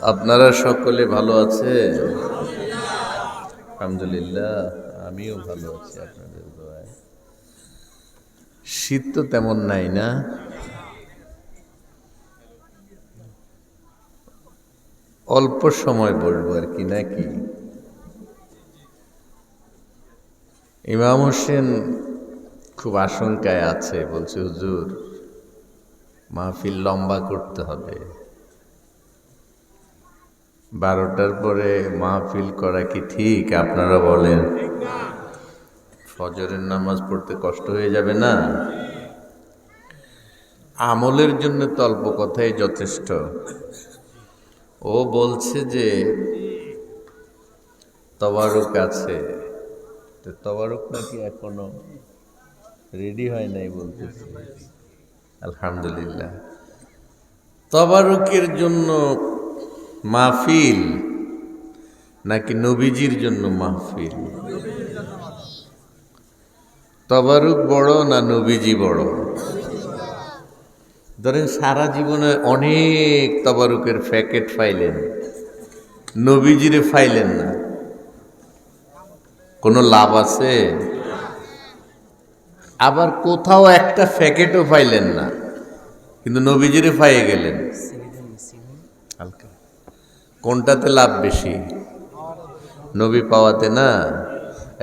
আপনারা সকলে ভালো আছে? আলহামদুলিল্লাহ, আমিও ভালো আছি আপনাদের দোয়ায়। শীত তো তেমন নাই না? অল্প সময় বসবো আর কি, নাকি? ইমাম হোসেন খুব আশঙ্কায় আছে, বলছে হুজুর মাহফিল লম্বা করতে হবে, 12টার পরে মাহফিল করা কি ঠিক? আপনারা বলেন। ফজরের নামাজ পড়তে কষ্ট হয়ে যাবে না? আমলের জন্য তো অল্প কথাই যথেষ্ট। ও বলছে যে তবারুক আছে, তো তবারুক নাকি এখনো রেডি হয় নাই বলতেছে। আলহামদুলিল্লাহ। তবারুকের জন্য মাহফিল নাকি নবীজির জন্য মাহফিল? তবারুক বড় না নবীজি বড়? ধরেন সারা জীবনে অনেক তবারুকের প্যাকেট ফাইলেন, নবীজিরে ফাইলেন না, কোনো লাভ আছে? আবার কোথাও একটা প্যাকেটও ফাইলেন না, কিন্তু নবীজিরে ফাইয়ে গেলেন। কোনটাতে লাভ বেশি? নবী পাওয়াতে না?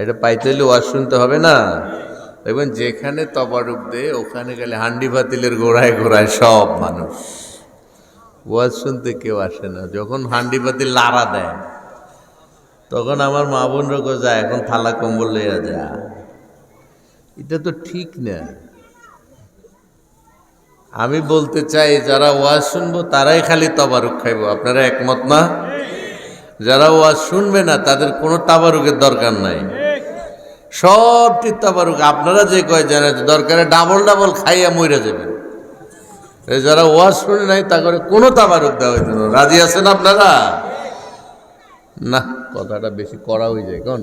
এটা পাইতে হলে ওয়াজ শুনতে হবে না? দেখবেন যেখানে তবারুক দেয় ওখানে গেলে হান্ডি পাতিলের গোড়ায় গোড়ায় সব মানুষ, ওয়াজ শুনতে কেউ আসে না। যখন হান্ডি পাতিল লাড়া দেয় তখন আমার মা বোনরা যায়, এখন থালা কম্বল লইয়া যা। এটা তো ঠিক না। আমি বলতে চাই যারা ওয়াজ শুনবো তারাই খালি তবারুক খাইবো, আপনারা একমত না? যারা ওয়াজ শুনবে না তাদের কোনো তাবারুকের দরকার নাই, সবটি তাবারুক আপনারা যে কয় জানেন, দরকারে ডাবল ডাবল খাইয়া মইরা যাবেন। যারা ওয়াজ শুনে নাই তা করে কোনো তাবারুক দেওয়া হইতে না। রাজি আছেন আপনারা? না, কথাটা বেশি করা হয়ে যায়। কোন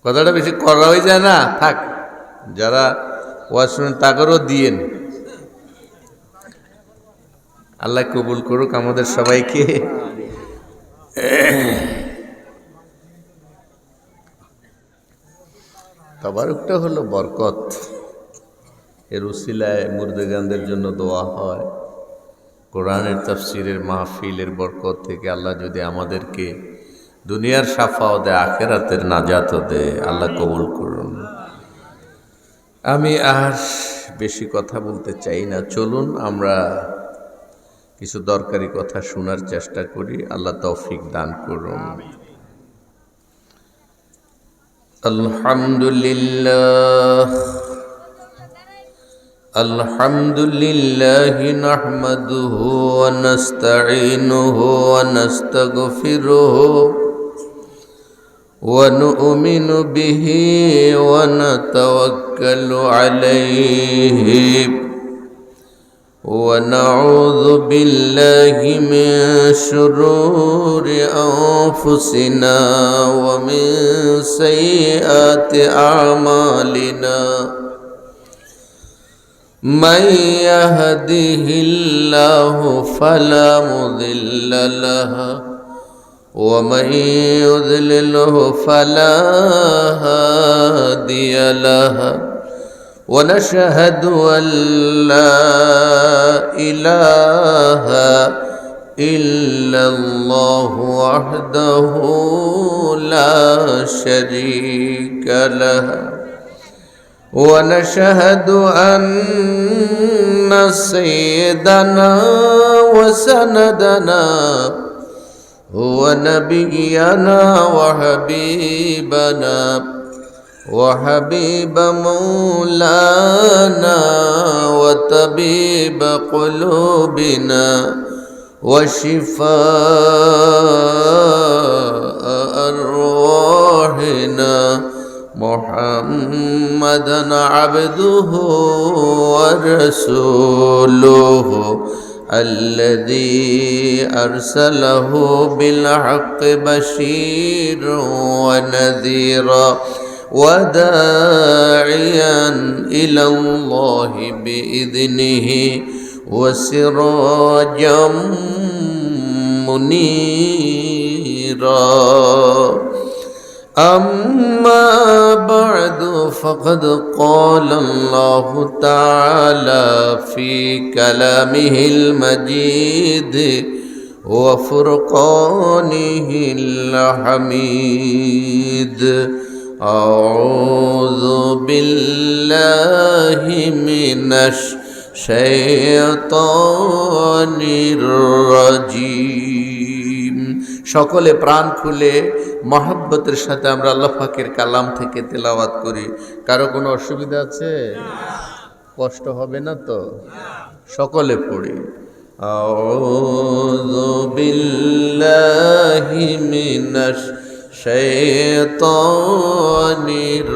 কথাটা বেশি করা হয়ে যায় না? থাক, যারা ওয়াজ শুনেন তা করেও দিয়েন। আল্লাহ কবুল করুক আমাদের সবাইকে। তাবারুকটা হলো বরকত, এর উসিলায় মুর্দেগানদের জন্য দোয়া হয়। কোরআনের তাফসিরের মাহফিলের বরকত থেকে আল্লাহ যদি আমাদেরকে দুনিয়ার শাফাও দেয়, আখেরাতের নাজাতও দেয়, আল্লাহ কবুল করুন। আমি আর বেশি কথা বলতে চাই না, চলুন আমরা কিছু দরকারি কথা শোনার চেষ্টা করি। আল্লাহ তৌফিক দান করুন। আলহামদুলিল্লাহ আলহামদুলিল্লাহি নাহমাদুহু ওয়া নাস্তাঈনুহু ওয়া নাস্তাগফিরুহু ওয়া নু'মিনু বিহি ওয়া নাতাওয়াক্কালু আলাইহি ওয়া নাউযু বিল্লাহি মিন শুরুরি আনফুসিনা ওয়া মিন সাইয়্যাতি আ'মালিনা। من يهده الله فلا مضل له ومن يضلله فلا هادي له ونشهد أن لا إله إلا الله وحده لا شريك له ونشهد أن سيدنا وسندنا هو نبينا وحبيبنا وحبيب مولانا وطبيب قلوبنا وشفاء أرواحنا محمدا عبده ورسوله الذي أرسله بالحق بشيرا ونذيرا وداعيا إلى الله بإذنه وسراجا منيرا أما بعد فقد قال الله تعالى في كلامه المجيد وفرقانه الحميد أعوذ بالله من الشيطان الرجيم সকলে প্রাণ খুলে মহব্বতের সাথে আমরা আল্লাহ পাকের কালাম থেকে তেলাওয়াত করি। কারো কোনো অসুবিধা আছে? কষ্ট হবে না তো? সকলে পড়ি। আউযু বিল্লাহি মিনাশ শাইতানির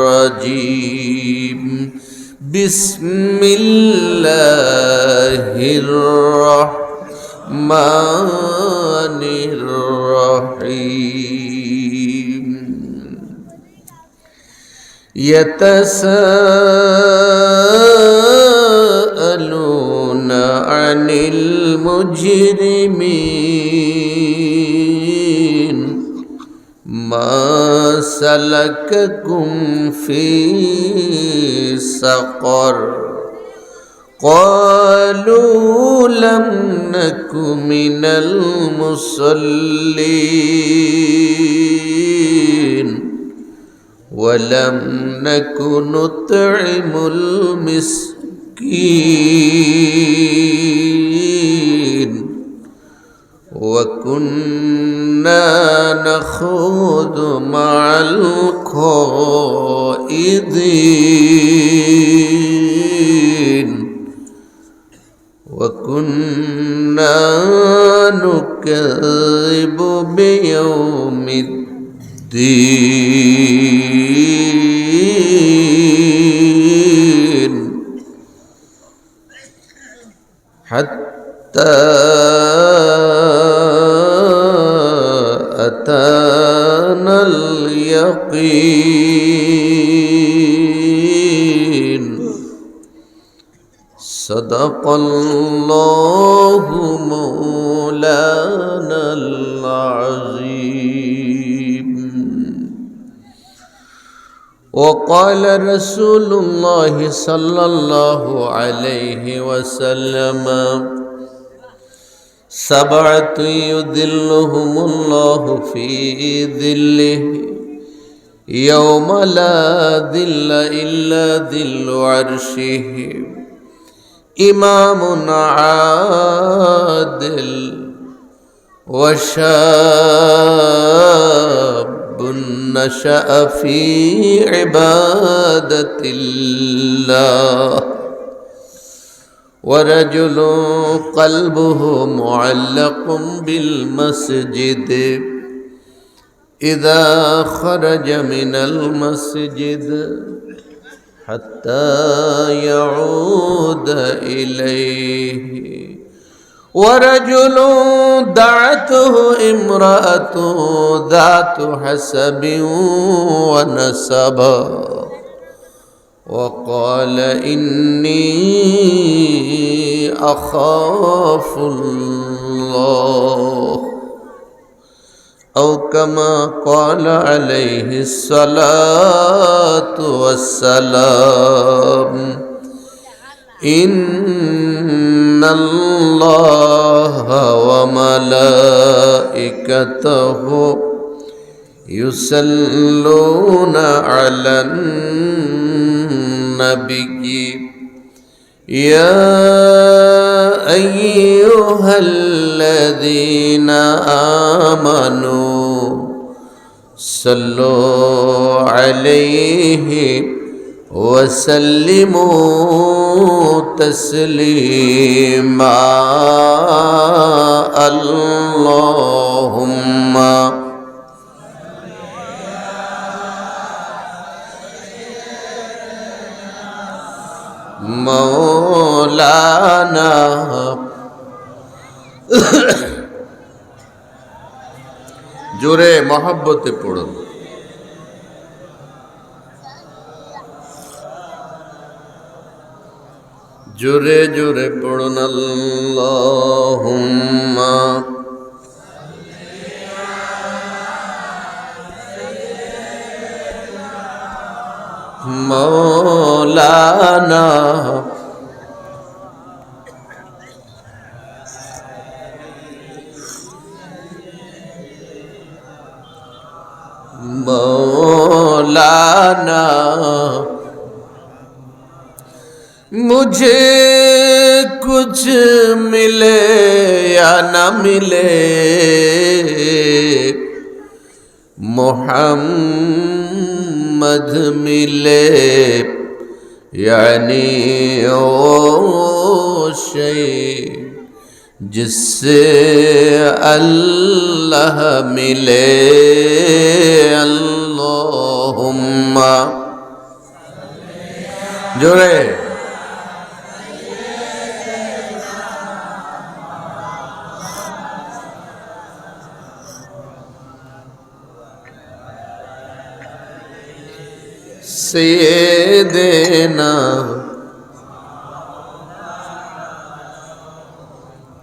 রাজিম। বিসমিল্লাহির রাহমানির রাহিম। ইয়াতাসাআলুনা আনিল মুজরিমিন মা সালাকাকুম ফি সাকর قالوا لم نك من المصلين ولم نك نطعم المسكين وكنا نخوض مع الخائضين وكنا نكذب بيوم الدين حتى أتانا اليقين صدق الله مولانا العظيم وقال رسول الله صلى الله عليه وسلم سبعة يذلهم الله في ظله يوم لا ظل إلا ظل عرشه إمام عادل وشاب نشأ في عبادة الله ورجل قلبه معلق بالمسجد إذا خرج من المسجد حتى يعود إليه ورجل دعته امرأة ذات حسب ونسب وقال إني أخاف الله أو كما قال عليه الصلاة والسلام إن الله وملائكته يصلون على النبي يا أيها الذين آمنوا صلوا عليه وسلموا تسليما اللهم مولانا জোরে মহব্বতে পড়ুন। জোরে জোরে পড়ুন। আল্লাহুম্মা مولانا مولانا मुझे कुछ मिले या न मिले मोहम्मद मिले यानी ओ शै जिससे अल्लाह मिले अल्लाहुम्मा जोरे सैयदना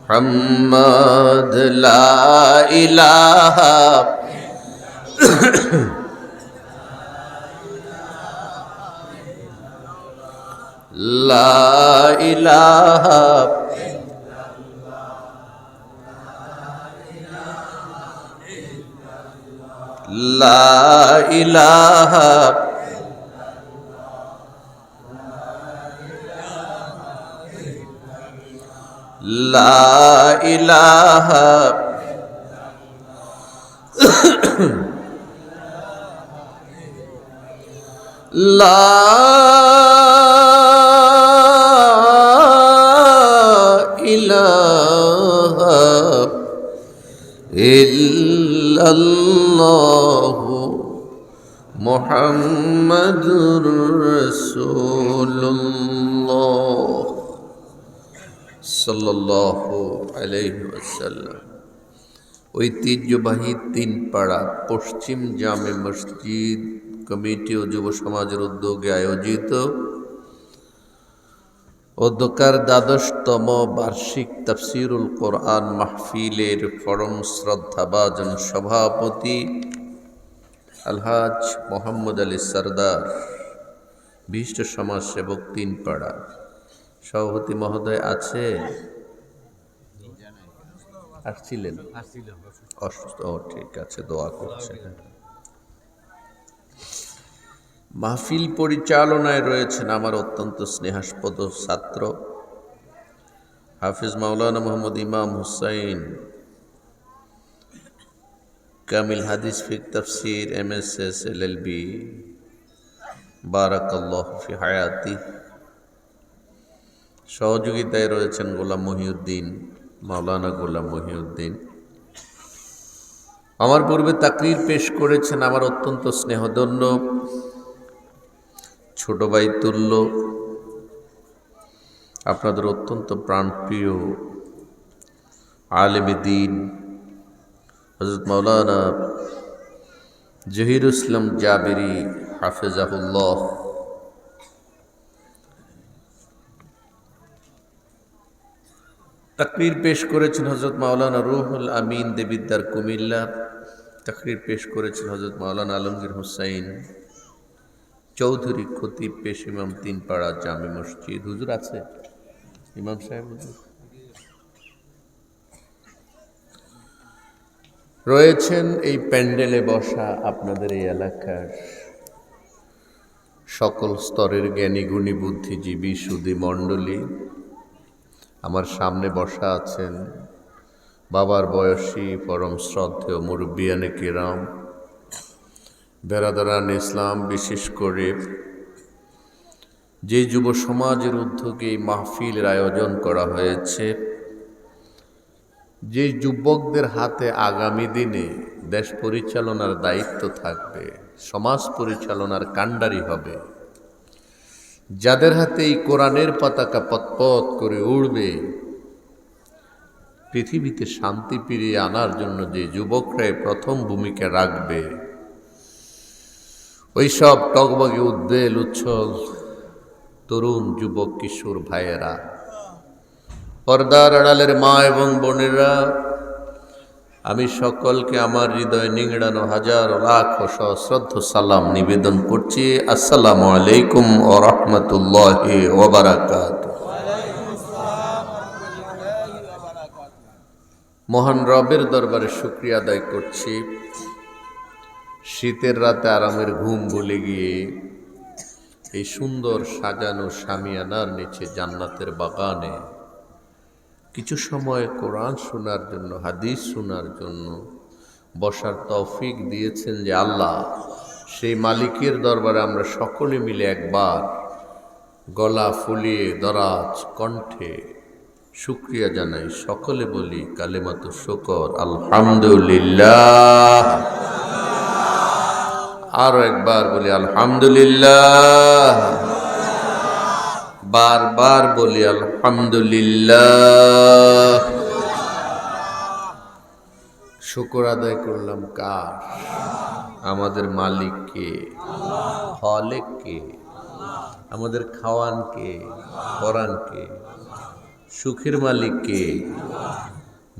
मुहम्मद ला इलाहा ला इलाहा ला इलाहा ला इलाहा ला इलाहा इल्लल्लाहु मुहम्मदुर रसूलुल्लाह সাল্লাল্লাহু আলাইহি ওয়াসাল্লাম। ঐতিহ্যবাহী তিনপাড়া পশ্চিম জামে মসজিদ কমিটি ও যুব সমাজের উদ্যোগে আয়োজিত অধ্যকার ১২তম বার্ষিক তাফসিরুল কোরআন মাহফিলের পরম শ্রদ্ধাভাজন সভাপতি আলহাজ মোহাম্মদ আলী সরদার, বিশিষ্ট সমাজসেবক তিনপাড়া, সভাপতি মহোদয় আছে? আসছিলেন? অসুস্থ, ঠিক আছে, দোয়া করছে। মাহফিল পরিচালনায় রয়েছেন আমার অত্যন্ত স্নেহাস্পদ ছাত্র হাফিজ মাওলানা মোহাম্মদ ইমাম হুসাইন, কামিল হাদিস ফিক তাফসির MSS LLB, বারাকাল্লাহু ফি হায়াতি। সহযোগিতায় রয়েছেন গোলাম মহিউদ্দিন, মাওলানা গোলাম মহিউদ্দিন। আমার পূর্বে তাকরীর পেশ করেছেন আমার অত্যন্ত স্নেহধন্য ছোট ভাই তুল্য, আপনাদের অত্যন্ত প্রাণপ্রিয় আলেম দ্বীন হযরত মাওলানা জহিরুল ইসলাম জাবেরি হাফিজাহুল্লাহ। তাকরীর পেশ করেছেন হযরত মাওলানা রুহুল আমিন দেবিদ্দার কুমিল্লা। তাকরীর পেশ করেছেন হযরত মাওলানা আলমগীর হুসাইন চৌধুরী, খতিব পেশ ইমাম তিনপাড়া জামে মসজিদ। হুজুর আছে? ইমাম সাহেব হুজুর রয়েছেন এই প্যান্ডেলে বসা আপনাদের এই এলাকার সকল স্তরের জ্ঞানী গুণী বুদ্ধিজীবী সুধী মণ্ডলী। আমার সামনে বসা আছেন বাবার বয়সী পরম শ্রদ্ধেয় মুরব্বিয়ানে কিরাম, বেরাদারান ইসলাম, বিশেষ করে যে যুব সমাজের উদ্যোগে এই মাহফিলের আয়োজন করা হয়েছে, যে যুবকদের হাতে আগামী দিনে দেশ পরিচালনার দায়িত্ব থাকবে, সমাজ পরিচালনার কাণ্ডারি হবে, যাদের হাতে এই কোরআনের পতাকা পতপত করে উড়বে, পৃথিবীতে শান্তি ফিরিয়ে আনার জন্য যে যুবকরাই প্রথম ভূমিকা রাখবে, ওই সব টগবগে উদ্বেল উচ্ছল তরুণ যুবক কিশোর ভাইয়েরা, পর্দার আড়ালের মা এবং বোনেরা, আমি সকলকে আমার হৃদয় নিংড়ানো হাজার লাখ সশ্রদ্ধ সালাম নিবেদন করছি। আসসালামু আলাইকুম ওয়া রাহমাতুল্লাহি ওয়া বারাকাতুহু। মহান রবের দরবারে শুকরিয়া আদায় করছি, শীতের রাতে আরামের ঘুম ভুলে গিয়ে এই সুন্দর সাজানো শামিয়ানার নিচে জান্নাতের বাগানে কিছু সময় কোরআন শোনার জন্য, হাদিস শোনার জন্য বসার তৌফিক দিয়েছেন যে আল্লাহ, সেই মালিকের দরবারে আমরা সকলে মিলে একবার গলা ফুলিয়ে দরাজ কণ্ঠে শুকরিয়া জানাই। সকলে বলি কালেমাতু শুকর, আলহামদুলিল্লাহ। আরো একবার বলি আলহামদুলিল্লাহ, বারবার বলি আলহামদুলিল্লাহ। শুকর আদায় করলাম কার? আমাদের মালিক কে? খালেক কে? আমাদের খাওয়ান কে? পরান কে? সুখের মালিক কে?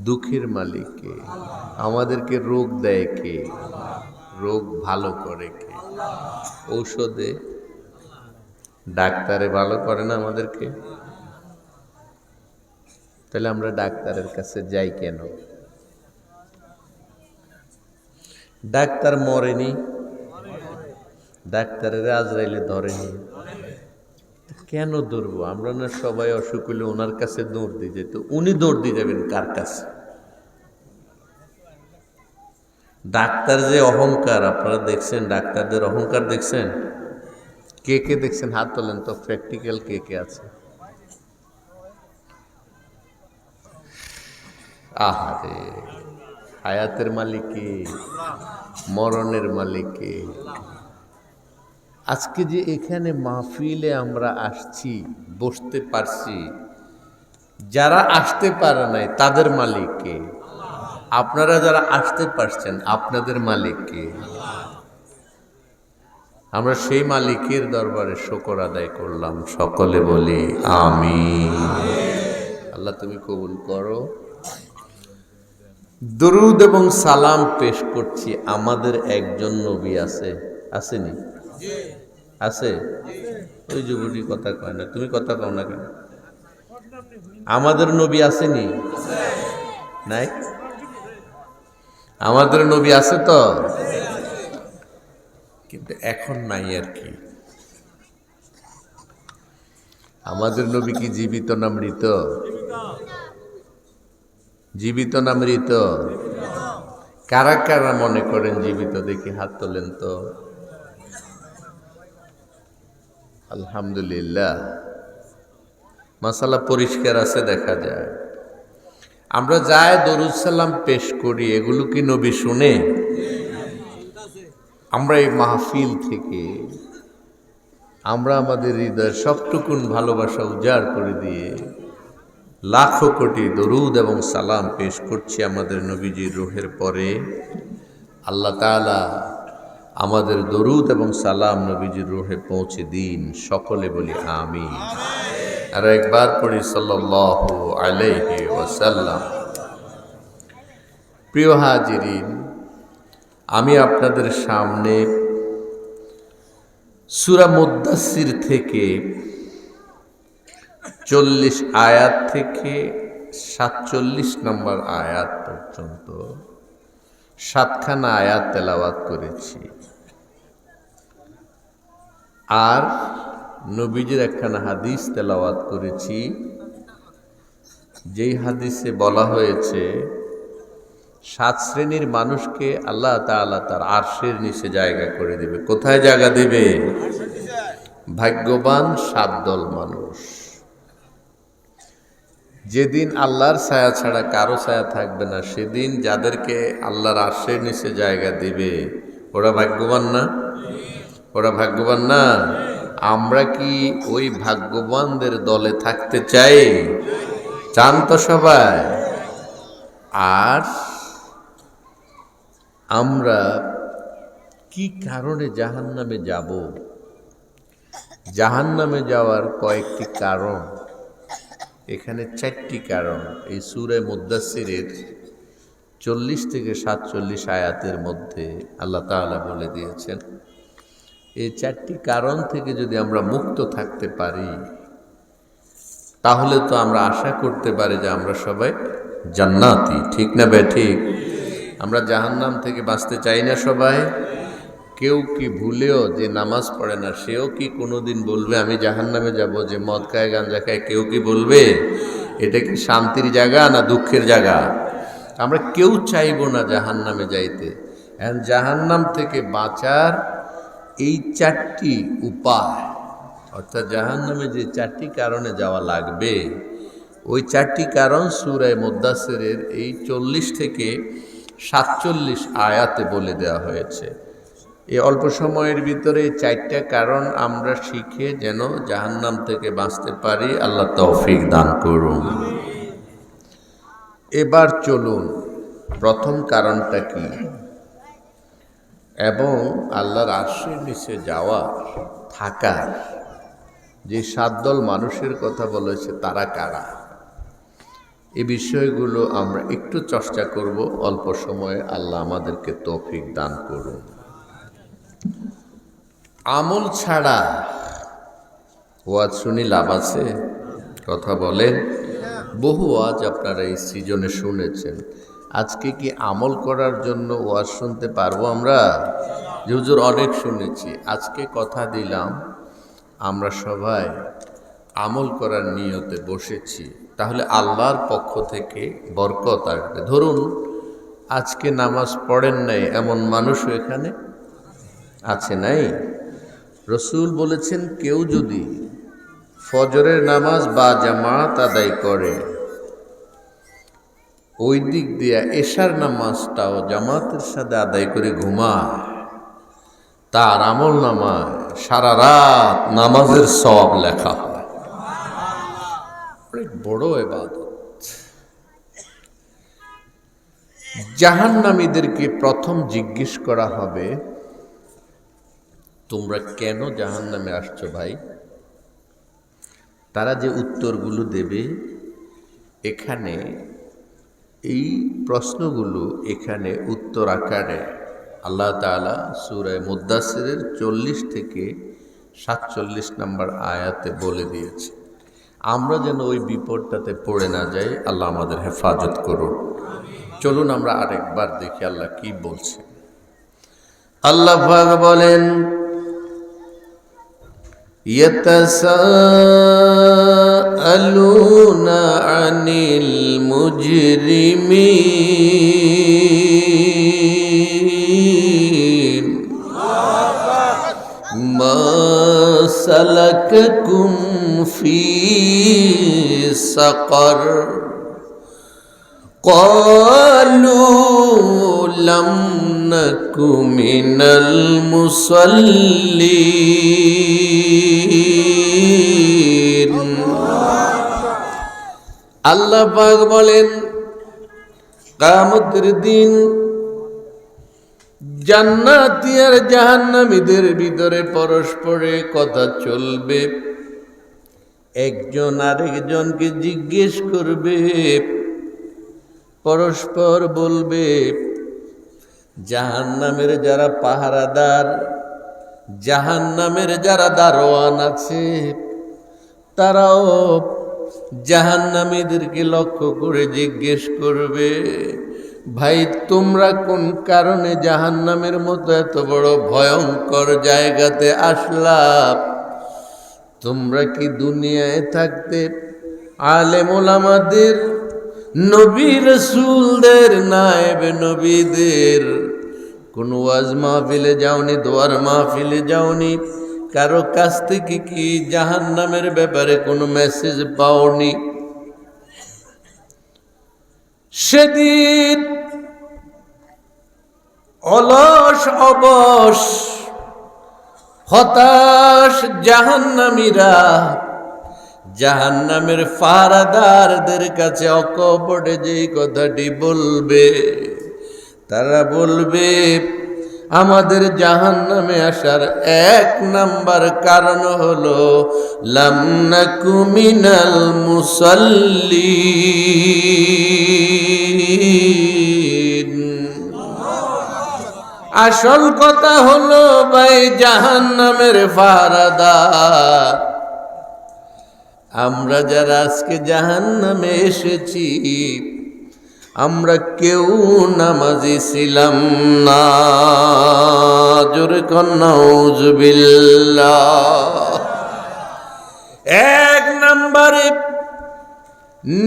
দুঃখের মালিক কে? আমাদেরকে রোগ দেয় কে? রোগ ভালো করে কে? ঔষধে ডাক্তারে ভালো করে না আমাদেরকে? তাহলে আমরা ডাক্তারের কাছে যাই কেন? ডাক্তার মরেনি, ডাক্তারের আজরাইলে ধরেনি, কেন ধরবো? আমরা না সবাই অসুখ হলে ওনার কাছে দৌড় দিয়ে যেত, উনি দৌড় দিয়ে যাবেন কার কাছে? ডাক্তার যে অহংকার, আপনারা দেখছেন ডাক্তারদের অহংকার দেখছেন? কে কে দেখছেন? হাত তোলেন তো, প্র্যাকটিক্যাল কে কে আছে? আহারে, হায়াতের মালিক কে? মরণের মালিক কে? আজকে যে এখানে মাহফিলে আমরা আসছি, বসতে পারছি, যারা আসতে পারে নাই তাদের মালিক কে? আপনারা যারা আসতে পারছেন আপনাদের মালিক কে? আমরা সেই মালিকের দরবারে শুকর আদায় করলাম। সকলে বলি আমিন। আল্লাহ তুমি কবুল করো। দরুদ এবং সালাম পেশ করছি। আমাদের একজন নবী আছে, আসেনি? আছে? ওই যুবতী কথা কয় না, তুমি কথা কও না কেন? আমাদের নবী আসেনি? নাই? আমাদের নবী আছে তো, কিন্তু এখন নাই আর কি। আমাদের নবী কি জীবিত না মৃত? জীবিত না মৃত? কারা কারা মনে করেন জীবিত? দেখি হাত তোলেন তো। আলহামদুলিল্লাহ, মাসালা পরিষ্কার আছে, দেখা যায়। আমরা যাই দরুদ সালাম পেশ করি, এগুলো কি নবী শুনে? আমরা এই মাহফিল থেকে আমরা আমাদের হৃদয়ের সবটুকুন ভালোবাসা উজাড় করে দিয়ে লাখো কোটি দরুদ এবং সালাম পেশ করছি আমাদের নবীজির রূহের পরে। আল্লাহ তাআলা আমাদের দরুদ এবং সালাম নবীজির রূহে পৌঁছে দিন। সকলে বলি আমিন। আর একবার পড়ি সাল্লাল্লাহু আলাইহি ওয়াসাল্লাম। প্রিয় হাজিরিন, আমি আপনাদের সামনে সূরা মুদ্দাসসির থেকে 40 আয়াত থেকে 47 নম্বর আয়াত পর্যন্ত 7খানা আয়াত তেলাওয়াত করেছি। আর নবীজির একখানা হাদিস তেলাওয়াত করেছি, যেই হাদিসে বলা হয়েছে 7 শ্রেণীর মানুষকে আল্লাহ তাআলা তার আরশের নিচে জায়গা করে দেবে। কোথায় জায়গা দেবে? ভাগ্যবান 7 দল মানুষ। যেদিন আল্লাহর ছায়া ছাড়া কারো ছায়া থাকবে না, সেদিন যাদেরকে আল্লাহর আরশের নিচে জায়গা দিবে, ওরা ভাগ্যবান না? ওরা ভাগ্যবান না? আমরা কি ওই ভাগ্যবানদের দলে থাকতে চাই? চান তো সবাই? আর আমরা কি কারণে জাহান্নামে যাব? জাহান্নামে যাওয়ার কয়েকটি কারণ, এখানে 4টি কারণ এই সূরা মুদ্দাসসিরের 40 থেকে 47 আয়াতের মধ্যে আল্লাহ তাআলা বলে দিয়েছেন, এই 4টি কারণ থেকে যদি আমরা মুক্ত থাকতে পারি, তাহলে তো আমরা আশা করতে পারি যে আমরা সবাই জান্নাতি। ঠিক না বেঠিক? আমরা জাহান্নাম থেকে বাঁচতে চাই না সবাই? কেউ কি ভুলেও যে নামাজ পড়ে না সেও কি কোনোদিন বলবে আমি জাহান্নামে যাব? যে মদ খায় গাঁজা খায় কেউ কি বলবে? এটা কি শান্তির জায়গা না দুঃখের জায়গা? আমরা কেউ চাইব না জাহান্নামে যাইতে। এখন জাহান্নাম থেকে বাঁচার এই 4টি উপায়, অর্থাৎ জাহান্নামে যে 4টি কারণে যাওয়া লাগবে, ওই 4টি কারণ সূরা মুদ্দাসসিরের এই 40 থেকে 47 আয়াতে বলে দেওয়া হয়েছে। এই অল্প সময়ের ভিতরে 4টা কারণ আমরা শিখে যেন জাহান্নাম থেকে বাঁচতে পারি, আল্লাহ তৌফিক দান করুন। এবার চলুন প্রথম কারণটা কি, এবং আল্লাহর আরশের নিচে যাওয়ার থাকার যে 7 দল মানুষের কথা বলেছে তারা কারা, এই বিষয়গুলো আমরা একটু চর্চা করব অল্প সময়ে। আল্লাহ আমাদেরকে তৌফিক দান করুন। আমল ছাড়া ওয়াজ শুনি লাভ আছে? কথা বলেন। বহু ওয়াজ আপনারা এই সিজনে শুনেছেন। আজকে কি আমল করার জন্য ওয়াজ শুনতে পারবো আমরা? যে হুজুর অনেক শুনেছি, আজকে কথা দিলাম আমরা সবাই আমল করার নিয়তে বসেছি, তাহলে আল্লাহর পক্ষ থেকে বরকত আসবে। ধরুন আজকে নামাজ পড়েন নাই এমন মানুষও এখানে আছে, নাই? রসুল বলেছেন কেউ যদি ফজরের নামাজ বা জামাত আদায় করে, ওই দিক দিয়ে এশার নামাজটাও জামাতের সাথে আদায় করে ঘুমায়, তার আমল নামায় সারা রাত নামাজের সওয়াব লেখা হয়। অনেক বড় ইবাদত। জাহান্নামীদেরকে প্রথম জিজ্ঞেস করা হবে, তোমরা কেন জাহান্নামে আসছো ভাই? তারা যে উত্তরগুলো দেবে, এখানে এই প্রশ্নগুলো এখানে উত্তর আকারে আল্লাহ তাআলা সূরা মুদ্দাসসিরের 40 থেকে 47 নম্বর আয়াতে বলে দিয়েছে। আমরা যেন ওই বিপদটাতে পড়ে না যাই, আল্লাহ আমাদের হেফাজত করুন। চলুন আমরা আরেকবার দেখি আল্লাহ কি বলছে। আল্লাহ পাক বলেন, ইয়াতাসাআলুনা আনিল মুজরিমিন মা সালাকাকুম ফি সাকার ক্বালু লাম নাকু মিনাল মুসাল্লিন। আল্লাহ পাক বলেন, কিয়ামতের দিন জান্নাতি আর জাহান্নামীদের ভিতরে পরস্পরে কথা চলবে। একজন আরেকজনকে জিজ্ঞেস করবে, পরস্পর বলবে, জাহান্নামের যারা পাহারাদার, জাহান্নামের যারা দারোয়ান আছে, তারাও জাহান্নামীদেরকে লক্ষ্য করে জিজ্ঞেস করবে, ভাই তোমরা কোন কারণে জাহান্নামের মতো এত বড় ভয়ঙ্কর জায়গাতে আসলা? তোমরা কি দুনিয়ায় থাকতে আলেম ওলামাদের, নবী রাসূলদের, নায়েব নবীদের কোন ওয়াজ মাহফিলে যাওনি, দোয়ার মাহফিলে যাওনি? কারো কাছ থেকে কি জাহান্নামের ব্যাপারে কোনো মেসেজ পাওনি? সেদিন অলস অবশ হতাশ জাহান্নামীরা জাহান্নামের পাহারাদারদের কাছে অকপটে যেই কথাটি বলবে, তারা বলবে, আমাদের জাহান্নামে আসার 1 নাম্বার কারণ হলো লাম নাকু মিনাল মুসাল্লিন। আসল কথা হলো ভাই জাহান্নামের ফারাদার। আমরা যারা আজকে জাহান্নামে এসেছি আমরা কেউ নামাজি ছিলাম না। জোরে কোন নাউজুবিল্লাহ। এক নম্বরে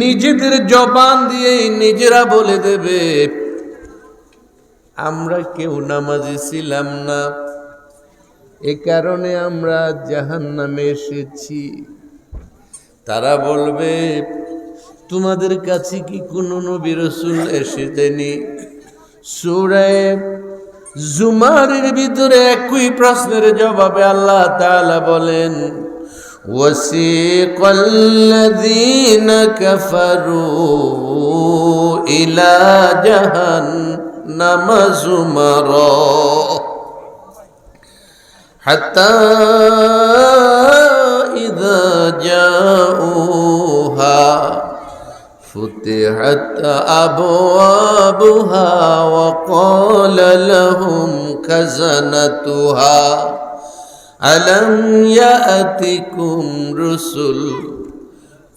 নিজেদের জবান দিয়ে নিজেরা বলে দেবে আমরা কেউ নামাজি ছিলাম না, এ কারণে আমরা জাহান্নামে এসেছি। তারা বলবে তোমাদের কাছে কি কোনো নবী রাসূল এসেছেনি? সূরা জুমারের ভিতরে একই প্রশ্নের জবাবে আল্লাহ তাআলা বলেন ওয়াসিকাল্লাযীনা কাফারু ইলা জাহান্নামা যুমারা হাত্তা ইযা জাউহা ফুতিহাত আবওয়াবুহা ওয়া ক্বালা লাহুম খাযানাতুহা আলাম ইয়াতিকুম রুসুল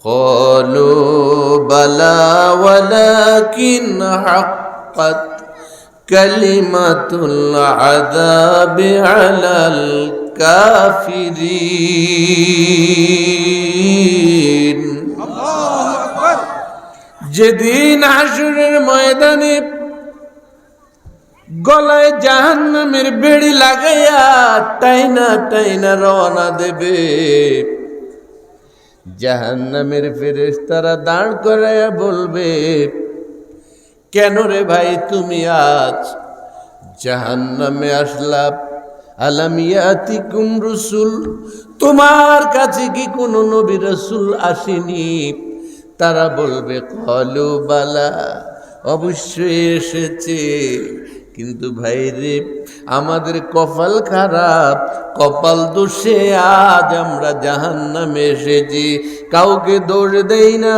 ক্বালু বালা ওয়ালাকিন হাক্কাত কালিমাতুল আযাবি আলাল কাফিরিন। যেদিন হাসরের ময়দানে গলায় জাহান্নামের বেড়ি লাগাইয়া টাইনা টাইনা রওনা দেবে, জাহান্নামের ফেরেশতারা দাঁড় করাইয়া বলবে কেন রে ভাই তুমি আজ জাহান্নামে আসলা? আলাম ইয়াতিকুম রুসুল, তোমার কাছে কি কোনো নবী রাসূল আসেনি? তারা বলবে ক্বালু বালা, অবশ্যই এসেছে, কিন্তু ভাই রে আমাদের কপাল খারাপ, কপাল দোষে আজ আমরা জাহান্নামে এসেছি। কাউকে দোষ দেই না,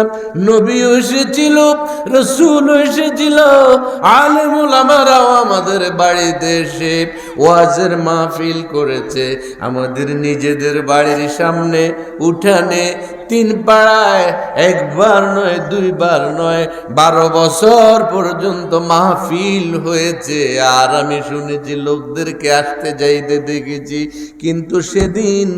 নবীও এসেছিল, রাসূলও এসেছিল, আলেম ওলামারাও আমাদের বাড়িতে এসে ওয়াজের মাহফিল করেছে, আমাদের নিজেদের বাড়ির সামনে উঠানে তিন পাড়ায় একবার নয় দুইবার নয় 12 বছর পর্যন্ত মাহফিল হয়েছে। আর আমি শুনেছি লোকদেরকে আসতে যাইতে দেখেছি, কিন্তু সেদিন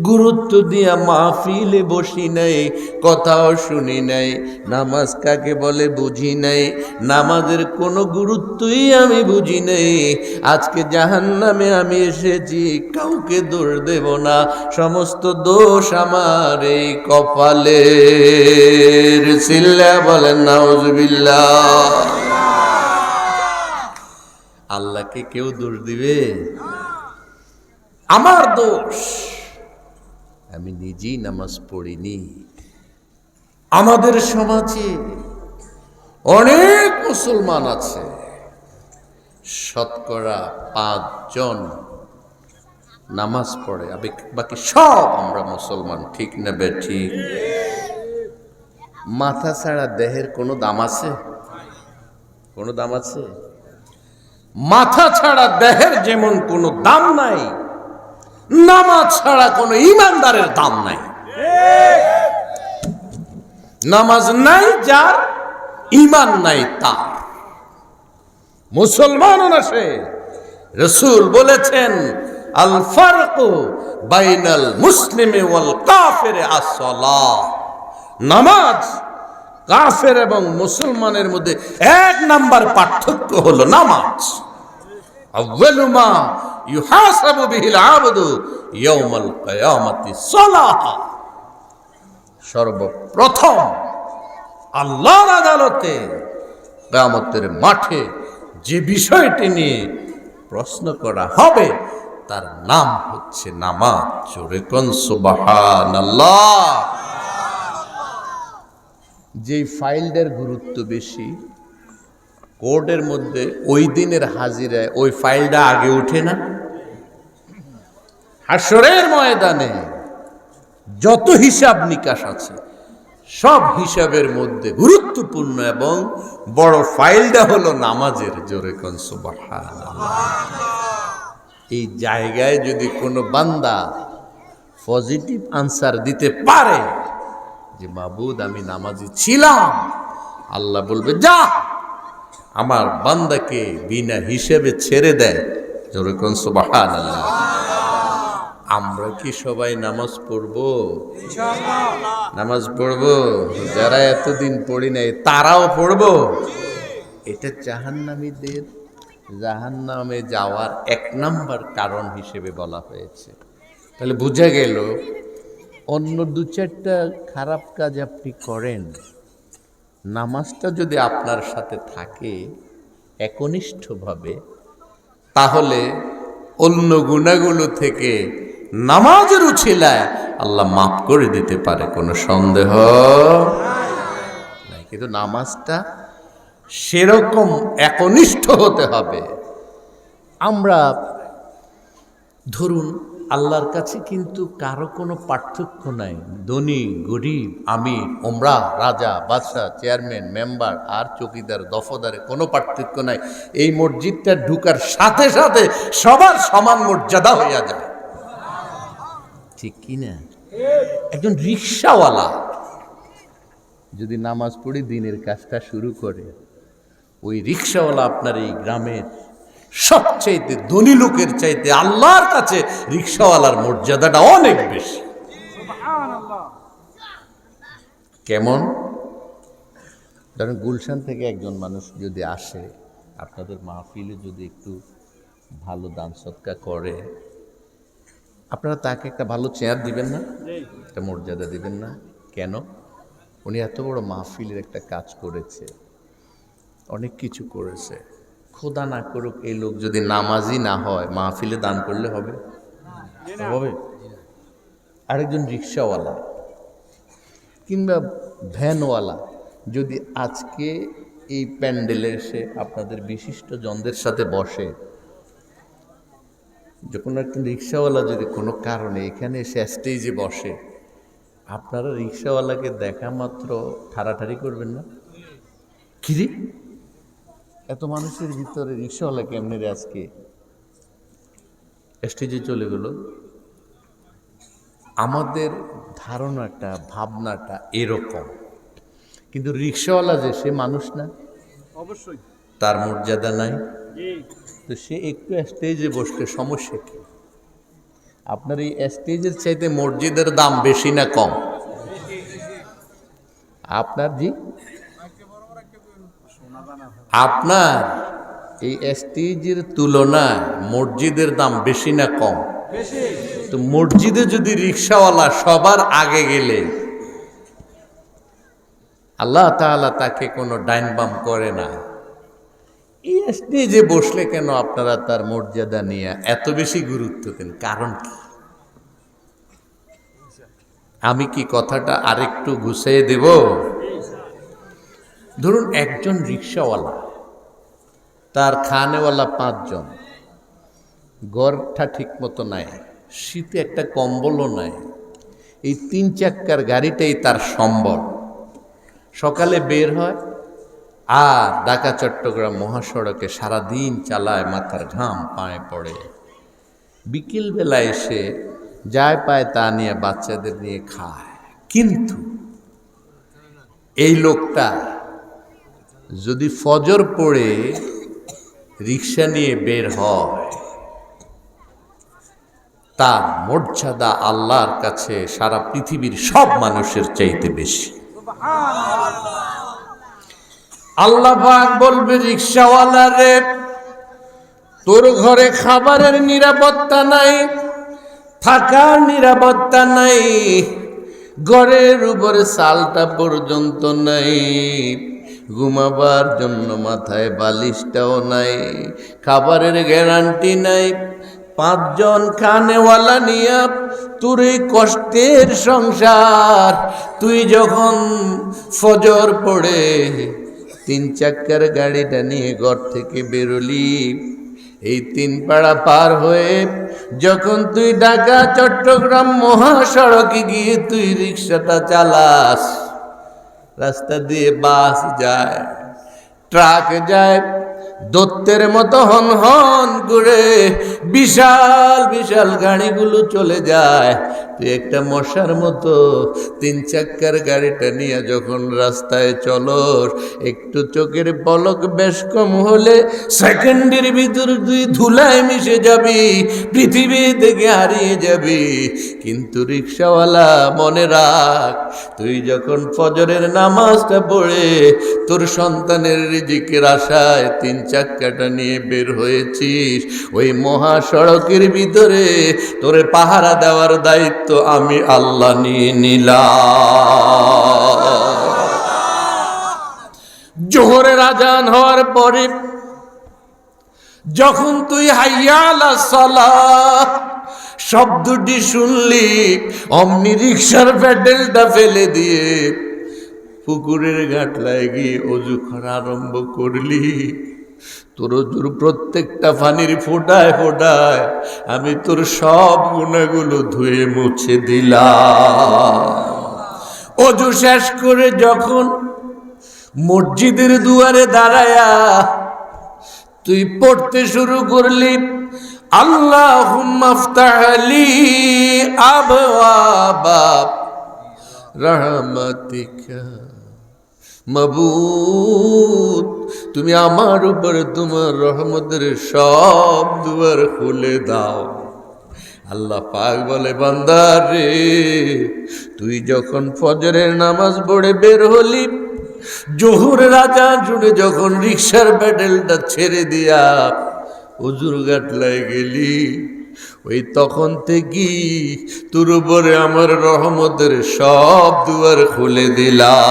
গুরুত্ব দিয়া মাহফিলে বসি নাই, কথাও শুনি নাই, নামাজ কাকে বলে বুঝি নাই, নামাজের কোনো গুরুত্বই আমি বুঝি নাই। আজকে জাহান্নামে আমি এসেছি, কাউকে দোষ দেব না, সমস্ত দোষ আমার এই কপালের। সিল্লা বলেন নাউজুবিল্লাহ। আল্লাহকে কেউ দোষ দিবে? আমার দোষ, আমি নিজেই নামাজ পড়িনি। আমাদের সমাজে অনেক মুসলমান আছে, শতকরা 5 জন নামাজ পড়ে, বাকি সব আমরা মুসলমান, ঠিক না বেঠিক? মাথা ছাড়া দেহের কোনো দাম আছে? কোনো দাম আছে? মাথা ছাড়া দেহের যেমন কোনো দাম নাই, নামাজ ছাড়া কোনো ইমানদারের দাম নাই। নামাজ নাই যার, ইমান নাই তার, মুসলমানও না সে। রাসূল বলেছেন আল ফারকু বাইনাল মুসলিমি ওয়াল কাফিরি আস-সালাহ, নামাজ কাফের এবং মুসলমানের মধ্যে 1 নাম্বার পার্থক্য হলো নামাজ। আউয়ালু মা ইউহাসাবু বিহিল আবদু ইয়াউমাল কিয়ামাতি সালাহ, সর্বপ্রথম আল্লাহর আদালতে কিয়ামতের মাঠে যে বিষয়টি নিয়ে প্রশ্ন করা হবে তার নাম হচ্ছে নামাজ। জোরে কোন সুবহানাল্লাহ। যে ফাইলটার গুরুত্ব বেশি, কোর্টের মধ্যে ওই দিনের হাজিরায় ওই ফাইলটা আগে উঠে না? হাসরের ময়দানে যত হিসাব নিকাশ আছে সব হিসাবের মধ্যে গুরুত্বপূর্ণ এবং বড় ফাইলটা হলো নামাজের। জোরে কোন সুবহানাল্লাহ। এই জায়গায় যদি কোনো বান্দা পজিটিভ আনসার দিতে পারে যে মাবুদ আমি নামাজি ছিলাম, আল্লাহ বলবে যা, আমার বান্দাকে বিনা হিসেবে ছেড়ে দেয়। জোরে কোন সুবহানাল্লাহ। আমরা কি সবাই নামাজ পড়বো? নামাজ পড়বো। যারা এতদিন পড়ি নাই তারাও পড়বো। এটা জাহান্নামীদের জাহান্নামে যাওয়ার 1 নম্বর কারণ হিসেবে বলা হয়েছে। তাহলে বোঝা গেল অন্য 2-4টা খারাপ কাজ আপনি করেন, নামাজটা যদি আপনার সাথে থাকে একনিষ্ঠভাবে, তাহলে অন্য গুনাহগুলো থেকে নামাজের উছিলায় আল্লাহ মাফ করে দিতে পারে, কোনো সন্দেহ নাই। কিন্তু নামাজটা সেরকম একনিষ্ঠ হতে হবে। আমরা ধরুন আল্লাহর কাছে কিন্তু কারো কোনো পার্থক্য নাই, ধনী গরিব, আমির ওমরা, রাজা বাদশাহ, চেয়ারম্যান মেম্বার আর চৌকিদার দফদারে কোনো পার্থক্য নাই। এই মসজিদটা ঢুকার সাথে সাথে সবার সমান মর্যাদা হইয়া যায়, ঠিক কি না? একজন রিক্সাওয়ালা যদি নামাজ পড়ে দিনের কাজটা শুরু করে, ওই রিক্সাওয়ালা আপনার এই গ্রামের সবচাইতে ধনী লোকের চাইতে আল্লাহর কাছে রিক্সাওয়ালার মর্যাদাটা অনেক বেশি। কেমন? ধরেন গুলশান থেকে একজন মানুষ যদি আসে, আপনাদের মাহফিলে যদি একটু ভালো দান সৎকা করে, আপনারা তাকে একটা ভালো চেয়ার দিবেন না? একটা মর্যাদা দিবেন না? কেন? উনি এত বড় মাহফিলের একটা কাজ করেছে, অনেক কিছু করেছে। খোদা না করুক এই লোক যদি নামাজি না হয়, মাহফিলে দান করলে হবে? হবে? আরেকজন রিক্সাওয়ালা কিংবা ভ্যানওয়ালা যদি আজকে এই প্যান্ডেলে এসে আপনাদের বিশিষ্ট জনদের সাথে বসে, যখন একজন রিক্সাওয়ালা যদি কোনো কারণে এখানে এসে স্টেজে বসে, আপনারা রিক্সাওয়ালাকে দেখা মাত্র ঠাড়াঠাড়ি করবেন না? কিরে এত মানুষের ভিতরে রিক্সাওয়ালা কেমনে রে আজকে স্টেজে চলে গেল? আমাদের ধারণাটা ভাবনাটা এরকম, কিন্তু রিক্সাওয়ালা যে সে মানুষ না? অবশ্যই তার মর্যাদা নাই? তো সে একটু স্টেজে বসলে সমস্যা কি? আপনার এই স্টেজের চাইতে মসজিদের দাম বেশি না কম? আপনার জি আপনার এই স্টেজের তুলনায় মসজিদের দাম বেশি না কম? তো মসজিদে যদি রিক্সাওয়ালা সবার আগে গেলে আল্লাহ তাআলা তাকে কোনো ডাইন বাম করে না। এই স্টেজে বসলে কেন আপনারা তার মর্যাদা নিয়ে এত বেশি গুরুত্ব দেন? কারণ কি? আমি কি কথাটা আরেকটু গুছিয়ে দেব? ধরুন একজন রিক্সাওয়ালা, তার খানেওয়ালা 5 জন, ঘরটা ঠিক মতো নাই, শীতে একটা কম্বলও নাই, এই 3 চাক্কার গাড়িটাই তার সম্বল। সকালে বের হয় আর ঢাকা চট্টগ্রাম মহাসড়কে সারাদিন চালায়, মাথার ঘাম পায়ে পড়ে, বিকেলবেলা এসে যায় পায় তা নিয়ে বাচ্চাদের নিয়ে খায়। কিন্তু এই লোকটা যদি ফজর পড়ে রিক্সা নিয়ে বের হয়, তার মর্যাদা আল্লাহর কাছে সারা পৃথিবীর সব মানুষের চাইতে বেশি। আল্লাহ পাক বলবে রিক্সাওয়ালা রে, তোর ঘরে খাবারের নিরাপত্তা নাই, থাকার নিরাপত্তা নাই, ঘরের উপরে চালটা পর্যন্ত নাই, ঘুমাবার জন্য মাথায় বালিশটাও নাই, খাবারের গ্যারান্টি নাই, 5 জন খানেওয়ালা নিয়া তোর এই কষ্টের সংসার, তুই যখন ফজর পড়ে 3 চাক্কার গাড়িটা নিয়ে ঘর থেকে বেরোলি, এই 3 পাড়া পার হয়ে যখন তুই ঢাকা চট্টগ্রাম মহাসড়কে গিয়ে তুই রিক্সাটা চালাস, রাস্তা দিয়ে বাস যায়, ট্রাক যায়, দত্তের মতো হন হন করে বিশাল বিশাল গাড়িগুলো চলে যায়। তুই একটা মশার মতো 3 চাক্কার গাড়িটা নিয়ে যখন রাস্তায় চলস, একটু চোখের পলক বেশ কম হলে সেকেন্ডের ভিতর তুই ধুলায় মিশে যাবি, পৃথিবী থেকে হারিয়ে যাবি। কিন্তু রিক্সাওয়ালা মনে রাখ, তুই যখন ফজরের নামাজটা পড়ে তোর সন্তানের রিজিকের আশায় 3 চাক্কাটা নিয়ে বের হয়েছিস, ওই মহাসড়কের ভিতরে তোরে পাহারা দেওয়ার দায়িত্ব আমি আল্লাহ নিয়ে নিলাম। জোহরের আজান হওয়ার পরে যখন তুই হাইয়া আলাস সালাহ শব্দটি শুনলি, অমনি রিক্সার প্যাডেলটা ফেলে দিয়ে পুকুরের ঘাটলায় গিয়ে অজু করা আরম্ভ করলি। তোর অজুর প্রত্যেকটা পানির ফোঁটায় ফোঁটায় আমি তোর সব গুনাহগুলো ধুয়ে মুছে দিলাম। অজু শেষ করে যখন মসজিদের দুয়ারে দাঁড়ায়া তুই পড়তে শুরু করলি, আল্লাহুম্মা আফতাহ লি আবওয়াবা রাহমাতিকা, মাবুদ তুমি আমার উপরে তোমার রহমতের সব দুয়ার খুলে দাও। আল্লাহ পাক বলে, বান্দা রে, তুই যখন ফজরের নামাজ পড়ে বের হলি, জোহরের আজান শুনে যখন রিক্সার প্যাডেলটা ছেড়ে দিয়া হুজুর ঘাটলায় গেলি, ওই তখন থেকে তোর উপরে আমার রহমতের সব দুয়ার খুলে দিলাম।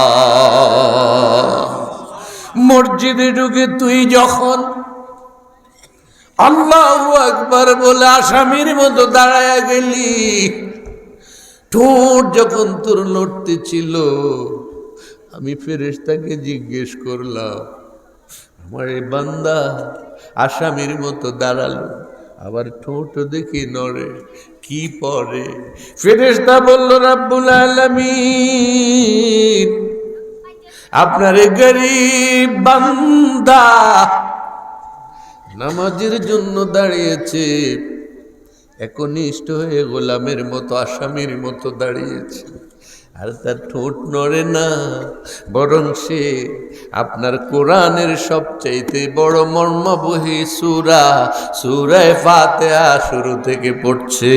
মসজিদে ঢুকে তুই যখন আল্লাহু আকবার বলে আসামির মতো দাঁড়ায়া গেলি, ঠোঁট যখন তোর লড়তে ছিল, আমি ফেরেশতাকে জিজ্ঞেস করলাম, আমার এই বান্দা আসামির মতো দাঁড়ালো, আবার ঠোঁট দেখি নড়ে, কি পরে? ফেরেশতা বলল, রাব্বুল আলামিন আপনার গরীব বান্দা নামাজের জন্য দাঁড়িয়েছে, একনিষ্ঠ হয়ে গোলামের মতো আসামির মতো দাঁড়িয়েছে, আর তার ঠোঁট নড়ে না, বরং সে আপনার কোরআনের সবচাইতে বড় মর্মবহী সূরা সূরা ফাতিহা শুরু থেকে পড়ছে।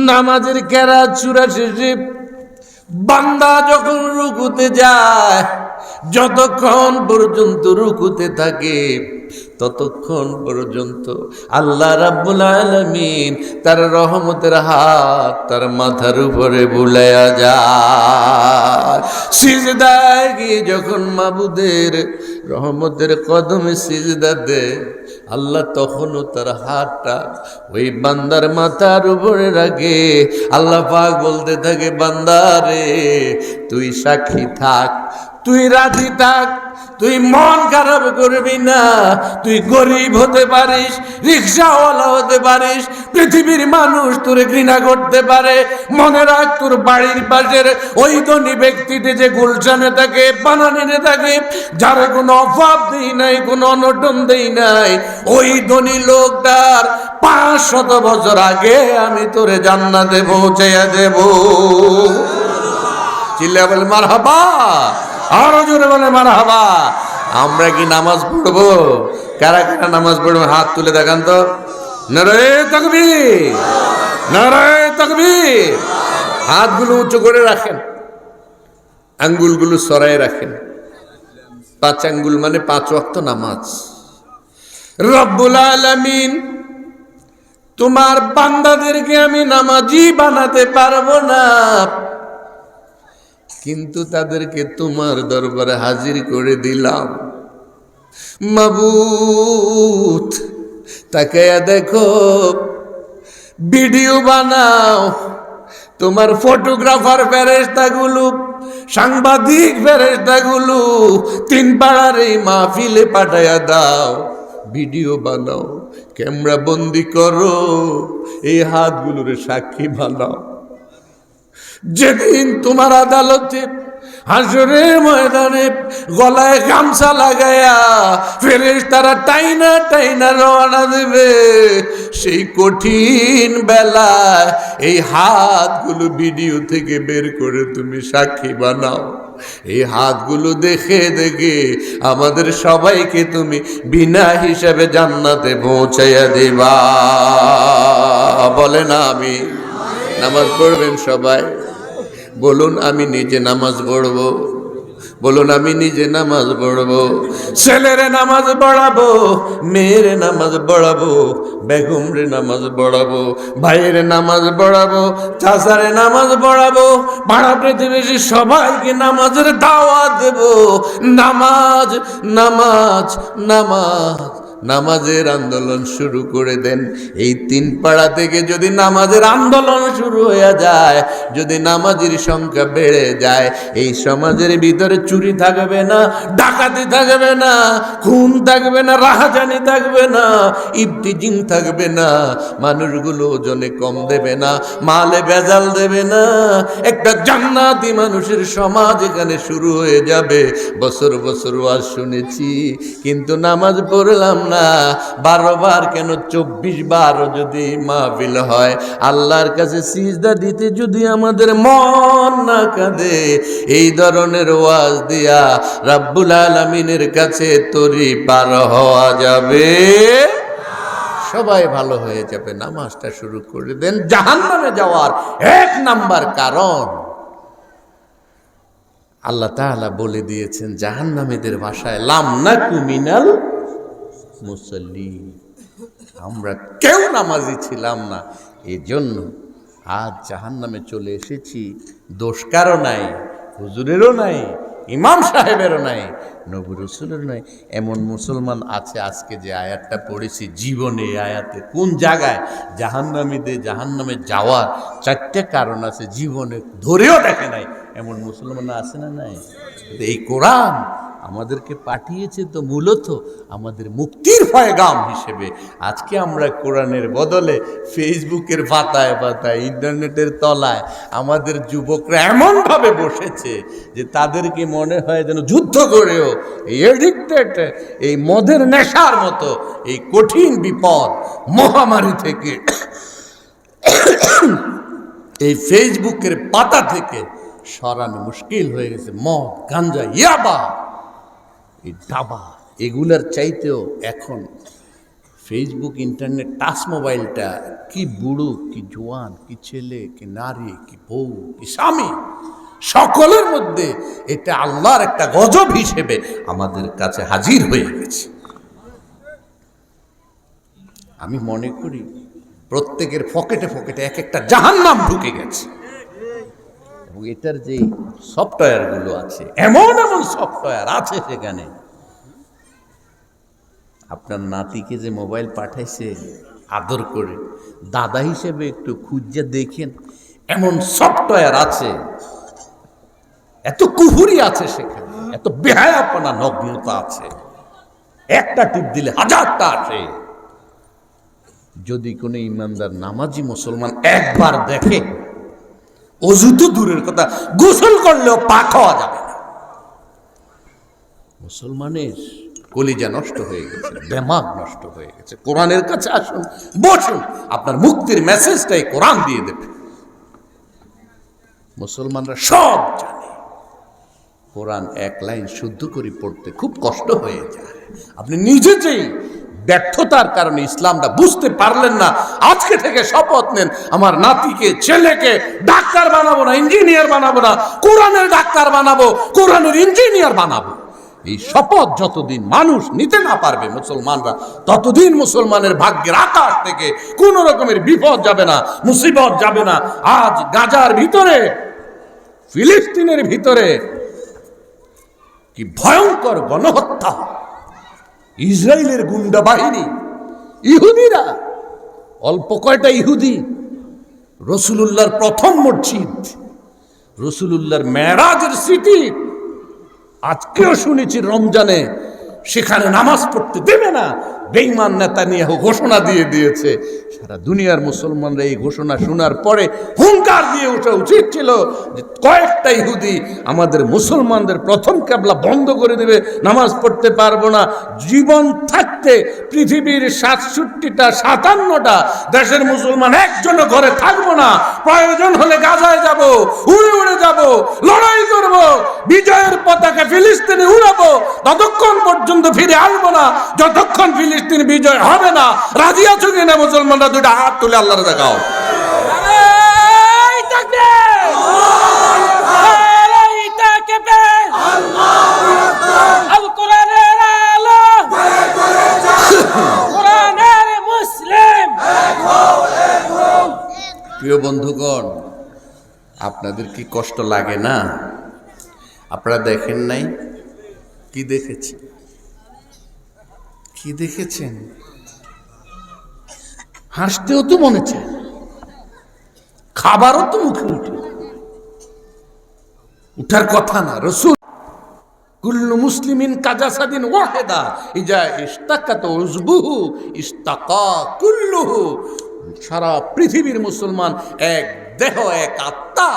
নামাজের কেরাত সূরা শেষে বান্দা যখন রুকুতে যায়, যতক্ষণ পর্যন্ত রুকুতে থাকে ততক্ষণ পর্যন্ত আল্লাহ রাব্বুল আলামিন তার রহমতের হাত তার মাথার উপরে বুলাইয়া যায়। সিজদায় গিয়ে যখন মাবুদের রহমতের কদমে সিজদা দেয়, আল্লাহ তখনও তার হাতটা ওই বান্দার মাথার উপরে রাখে। আল্লাহ পাক বলতে থাকে, বান্দা রে, তুই সাক্ষী থাক, তুই রাজি থাক, তুই মন খারাপ করবি না। তুই গরিব হতে পারিস, রিক্সাওয়ালা হতে পারিস, পৃথিবীর মানুষ তোরে ঘৃণা করতে পারে, মনে রাখ তোর বাড়ির পাশের ওই ধনী ব্যক্তিটি যে গুলশানে থাকে, বানানে থাকে, যার কোনো অভাব দেই নাই, কোনো অনটন দেই নাই, ওই ধনী লোকটার 500 বছর আগে আমি তোরে জান্নাতে পৌঁছাইয়া দেব। চিল্লা বলে মারহাবা, আরো জোরে বলে মারহাবা। আমরা কি নামাজ পড়বো? কারা কারা নামাজ পড়বো হাত তুলে দেখান তো। নারে তাকবীর, নারে তাকবীর। হাতগুলো উঁচু করে রাখেন, আঙ্গুলগুলো সরাই রাখেন। 5 আঙ্গুল মানে 5 ওয়াক্ত নামাজ। রব্বুল আলামিন তোমার বান্দাদেরকে আমি নামাজি বানাতে পারবো না, কিন্তু তাদেরকে তোমার দরবারে হাজির করে দিলাম। মাবুদ তাকায়া দেখো, ভিডিও বানাও, তোমার ফটোগ্রাফার ফেরেশতাগুলো, সাংবাদিক ফেরেশতাগুলো 3 পাড়ার এই মাহফিলে পাঠায়া দাও, ভিডিও বানাও, ক্যামেরা বন্দি করো, এই হাতগুলোরে সাক্ষী বানাও। যেদিন তোমার আদালতে হাসরের ময়দানে গলায় গামছা লাগায়া ফেরেশতারা টাইনা টাইনা রওনা দেবে, সেই কঠিন বেলায় এই হাতগুলো ভিডিও থেকে বের করে তুমি সাক্ষী বানাও। এই হাতগুলো দেখে দেখে আমাদের সবাইকে তুমি বিনা হিসাবে জান্নাতে পৌঁছাইয়া দিবা। বলে না আমি নামাজ পড়বেন সবাই? বলুন আমি নিজে নামাজ পড়বো, বলুন আমি নিজে নামাজ পড়বো। ছেলেরে নামাজ পড়াবো, মেয়েরে নামাজ পড়াবো, বেগমরে নামাজ পড়াবো, ভাইয়ের নামাজ পড়াবো, চাচারে নামাজ পড়াবো, পাড়া প্রতিবেশী সবাইকে নামাজের দাওয়াত দেব। নামাজ নামাজ নামাজ নামাজের আন্দোলন শুরু করে দেন। এই 3 পাড়া থেকে যদি নামাজের আন্দোলন শুরু হয়ে যায়, যদি নামাজের সংখ্যা বেড়ে যায়, এই সমাজের ভিতরে চুরি থাকবে না, ডাকাতি থাকবে না, খুন থাকবে না, রাহাজানি থাকবে না, ইফতিজিং থাকবে না, মানুষগুলো ওজনে কম দেবে না, মালে ভেজাল দেবে না। একটা জান্নাতি মানুষের সমাজ এখানে শুরু হয়ে যাবে। বছর বছর ওয়াজ শুনেছি, কিন্তু নামাজ পড়লাম না। 12 বার কেন 24 বার যদি মাহফিল হয়, আল্লাহর কাছে সিজদা দিতে যদি আমাদের মন না কাঁদে, এই ধরনের ওয়াজ দিয়া রাব্বুল আলামিনের কাছে তরি পার হওয়া যাবে? সবাই ভালো হয়ে যাবে। নামাজটা শুরু করে দেন। জাহান্নামে যাওয়ার 1 নাম্বার কারণ আল্লাহ তাআলা বলে দিয়েছেন জাহান্নামীদের ভাষায়, লাম নাকু মিনাল মুসাল্লি, আমরা কেউ নামাজি ছিলাম না, এজন্য আজ জাহান্নামে চলে এসেছি। দোষ কারো নাই, হুজুরেরও নাই, ইমাম সাহেবেরও নাই, নবী রাসূলেরও নাই। এমন মুসলমান আছে, আজকে যে আয়াতটা পড়েছি, জীবনে আয়াতে কোন জায়গায় জাহান্নামীদের জাহান্নামে যাওয়ার 4টা কারণ আছে, জীবনে ধরেও দেখে নাই। এমন মুসলমান আছে না নাই? এই কোরআন আমাদেরকে পাঠিয়েছে তো মূলত আমাদের মুক্তির পয়গাম হিসেবে। আজকে আমরা কোরআনের বদলে ফেসবুকের পাতায় পাতায়, ইন্টারনেটের তলায় আমাদের যুবকরা এমনভাবে বসেছে যে তাদেরকে মনে হয় যেন যুদ্ধ করেও এই এডিক্টেড, এই মদের নেশার মতো এই কঠিন বিপদ মহামারী থেকে, এই ফেসবুকের পাতা থেকে সরানো মুশকিল হয়ে গেছে। মদ, গাঞ্জা, ইয়াবা, এই দাবা, এগুলার চাইতেও এখন ফেসবুক, ইন্টারনেট, টাচ মোবাইলটা কি বুড়ো, কি জোয়ান, কি ছেলে, কি নারী, কি বউ, কি স্বামী, সকলের মধ্যে এটা আল্লাহর একটা গজব হিসেবে আমাদের কাছে হাজির হয়ে গেছে। আমি মনে করি প্রত্যেকের পকেটে পকেটে এক একটা জাহান্নাম ঢুকে গেছে। এবং এটার যে সফটওয়্যারগুলো আছে, এমন এমন সফটওয়্যার আছে সেখানে, আপনার নাতিকে যে মোবাইল পাঠাইছে আদর করে, দাদা হিসেবে একটু খুঁজে দেখেন, এমন সফটওয়্যার আছে, এত কুহুরি আছে সেখানে, এত বেহায়াপনা, নগ্নতা আছে, একটা টিপ দিলে 1000টা আসে। যদি কোনো ইমানদার নামাজি মুসলমান একবার দেখে, অযু তো দূরের কথা, গোসল করলেও পাক হওয়া যাবে না। মুসলমানের কলিজা নষ্ট হয়ে গেছে, দিমাগ নষ্ট হয়ে গেছে। কোরআনের কাছে আসুন, বসুন, আপনার মুক্তির মেসেজটাই কোরআন দিয়ে দেবে। মুসলমানরা সব জানে, কোরআন 1 লাইন শুদ্ধ করে পড়তে খুব কষ্ট হয়ে যায়। আপনি নিজে যেই ব্যর্থতার কারণে ইসলামটা বুঝতে পারলেন না, আজকে থেকে শপথ নেন, আমার নাতিকে, ছেলেকে ডাক্তার বানাবো না, ইঞ্জিনিয়ার বানাবো না, কোরআনের ডাক্তার বানাবো, কোরআনের ইঞ্জিনিয়ার বানাবো। এই শপথ যতদিন মানুষ নিতে না পারবে মুসলমানরা, ততদিন মুসলমানের ভাগ্যের আকাশ থেকে কোন রকমের বিপদ যাবে না, মুসিবত যাবে না। আজ গাজার ভিতরে, ফিলিস্তিনের ভিতরে কি ভয়ঙ্কর গণহত্যা, ইসরায়েলের গুন্ডা বাহিনী, ইহুদিরা, অল্প কয়টা ইহুদি, রাসূলুল্লাহর প্রথম মসজিদ, রাসূলুল্লাহর মেরাজের স্মৃতি আজকেও শুনেছি রমজানে সেখানে নামাজ পড়তে দেবে না। বেঈমান নেতানিয়াহু ঘোষণা দিয়ে দিয়েছে। সারা দুনিয়ার মুসলমানরা এই ঘোষণা শোনার পরে হুঙ্কার দিয়ে ওঠা উচিত ছিল যে কয়েকটা ইহুদি আমাদের মুসলমানদের প্রথম কিবলা বন্ধ করে দেবে, নামাজ পড়তে পারবো না। জীবন থাকতে পৃথিবীর 67টা 57টা দেশের মুসলমান একজনও ঘরে থাকবো না। প্রয়োজন হলে গাজায় যাব, উড়ে উড়ে যাব, লড়াই করব, বিজয়ের পতাকা ফিলিস্তিনে উড়াবো, ততক্ষণ পর্যন্ত ফিরে আসবো না যতক্ষণ ফিলিস্তিন বিজয় হবে না। রাজি আছো কিনা মুসলমানরা? দুটা হাত তুলে আল্লাহর দেখাও। প্রিয় বন্ধুগণ, আপনাদের কি কষ্ট লাগে না? আপনারা দেখেন নাই? কি দেখেছেন? কি দেখেছেন? হাসতেও তো মনে চায়, খাবারও তো মুখে উঠার কথা না। রাসূল কুল্লু মুসলিমিন কাজাসাদিন ওয়াহিদা ইজা ইশতাকাত উযবুহু ইশতাকা কুল্লুহু। সারা পৃথিবীর মুসলমান এক দেহ, এক আত্মা।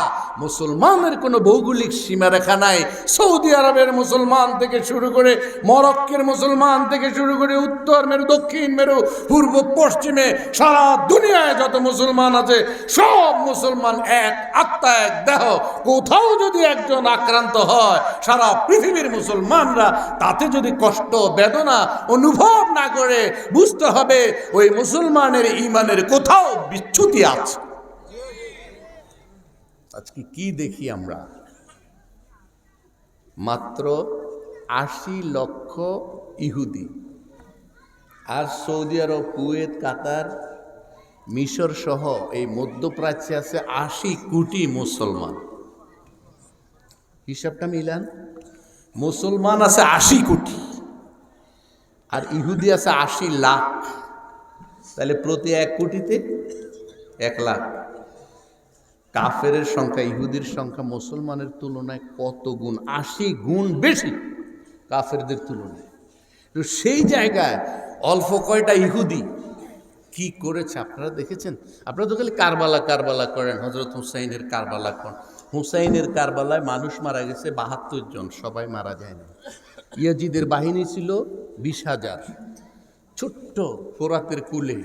মুসলমানের কোনো ভৌগোলিক সীমারেখা নাই। সৌদি আরবের মুসলমান থেকে শুরু করে, মরক্কোর মুসলমান থেকে শুরু করে, উত্তর মেরু, দক্ষিণ মেরু, পূর্ব পশ্চিমে সারা দুনিয়ায় যত মুসলমান আছে সব মুসলমান এক আত্মা, এক দেহ। কোথাও যদি একজন আক্রান্ত হয়, সারা পৃথিবীর মুসলমানরা তাতে যদি কষ্ট বেদনা অনুভব না করে, বুঝতে হবে ওই মুসলমানের ঈমানের কোথাও বিচ্যুতি আছে। আজকে কি দেখি আমরা? মাত্র 80 লক্ষ ইহুদি, আর সৌদি আরব, কুয়েত, কাতার, মিশর সহ এই মধ্যপ্রাচ্যে আছে 80 কোটি মুসলমান। হিসাবটা মিলান। মুসলমান আছে 80 কোটি আর ইহুদি আছে 80 লাখ। তাহলে প্রতি 1 কোটিতে 1 লাখ। কাফেরের সংখ্যা ইহুদির সংখ্যা মুসলমানের তুলনায় কত গুণ? 80 গুণ বেশি কাফেরদের তুলনায়। তো সেই জায়গায় অল্প কয়টা ইহুদি কি করেছে আপনারা দেখেছেন? আপনারা তো খালি কারবালা কারবালা করেন, হযরত হুসাইনের কারবালা করেন। হুসাইনের কারবালায় মানুষ মারা গেছে 72 জন, সবাই মারা যায় না। ইয়াজিদের বাহিনী ছিল 20,000। ছোট্ট ফোরাতের কুলে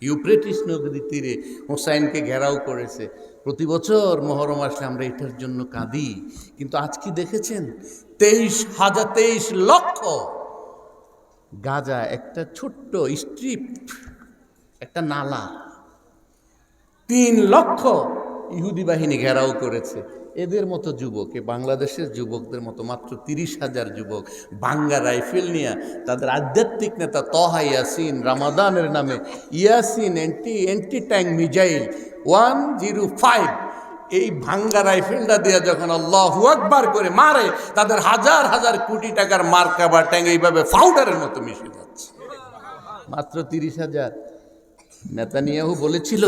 ইউফ্রেটিস নদীর তীরে হুসাইনকে ঘেরাও করেছে। প্রতি বছর মহরম আসলে আমরা এটার জন্য কাঁদি। কিন্তু আজ কি দেখেছেন? 23 লক্ষ গাজা, একটা ছোট্ট স্ট্রিপ, একটা নালা, 3 লক্ষ ইহুদি বাহিনী ঘেরাও করেছে। এদের মতো যুবক, বাংলাদেশের যুবকদের মতো মাত্র 30,000 যুবক বাঙ্গা রাইফেল নিয়ে তাদের আধ্যাত্মিক নেতা তহা ইয়াসিন রামাদানের নামে ইয়াসিন অ্যান্টি ট্যাঙ্ক মিজাইল 105 এই ভাঙ্গা রাইফেলটা দিয়ে যখন আল্লাহু আকবার করে মারে, তাদের হাজার হাজার কোটি টাকার মার্কা বা ট্যাঙ্ক এইভাবে পাউডারের মতো মিশে যাচ্ছে। মাত্র 30,000। নেতানিয়াহু বলেছিল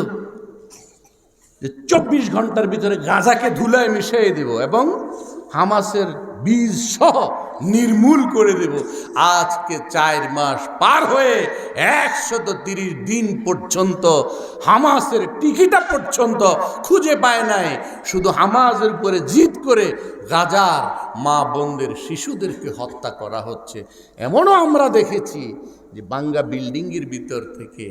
যে 24 ঘন্টার ভিতরে গাজাকে ধুলায় মিশিয়ে দেব এবং হামাসের বীজ সহ নির্মূল করে দেব। আজকে 4 মাস পার হয়ে 130 দিন পর্যন্ত হামাসের টিকিটা পর্যন্ত খুঁজে পায় নাই। শুধু হামাসের উপরে জিদ করে গাজার মা বোনদের, শিশুদেরকে হত্যা করা হচ্ছে। এমনও আমরা দেখেছি যে বাঙ্গা বিল্ডিংয়ের ভিতর থেকে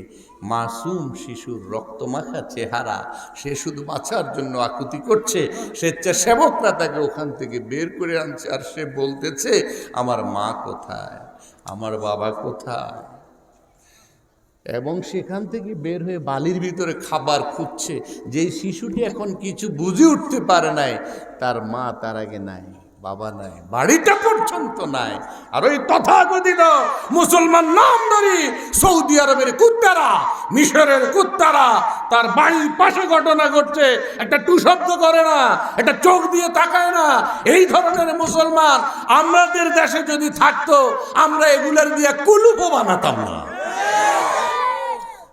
মাসুম শিশুর রক্তমাখা চেহারা, সে শুধু বাঁচার জন্য আকুতি করছে। স্বেচ্ছাসেবকরা তাকে ওখান থেকে বের করে আনছে, আর সে বলতেছে আমার মা কোথায়, আমার বাবা কোথায়। এবং সেখান থেকে বের হয়ে বালির ভিতরে খাবার খুঁজছে। যেই শিশুটি এখন কিছু বুঝে উঠতে পারে নাই, তার মা তার আগে নাই, বাবা নাই, বাড়িটা পর্যন্ত নাই। আর ওই তথাকথিত মুসলমান নামধারী সৌদি আরবের কুত্তারা, মিশরের কুত্তারা তার বাড়ির পাশে ঘটনা ঘটছে, একটা টু শব্দ করে না, একটা চোখ দিয়ে তাকায় না। এই ধরনের মুসলমান আমাদের দেশে যদি থাকতো, আমরা এগুলার দিয়ে কুলুপও বানাতাম না।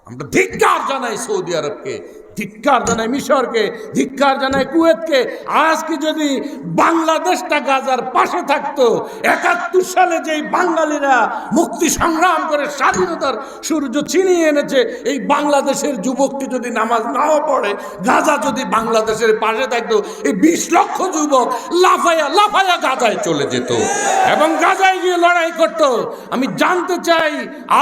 আমরা ধিক্কার জানাই সৌদি আরবকে, ধিক্কার জানাই মিশরকে, ধিক্কার জানাই কুয়েতকে। আজকে যদি বাংলাদেশটা গাজার পাশে থাকতো, ৭১ সালে যেই বাঙালিরা মুক্তি সংগ্রাম করে স্বাধীনতার সূর্য ছিনিয়ে এনেছে, এই বাংলাদেশের যুবকটি যদি নামাজ নাও পড়ে, গাজা যদি বাংলাদেশের পাশে থাকতো, এই ২০ লক্ষ যুবক লাফায়া লাফায়া গাজায় চলে যেত এবং গাজায় গিয়ে লড়াই করত। আমি জানতে চাই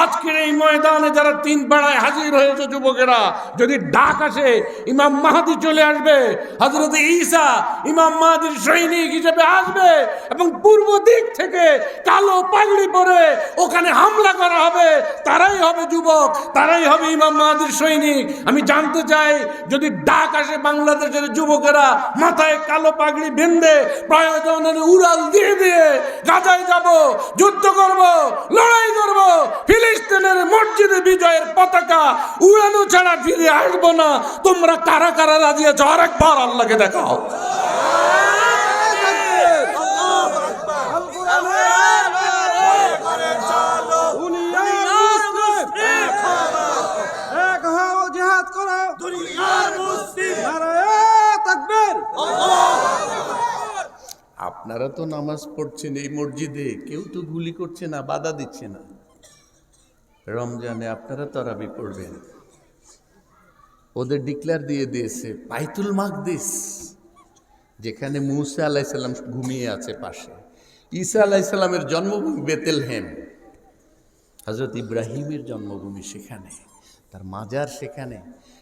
আজকের এই ময়দানে যারা ৩ পাড়ায় হাজির হয়েছে যুবকেরা, যদি ডাক আসে ইমাম মাহদী চলে আসবে, হযরত ঈসা ইমাম মাহদীর সৈনিক হিসেবে আসবে এবং পূর্ব দিক থেকে কালো পাগড়ি পরে ওখানে হামলা করা হবে, তারাই হবে যুবক, তারাই হবে ইমাম মাহদীর সৈনিক। আমি জানতে চাই যদি ডাক আসে বাংলাদেশের যুবকেরা মাথায় কালো পাগড়ি বেঁধে প্রয়োজনের উড়াল দিয়ে দিয়ে গাজায় যাব, যুদ্ধ করব, লড়াই করব, ফিলিস্তিনের মসজিদে বিজয়ের পতাকা উড়ানো ছাড়া ফিরে আসবো না, তোমরা কারা কারা রাজি আছো আরেকবার আল্লাহকে দেখাও। আপনারা তো নামাজ পড়ছেন এই মসজিদে, কেউ তো গুলি করছে না, বাধা দিচ্ছে না। রমজানে আপনারা তারাবি পড়বেন, ওদের ডিক্লেয়ার দিয়ে দিয়েছে বাইতুল মাকদিস, যেখানে মুসা আলাইসাল্লাম ঘুমিয়ে আছে পাশে, ঈসা আলাইসাল্লামের জন্মভূমি বেতেলহেম, হযরত ইব্রাহিমের জন্মভূমি সেখানে, তার মাজার সেখানে।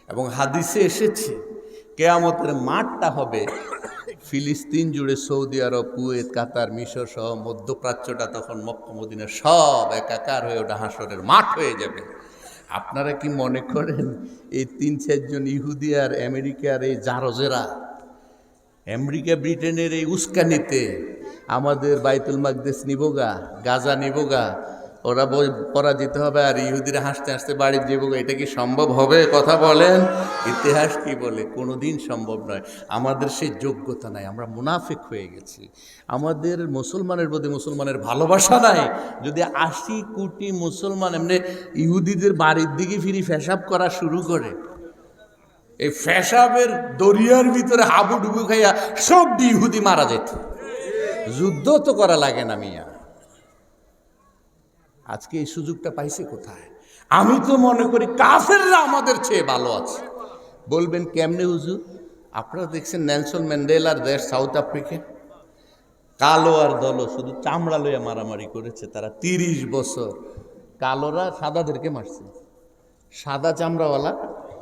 এবং হাদিসে এসেছে কিয়ামতের মাঠটা হবে ফিলিস্তিন জুড়ে, সৌদি আরব, কুয়েত, কাতার, মিশর সহ মধ্যপ্রাচ্যটা তখন মক্কা মদিনা সব একাকার হয়ে ওটা হাসরের মাঠ হয়ে যাবে। আপনারা কি মনে করেন এই ৩-৪ জন ইহুদি আর আমেরিকার এই জারজেরা, আমেরিকা ব্রিটেনের এই উস্কানিতে আমাদের বাইতুল মাকদিস নিবোগা, গাজা নিবোগা, ওরা পরাজিত হবে আর ইহুদিরা হাসতে হাসতে বাড়ি যাবো? এটা কি সম্ভব হবে? কথা বলেন। ইতিহাস কি বলে? কোনোদিন সম্ভব নয়। আমাদের সেই যোগ্যতা নাই, আমরা মুনাফিক হয়ে গেছি। আমাদের মুসলমানের প্রতি মুসলমানের ভালোবাসা নাই। যদি ৮০ কোটি মুসলমান এমনি ইহুদিদের বাড়ির দিকে ফিরি পেশাব করা শুরু করে, এই পেশাবের দরিয়ার ভিতরে হাবুডুবু খাইয়া সব ইহুদি মারা যেত, যুদ্ধ তো করা লাগে না মিয়া। আজকে এই সুযোগটা পাইছে কোথায়? আমি তো মনে করি কাফেররা আমাদের চেয়ে ভালো আছে। বলবেন কেমনে হুজুর? আপনারা দেখছেন নেলসন ম্যান্ডেলার দেশ সাউথ আফ্রিকা, কালো আর দল শুধু চামড়া লইয়া মারামারি করেছে তারা ৩০ বছর। কালোরা সাদাদেরকে মারছে, সাদা চামড়াওয়ালা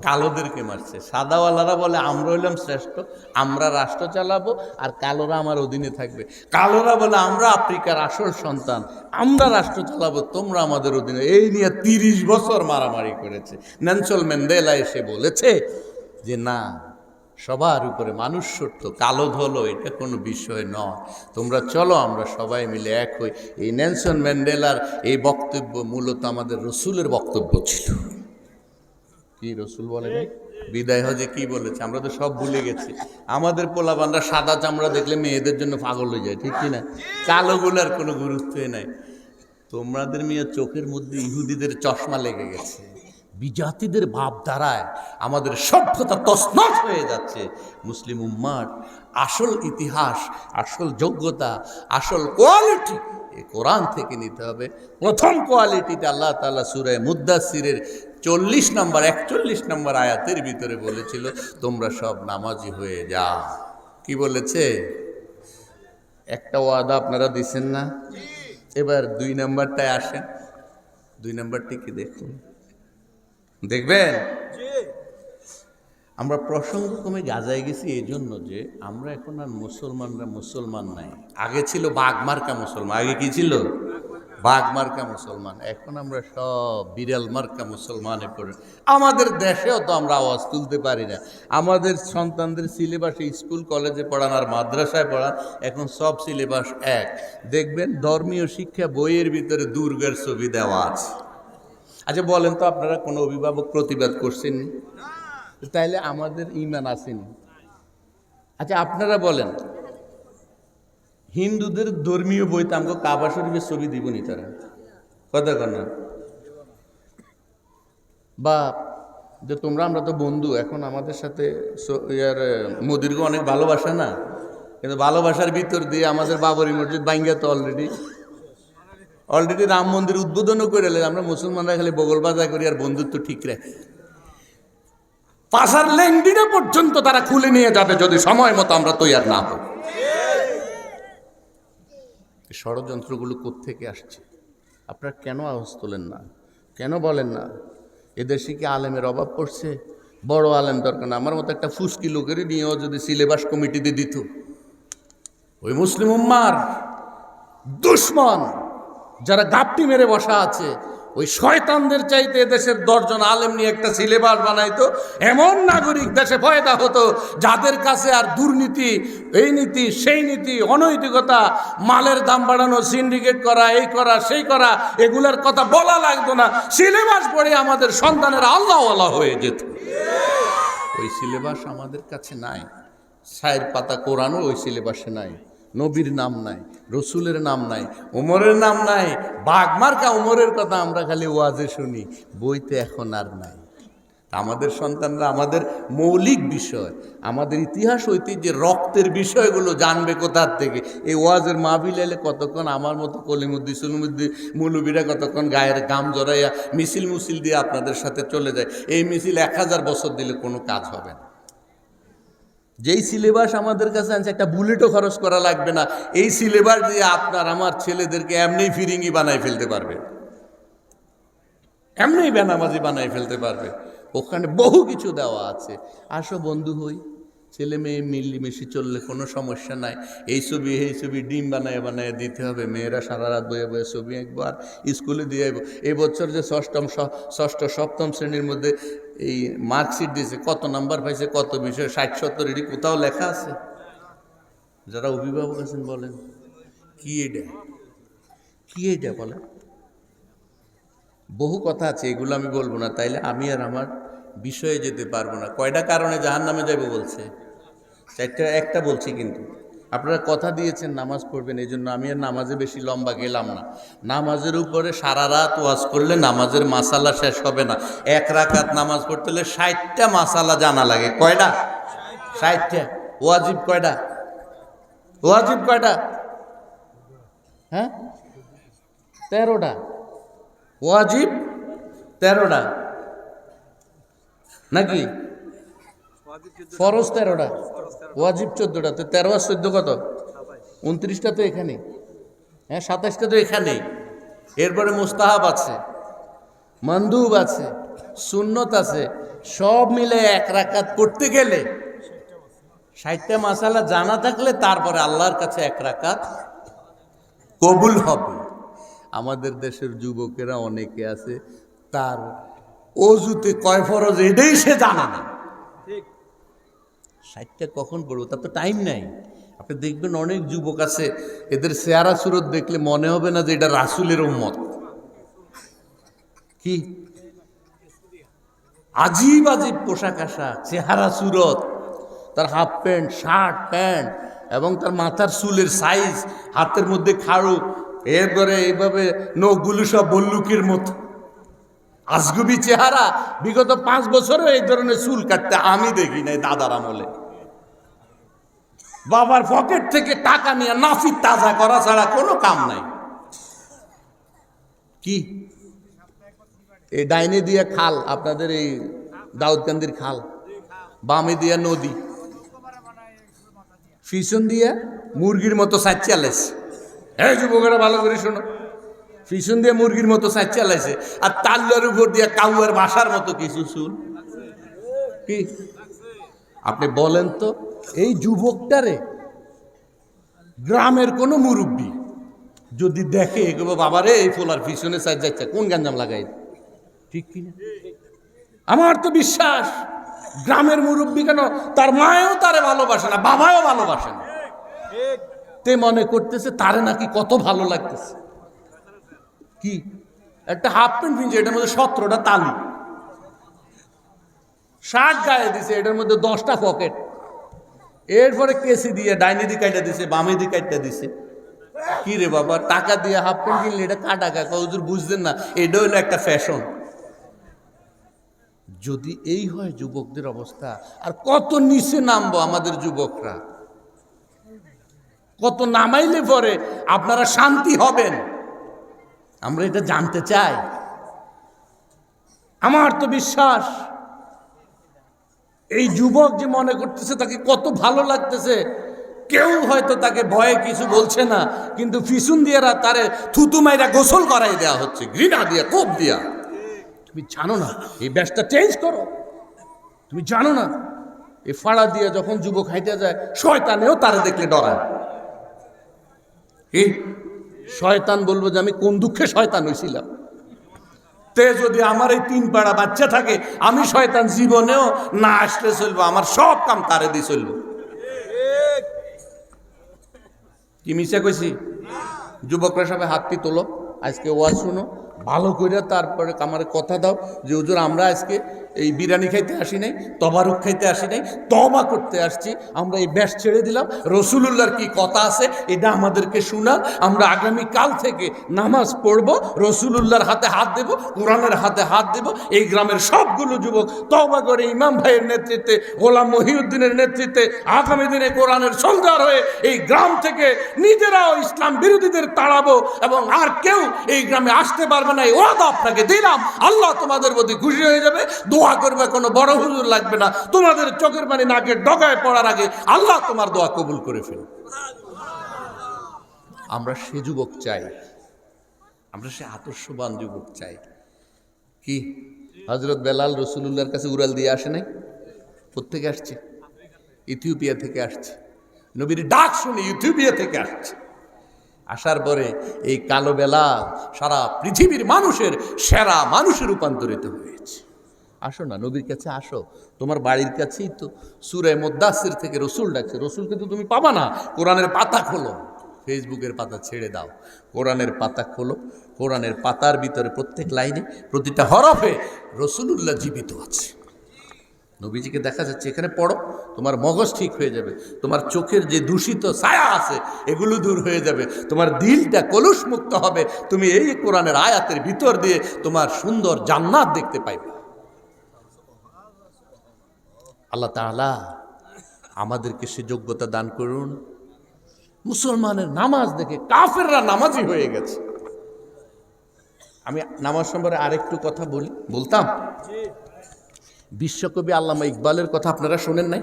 কালোদেরকে মারছে। সাদাওয়ালারা বলে আমরা হইলাম শ্রেষ্ঠ, আমরা রাষ্ট্র চালাবো, আর কালোরা আমার অধীনে থাকবে। কালোরা বলে আমরা আফ্রিকার আসল সন্তান, আমরা রাষ্ট্র চালাবো, তোমরা আমাদের অধীনে। এই নিয়ে ৩০ বছর মারামারি করেছে। নেলসন ম্যান্ডেলা এসে বলেছে যে না, সবার উপরে মানুষ সত্য, কালো ধলো এটা কোনো বিষয় নয়, তোমরা চলো আমরা সবাই মিলে এক হই। এই নেলসন ম্যান্ডেলার এই বক্তব্য মূলত আমাদের রসুলের বক্তব্য ছিল। কি রসুল বলে নাই? বিদায় হজে কি বলেছে? আমরা তো সব ভুলে গেছি। আমাদের পোলাপানরা সাদা চামড়া দেখলে মেয়েদের জন্য পাগল হয়ে যায়, ঠিক কিনা? কালোগুলার কোনো গুরুত্বই নাই। তোমাদের মেয়ে চোখের মধ্যে ইহুদিদের চশমা লেগে গেছে, বিজাতিদের ভাব দ্বারায় আমাদের সভ্যতা তছনছ হয়ে যাচ্ছে। মুসলিম উম্মার আসল ইতিহাস, আসল যোগ্যতা, আসল কোয়ালিটি এই কোরআন থেকে নিতে হবে। প্রথম কোয়ালিটিতে আল্লাহ তাআলা সূরা মুদ্দাসসিরের 41 নম্বর আয়াতের ভিতরে বলেছিল তোমরা সব নামাজি হয়ে যাও। কি বলেছে? একটা ওয়াদা আপনারা দিচ্ছেন না? এবার ২ নম্বরটায় আসেন। ২ নম্বরটি কি দেখুন, দেখবেন। আমরা প্রসঙ্গক্রমে গাজায় গেছি এই জন্য যে আমরা এখন আর মুসলমানরা মুসলমান নাই। আগে ছিল বাঘমার্কা মুসলমান। আগে কি ছিল? বাঘমার্কা মুসলমান। এখন আমরা সব বিড়াল মার্কা মুসলমানে পড়ে। আমাদের দেশেও তো আমরা আওয়াজ তুলতে পারি না। আমাদের সন্তানদের সিলেবাসে স্কুল কলেজে পড়ান আর মাদ্রাসায় পড়ান, এখন সব সিলেবাস এক। দেখবেন ধর্মীয় শিক্ষা বইয়ের ভিতরে দুর্গার ছবি দেওয়া আছে। আচ্ছা বলেন তো, আপনারা কোনো অভিভাবক প্রতিবাদ করছেন? তাইলে আমাদের ঈমান আসেনি। আচ্ছা আপনারা বলেন, হিন্দুদের ধর্মীয় বইতে আমাকে কাবা শরীফের ছবি দিবনি তারা? কথা কন না? বা যে তোমরা আমরা তো বন্ধু, এখন আমাদের সাথে মোদিরকে অনেক ভালোবাসা না, কিন্তু ভালোবাসার ভিতর দিয়ে আমাদের বাবরি মসজিদ ভাঙ্গা তো অলরেডি রাম মন্দির উদ্বোধনও করে এলেন। আমরা মুসলমানরা খালি বগল বাজা করি আর বন্ধুত্ব ঠিক রাখি। পাশার লেংডিনা পর্যন্ত তারা খুলে নিয়ে যাবে যদি সময় মতো আমরা তৈরি না হই। ষড়যন্ত্রগুলো কোত্থেকে আসছে? আপনারা কেন আওয়াজ তোলেন না? কেন বলেন না? এদেশে কি আলেমের অভাব পড়ছে? বড় আলেম দরকার না, আমার মতো একটা ফুসকি লোকেরই নিয়েও যদি সিলেবাস কমিটিতে দিত, ওই মুসলিম উম্মার দুশ্মন যারা গাপটি মেরে বসা আছে, ওই শয়তানদের চাইতে দেশের 10 জন আলেম নিয়ে একটা সিলেবাস বানাইতো, এমন নাগরিক দেশে পয়দা হতো যাদের কাছে আর দুর্নীতি, এই নীতি সেই নীতি, অনৈতিকতা, মালের দাম বাড়ানো, সিন্ডিকেট করা, এই করা সেই করা, এগুলার কথা বলা লাগতো না। সিলেবাস পড়ে আমাদের সন্তানেরা আল্লাহওয়ালা হয়ে যেত। ওই সিলেবাস আমাদের কাছে নাই। 6 পাতা কোরআনও ওই সিলেবাসে নাই। নবীর নাম নাই, রসুলের নাম নাই, ওমরের নাম নাই। বাগমার্কা ওমরের কথা আমরা খালি ওয়াজে শুনি, বইতে এখন আর নাই। আমাদের সন্তানরা আমাদের মৌলিক বিষয়, আমাদের ইতিহাস ঐতিহ্যের রক্তের বিষয়গুলো জানবে কোথার থেকে? এই ওয়াজের মাহফিল এলে কতক্ষণ আমার মতো কলিমুদ্দি সুলমুদ্দি মৌলবীরা কতক্ষণ গায়ের গাম জড়াইয়া মিছিল মুছিল দিয়ে আপনাদের সাথে চলে যায়। এই মিছিল 1000 বছর দিলে কোনো কাজ হবে না। যেই সিলেবাস আমাদের কাছে আনছে, একটা বুলেটও খরচ করা লাগবে না। এই সিলেবাস দিয়ে আপনার আমার ছেলেদেরকে এমনি ফিরিঙ্গি বানাই ফেলতে পারবে, এমনি বেনামাজি বানাই ফেলতে পারবে। ওখানে বহু কিছু দেওয়া আছে। আসো বন্ধু হই, ছেলে মেয়ে মিলেমিশে চললে কোনো সমস্যা নাই। এই ছবি ডিম বানায় বানায় দিতে হবে। মেয়েরা সারা রাত বয়ে বয়ে ছবি একবার স্কুলে দিয়ে আইব। এই বছর যে ষষ্ঠ সপ্তম শ্রেণীর মধ্যে এই মার্কশিট দিয়েছে, কত নাম্বার পাইছে, কত বিষয়, 60-70 এটি কোথাও লেখা আছে? যারা অভিভাবক আছেন বলেন, কি এটা বলেন? বহু কথা আছে, এগুলো আমি বলবো না, তাইলে আমি আর আমার বিষয়ে যেতে পারবো না। কয়টা কারণে জাহান্নামে যাবে বলছে? 4টা, একটা বলছি, কিন্তু আপনারা কথা দিয়েছেন নামাজ পড়বেন, এই জন্য আমি আর নামাজে বেশি লম্বা গেলাম না। নামাজের উপরে সারা রাত ওয়াজ করলে নামাজের মাসালা শেষ হবে না। 1 রাকাত নামাজ পড়তে হলে 60টা মাসালা জানা লাগে। কয়টা? 60টা। ওয়াজিব কয়টা? হ্যাঁ, 13টা। ওয়াজিব 13টা নাকি? ফরজ 13টা, ওয়াজিব 14টা। তো 13 আর 14 কত? 29টা তো এখানে। হ্যাঁ, 27টা তো এখানেই। এরপরে মুস্তাহাব আছে, মানদুব আছে, সুন্নত আছে। সব মিলে 1 রাকাত করতে গেলে 60টা মাসালা জানা থাকলে তারপরে আল্লাহর কাছে 1 রাকাত কবুল হবে। আমাদের দেশের যুবকেরা অনেকে আছে, তার অজুতে কয় ফরজ এটাই সে জানা না। 60টা কখন পড়বো, তার তো টাইম নাই। আপনি দেখবেন অনেক যুবক আছে, এদের চেহারা সুরত দেখলে মনে হবে না যে এটা রাসূলের উম্মত। কি আজীব আজীব পোশাক আশাক, চেহারা সুরত, তার হাফ প্যান্ট, শার্ট প্যান্ট, এবং তার মাথার চুলের সাইজ, হাতের মধ্যে খাড়ু, এরপরে এইভাবে নখগুলো সব বল্লুকের মতো, আজগুবি চেহারা। বিগত 5 বছরে এই ধরনের চুল কাটতে আমি দেখি নাই দাদার আমলে। বাবার পকেট থেকে টাকা নিয়ে নাফি তাজা করা ছাড়া কোনো কাম নাই। কি এই ডাইনে দিয়ে খাল, আপনাদের এই দাউদকান্দির খাল, বামে দিয়া নদী, পিছন দিয়া মুরগির মতো সাইজ চালাইছে। এই যুবকেরা ভালো করে শোনো, পিছন দিয়ে মুরগির মতো সাইজ চালাইছে, আর তাল্লার উপর দিয়া কাউয়ার বাসার মতো কিছু চুল। কি আপনি বলেন তো, এই যুবকটারে গ্রামের কোনো মুরব্বী যদি দেখে, এগো বাবারে এই ফোলার পিছনে সাইজ যাচ্ছে, কোন গাঞ্জাম লাগাই? ঠিক কিনা? আমার তো বিশ্বাস গ্রামের মুরব্বী কেন, তার মায়েও তারে ভালোবাসে না, বাবাও ভালোবাসে না, তে মনে করতেছে তারে নাকি কত ভালো লাগতেছে। কি একটা হাফ প্যান্ট পিনছে, এটার মধ্যে 17টা তালু, শার্ট গায়ে দিছে, এটার মধ্যে 10টা পকেট, এরপরে কেসি দিয়ে ডাইনে দিকে কাইটা দিছে, বামে দিকে কাইটা দিছে। কি রে বাবা, টাকা দিয়ে হাফ প্যান্ট কিনলে এটা কাটা কাকা হুজুর বুঝতেন না, এটা হলো একটা ফ্যাশন। যদি এই হয় যুবকদের অবস্থা, আর কত নিচে নামবো আমাদের যুবকরা, কত নামাইলে পরে আপনারা শান্তি হবেন, আমরা এটা জানতে চাই। আমার তো বিশ্বাস এই যুবক যে মনে করতেছে তাকে কত ভালো লাগতেছে, কেউ হয়তো তাকে ভয়ে কিছু বলছে না, কিন্তু পিছন দিয়ে তারে থুতু মাইরা গোসল করাই দেওয়া হচ্ছে, ঘৃণা দিয়া, কোপ দিয়া। তুমি জানো না এই ব্যাসটা চেঞ্জ করো? তুমি জানো না এই ফাড়া দিয়ে যখন যুবক হাইতে যায়, শয়তানেও তারে দেখলে ডরায়। কি শয়তান বলবো যে আমি কোন দুঃখে শয়তান হয়েছিলাম, তে যদি আমার এই 3 পাড়া বাচ্চা থাকে, আমি শয়তান জীবনেও না আসলে চলবো, আমার সব কাম তারে দিয়ে চলবো। কি মিশা কইছি? যুবকরা সবাই হাতটি তোলো, আজকে ওয়াজ শুনো ভালো করে, তারপরে আমারে কথা দাও যে হুজুর আমরা আজকে এই বিরিয়ানি খাইতে আসি নাই, তবারুক খাইতে আসি নাই, তবা করতে আসছি, আমরা এই ব্যাস ছেড়ে দিলাম, রসুলুল্লাহর কি কথা আছে এটা আমাদেরকে শোনান, আমরা আগামী কাল থেকে নামাজ পড়ব, রসুলুল্লাহর হাতে হাত দেব, কোরআনের হাতে হাত দেব। এই গ্রামের সবগুলো যুবক তওবা করে ইমাম ভাইয়ের নেতৃত্বে, গোলাম মহিউদ্দিনের নেতৃত্বে আগামী দিনে কোরআনের সলদার হয়ে এই গ্রাম থেকে নিজেরাও ইসলাম বিরোধীদের তাড়াবো, এবং আর কেউ এই গ্রামে আসতে পারবে না, এই ওয়াদা আপনাকে দিলাম। আল্লাহ তোমাদের প্রতি খুশি হয়ে যাবে, দোয়া করবে, কোনো বড় হুজুর লাগবে না, তোমাদের চোখের পানি নাকের ডগায় পড়ার আগে আল্লাহ তোমার দোয়া কবুল করে ফেলবে। আমরা সে যুবক চাই, আমরা সে আদর্শবান যুবক চাই। কি হযরত বেলাল রসুলুল্লাহর কাছে উড়াল দিয়ে আসে নাই? কোত্থেকে আসছে? ইথিওপিয়া থেকে আসছে। নবীর ডাক শুনে ইথিওপিয়া থেকে আসছে। আসার পরে এই কালো বেলাল সারা পৃথিবীর মানুষের সেরা মানুষে রূপান্তরিত হয়েছে। আসো না, নবীর কাছে আসো, তোমার বাড়ির কাছেই তো সূরা মুদ্দাসির থেকে রসুল ডাকছে। রসুলকে তো তুমি পাবা না, কোরআনের পাতা খোলো, ফেসবুকের পাতা ছেড়ে দাও, কোরআনের পাতা খোলো, কোরআনের পাতার ভিতরে প্রত্যেক লাইনে, প্রতিটা হরফে রসুলুল্লাহ জীবিত আছে। নবীজিকে দেখা যাচ্ছে, এখানে পড়ো, তোমার মগজ ঠিক হয়ে যাবে, তোমার চোখের যে দূষিত ছায়া আছে এগুলো দূর হয়ে যাবে, তোমার দিলটা কলুষ মুক্ত হবে, তুমি এই কোরআনের আয়াতের ভিতর দিয়ে তোমার সুন্দর জান্নাত দেখতে পাইবে। আল্লাহ তাআলা আমাদেরকে সে যোগ্যতা দান করুন। মুসলমানের নামাজ দেখে কাফেররা নামাজি হয়ে গেছে। আমি নামাজ সম্পর্কে আরেকটু কথা বলতাম। বিশ্বকবি আল্লামা ইকবালের কথা আপনারা শোনেন নাই?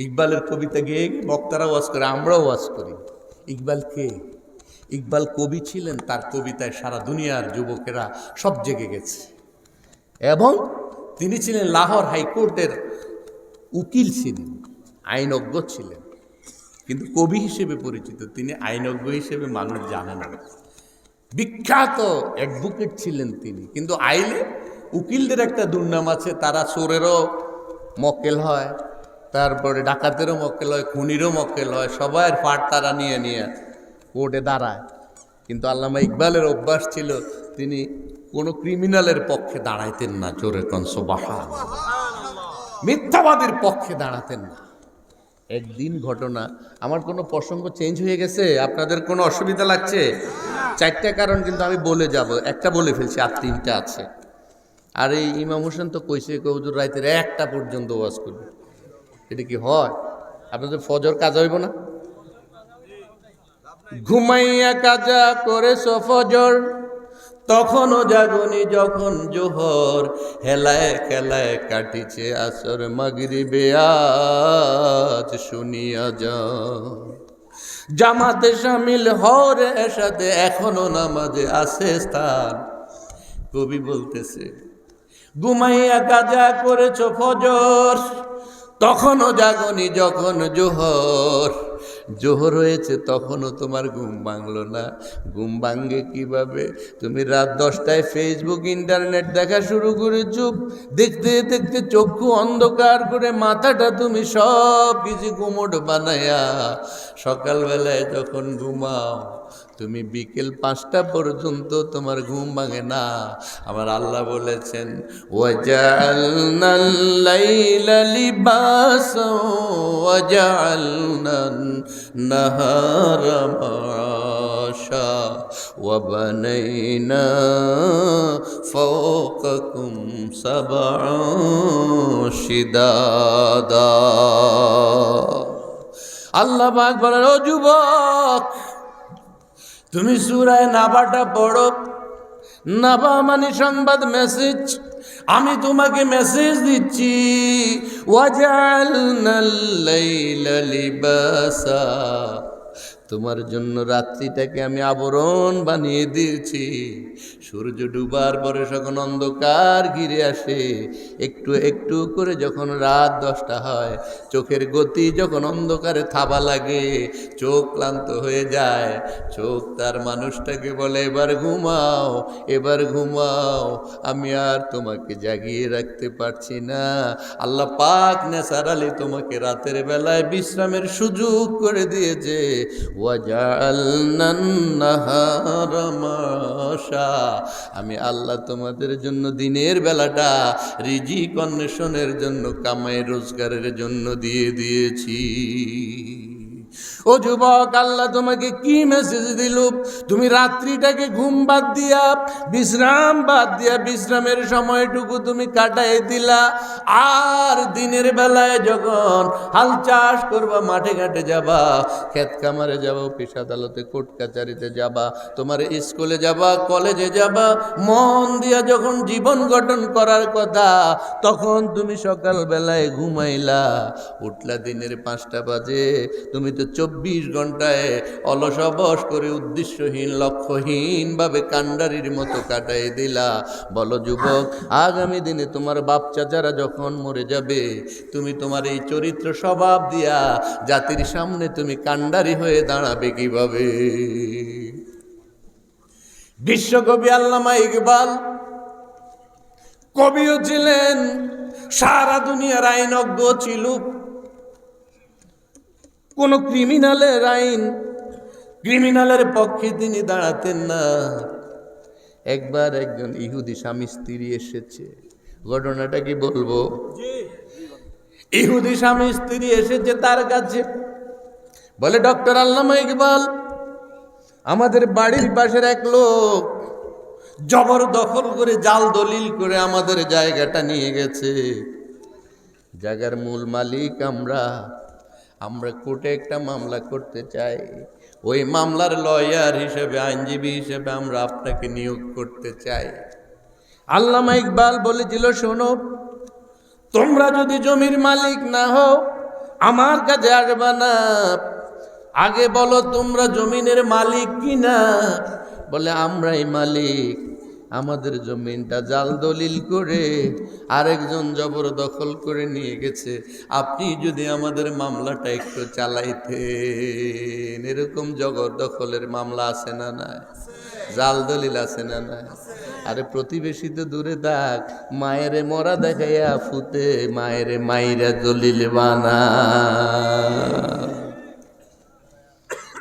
ইকবালের কবিতা গিয়ে বক্তারা ওয়াজ করে, আমরাও ওয়াজ করি। ইকবাল কে? ইকবাল কবি ছিলেন, তার কবিতায় সারা দুনিয়ার যুবকেরা সব জেগে গেছে। এবং তিনি ছিলেন লাহোর হাইকোর্টের উকিল ছিলেন, আইনজ্ঞ ছিলেন, কিন্তু কবি হিসেবে পরিচিত। তিনি আইনজ্ঞ হিসেবে মানুষ জানে না। বিখ্যাত অ্যাডভোকেট ছিলেন তিনি, কিন্তু আইলে উকিলদের একটা দুর্নাম আছে, তারা চোরেরও মক্কেল হয়, তারপরে ডাকাতেরও মক্কেল হয়, খুনিরও মক্কেল হয়, সবার পাট তারা নিয়ে নিয়ে কোর্টে দাঁড়ায়। কিন্তু আল্লামা ইকবালের অভ্যাস ছিল, তিনি কোনো ক্রিমিনালের পক্ষে দাঁড়াইতেন না, চোরের সুবহান, মিথ্যাবাদীর পক্ষে দাঁড়াতেন না। একদিন ঘটনা, আমার কোনো প্রসঙ্গ চেঞ্জ হয়ে গেছে, আপনাদের কোনো অসুবিধা লাগছে? 4টা কারণ কিন্তু আমি বলে যাব, একটা বলে ফেলছি, আর 3টা আছে। আর এই ইমাম হোসেন তো কইছে হুজুর রাইতের 1টা পর্যন্ত ওয়াজ করবে, এটা কি হয়? আপনাদের ফজর কাজা হইব না? ঘুমাইয়া কাজা করেছো ফজর, তখনও জাগনি যখন জোহর, হেলায় খেলায় কাটিছে আসর, মাগরিবে আজ শুনিয়া যাও, জামাতে শামিল হওয়ার সাথে এখনো নামাজে আছে স্থান। কবি বলতেছে, ঘুমাইয়া কাজা করেছো ফজর, তখনও জাগনি যখন জোহর, জোহর হয়েছে তখনও তোমার ঘুম ভাঙলো না। ঘুম ভাঙ্গে কিভাবে? তুমি রাত 10টায় ফেসবুক ইন্টারনেট দেখা শুরু করেছো, দেখতে দেখতে চক্ষু অন্ধকার করে মাথাটা তুমি সব কিছু ঘুমোট বানায়া সকালবেলায় যখন ঘুমাও, তুমি বিকেল 5টা পর্যন্ত তোমার ঘুম ভাঙে না। আমার আল্লাহ বলেছেন, ওয়াজআলনাল লাইলা লিবাসা ওয়াজআলনান নাহারা মাআশা। فراشا وبنينا فوقكم سبعا شدادا আল্লাহ পাক বলেন, ও যুবক, তুমি সূরা নাবাটা পড়ো। নাবা মানে সংবাদ, মেসেজ। আমি তোমাকে মেসেজ দিচ্ছি, ওয়াজআলনাল লাইলা লিবাসা, তোমার জন্য রাত্রিটাকে আমি আবরণ বানিয়ে দিয়েছি। সূর্য ডুবার পরে যখন অন্ধকার ঘিরে আসে, একটু একটু করে যখন রাত 10টা হয়, চোখের গতি যখন অন্ধকারে থাবা লাগে, চোখ ক্লান্ত হয়ে যায়, চোখ তার মানুষটাকে বলে, এবার ঘুমাও, এবার ঘুমাও, আমি আর তোমাকে জাগিয়ে রাখতে পারছি না। আল্লাহ পাক ন্যাচারালি তোমাকে রাতের বেলায় বিশ্রামের সুযোগ করে দিয়েছে। ওয়াজআলনান নাহারা মাশা, আমি আল্লাহ তোমাদের জন্য দিনের বেলাটা রিজিক অন্বেষণের জন্য, কামাই রোজগারের জন্য দিয়ে দিয়েছি। ও যুবক, আল্লাহ তোমাকে কি মেসেজ দিল? তুমি রাত্রিটাকে ঘুম বাদ দিয়া, বিশ্রাম বাদ দিয়া, বিশ্রামের সময়টুকু তুমি কাটাই দিলা। আর দিনের বেলায় যখন হাল চাষ করবা, মাঠে ঘাটে যাবা, ক্ষেত খামারে যাবা, অফিস আদালতে, কোর্ট কাচারিতে যাবা, তোমার স্কুলে যাবা, কলেজে যাবা, মন দিয়া যখন জীবন গঠন করার কথা, তখন তুমি সকাল বেলায় ঘুমাইলা, উঠলা দিনের 5টা বাজে। তুমি তো 24 ঘন্টায় অলস অবশ করে উদ্দেশ্যহীন, লক্ষ্যহীন ভাবে কান্ডারির মতো কাটাই দিলা। বলো যুবক, আগামী দিনে তোমার বাপ চাচারা যখন মরে যাবে, তুমি তোমার এই চরিত্র স্বভাব দিয়া জাতির সামনে তুমি কান্ডারি হয়ে দাঁড়াবে কিভাবে? বিশ্বকবি আল্লামা ইকবাল কবিও ছিলেন, সারা দুনিয়ার আইনজ্ঞ ছিল। কোন ক্রিমিনালের পক্ষে তিনি দাঁড়াতেন না। একবার একজন ইহুদি স্বামী স্ত্রী এসেছে, ঘটনাটা কি বলবো? ইহুদি স্বামী স্ত্রী এসেছে তার কাছে, বলে, ডক্টর আল্লামা ইকবাল, আমাদের বাড়ির পাশের এক লোক জবরদখল করে, জাল দলিল করে আমাদের জায়গাটা নিয়ে গেছে। জায়গার মূল মালিক আমরা কোর্টে একটা মামলা করতে চাই। ওই মামলার লয়ার হিসেবে, আইনজীবী হিসেবে আমরা আপনাকে নিয়োগ করতে চাই। আল্লামা ইকবাল বলেছিল, শোনো, তোমরা যদি জমির মালিক না হও, আমার কাছে আসবা না, আগে বলো তোমরা জমিনের মালিক কিনা। বলে, আমরাই মালিক, আমাদের জমিনটা জাল দলিল করে আরেকজন জবরদখল করে নিয়ে গেছে, আপনি যদি আমাদের মামলাটা একটু চালাইতেন। এরকম জবরদখলের মামলা আছে না নাই? জাল দলিল আছে না নাই? আরে প্রতিবেশী তো দূরে থাক, মায়েরে মরা দেখাইয়া ফুতে মায়েরে মাইরা দলিল বানা।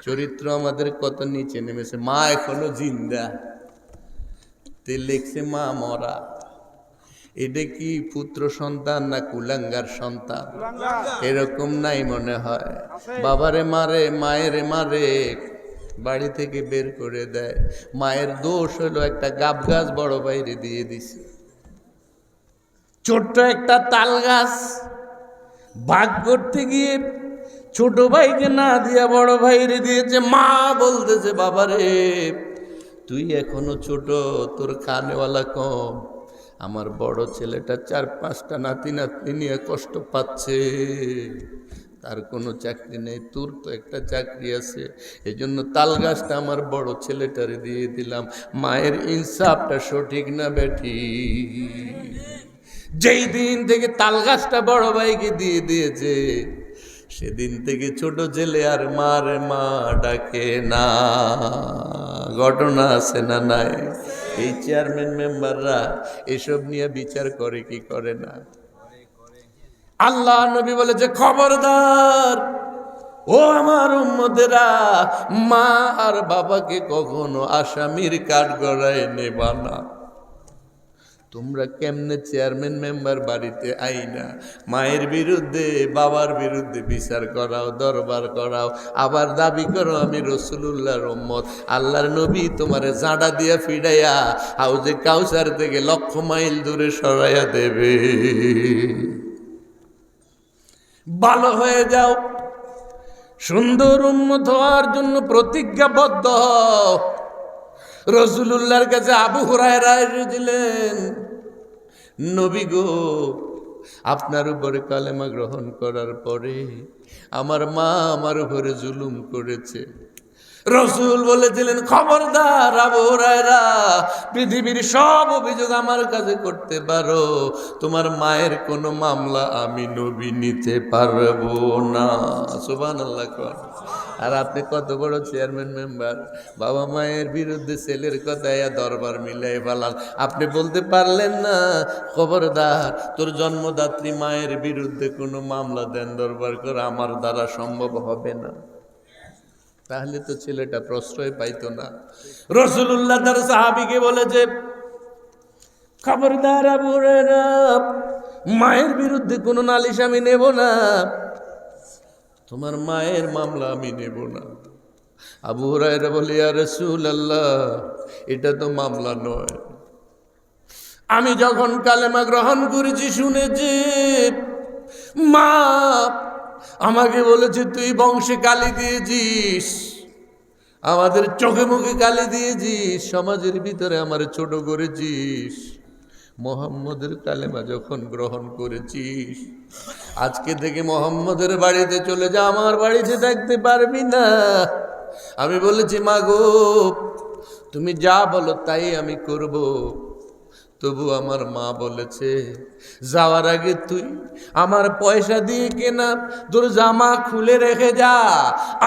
চরিত্র আমাদের কত নিচে নেমেছে। মা এখনো জিন্দা, তে লেখছে মা মরা। এটা কি পুত্র সন্তান না কুলাঙ্গার সন্তান? এরকম নাই মনে হয়। বাবারে মারে, মায়েরে মারে, বাড়ি থেকে বের করে দেয়। মায়ের দোষ হলো একটা গাব গাছ বড় বাইরে দিয়ে দিছে। ছোট্ট একটা তাল গাছ ভাগ করতে গিয়ে ছোট ভাইকে না দিয়া বড় ভাইরে দিয়েছে। মা বলতেছে, বাবারে তুই এখনো ছোট, তোর খানেওয়ালা কম। আমার বড় ছেলেটা 4-5টা নাতি নাতনি নিয়ে কষ্ট পাচ্ছে, তার কোনো চাকরি নেই, তোর তো একটা চাকরি আছে, এই জন্য তাল গাছটা আমার বড় ছেলেটারে দিয়ে দিলাম। মায়ের ইনসাফটা সঠিক না বেঠি? যেই দিন থেকে তাল গাছটা বড় ভাইকে দিয়ে দিয়েছে, সেদিন থেকে ছোট ছেলে আর মার মা ডাকে না। ঘটনা আছে না নাই? এই চেয়ারম্যান মেম্বাররা এসব নিয়ে বিচার করে কি করে না? আল্লাহ নবী বলেছে, খবরদার ও আমার উম্মতেরা, মা আর বাবাকে কখনো আসামির কাঠগড়ায় নেবা না। তোমরা কেমনে চেয়ারম্যান মেম্বার বাড়িতে আইনা মায়ের বিরুদ্ধে বাবার বিরুদ্ধে বিচার করাও, দরবার করাও, আবার দাবি করো আমি রসুলুল্লাহর উম্মত। আল্লাহর নবী তোমারে জাঁডা দিয়া ফিরাইয়া হাউজে কাউসার থেকে 1,00,000 মাইল দূরে সরাইয়া দেবে। ভালো হয়ে যাও, সুন্দর উম্মত হওয়ার জন্য প্রতিজ্ঞাবদ্ধ হও। রাসূলুল্লাহর কাছে আবু হুরায়রা এসেছিলেন, নবী গো, আপনার উপরে কালেমা গ্রহণ করার পরে আমার মা আমার উপরে জুলুম করেছে। রাসূল বলেছিলেন, খবরদার আবু হুরায়রা, পৃথিবীর সব অভিযোগ আমার কাছে করতে পারো, তোমার মায়ের কোনো মামলা আমি নবী নিতে পারবো না। সুবহানাল্লাহ। আর আপনি কত বড় চেয়ারম্যান মেম্বার, বাবা মায়ের বিরুদ্ধে ছেলের কথায় দরবার মিলাই ফেলান। আপনি বলতে পারলেন না, খবরদার তোর জন্মদাত্রী মায়ের বিরুদ্ধে কোনো মামলা দেন, দরবার করে, আমার দ্বারা সম্ভব হবে না। তাহলে তো ছেলেটা প্রশ্রয় পাইতো না। রাসূলুল্লাহ তার সাহাবীকে বলেছে, খবরদার আবু হুরায়রা, মায়ের বিরুদ্ধে কোনো নালিশ আমি নেব না, তোমার মায়ের মামলা আমি নেব না। আবু হুরায়রা বলে, ইয়া রাসূলুল্লাহ, এটা তো মামলা নয়। আমি যখন কালেমা গ্রহণ করেছি শুনেছি মা আমাকে বলেছে তুই বংশে কালি দিয়েছিস, আমাদের চোখে মুখে কালি দিয়েছিস, সমাজের ভিতরে আমার ছোট করেছিস। মোহাম্মদের কালেমা যখন গ্রহণ করেছিস, আজকে থেকে মোহাম্মদের বাড়িতে চলে যা, আমার বাড়িতে থাকতে পারবি না। আমি বলেছি, মা গো, তুমি যা বলো তাই আমি করব। তবু আমার মা বলেছে, যাওয়ার আগে তুই আমার পয়সা দিয়ে কেনা তোর জামা খুলে রেখে যা।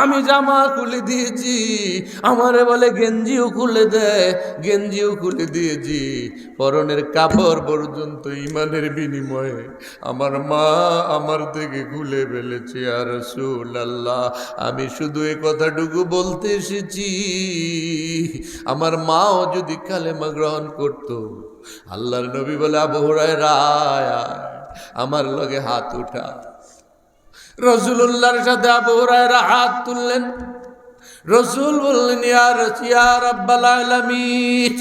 আমি জামা খুলে দিয়েছি, আমারে বলে গেঞ্জিও খুলে দে, গেঞ্জিও খুলে দিয়েছি, পরনের কাপড় পর্যন্ত ইমানের বিনিময়ে আমার মা আমার থেকে খুলে ফেলেছে। আর রাসূলুল্লাহ, আমি শুধু এই কথাটুকু বলতে এসেছি, আমার মাও যদি কালেমা গ্রহণ করতো। আল্লাহর নবী বলে, আবু হুরায়রা, আমার লগে হাত উঠা। রাসূলুল্লাহর সাথে আবু হুরায়রা হাত তুললেন। রাসূল বললেন, ইয়া রাব্বাল আলামিন,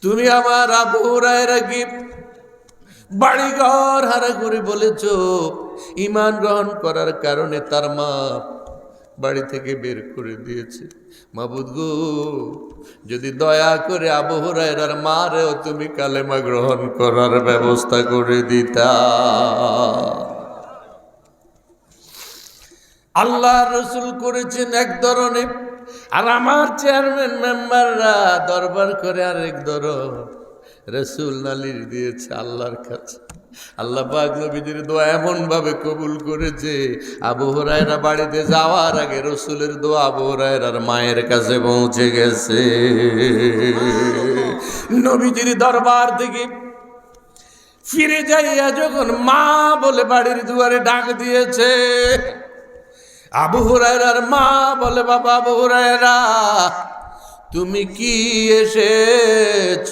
তুমি আমার আবু হুরায়রাকে বাড়িঘর হারা করে বলেছো, ঈমান গ্রহণ করার কারণে তার মা বাড়ি থেকে বের করে দিয়েছে। মাবুদ গো, যদি দয়া করে আবু হুরায়রার মারেও তুমি কালেমা গ্রহণ করার ব্যবস্থা করে দিতা। আল্লাহর রাসূল করেছেন এক ধরনের, আর আমার চেয়ারম্যান মেম্বাররা দরবার করে আরেক ধরন। রাসূল নালিশ দিয়েছে আল্লাহর কাছে। আল্লাহ পাক নবীজির দোয়া এমন ভাবে কবুল করেছে, আবু হুরায়রা বাড়িতে যাওয়ার আগে রাসূলের দোয়া আবু হুরায়রার মায়ের কাছে পৌঁছে গেছে। নবীজির দরবার থেকে ফিরে যাইয়া যখন মা বলে বাড়ির দুয়ারে ডাক দিয়েছে, আবু হুরায়রার মা বলে, বাবা আবু হুরায়রা, তুমি কি এসেছ?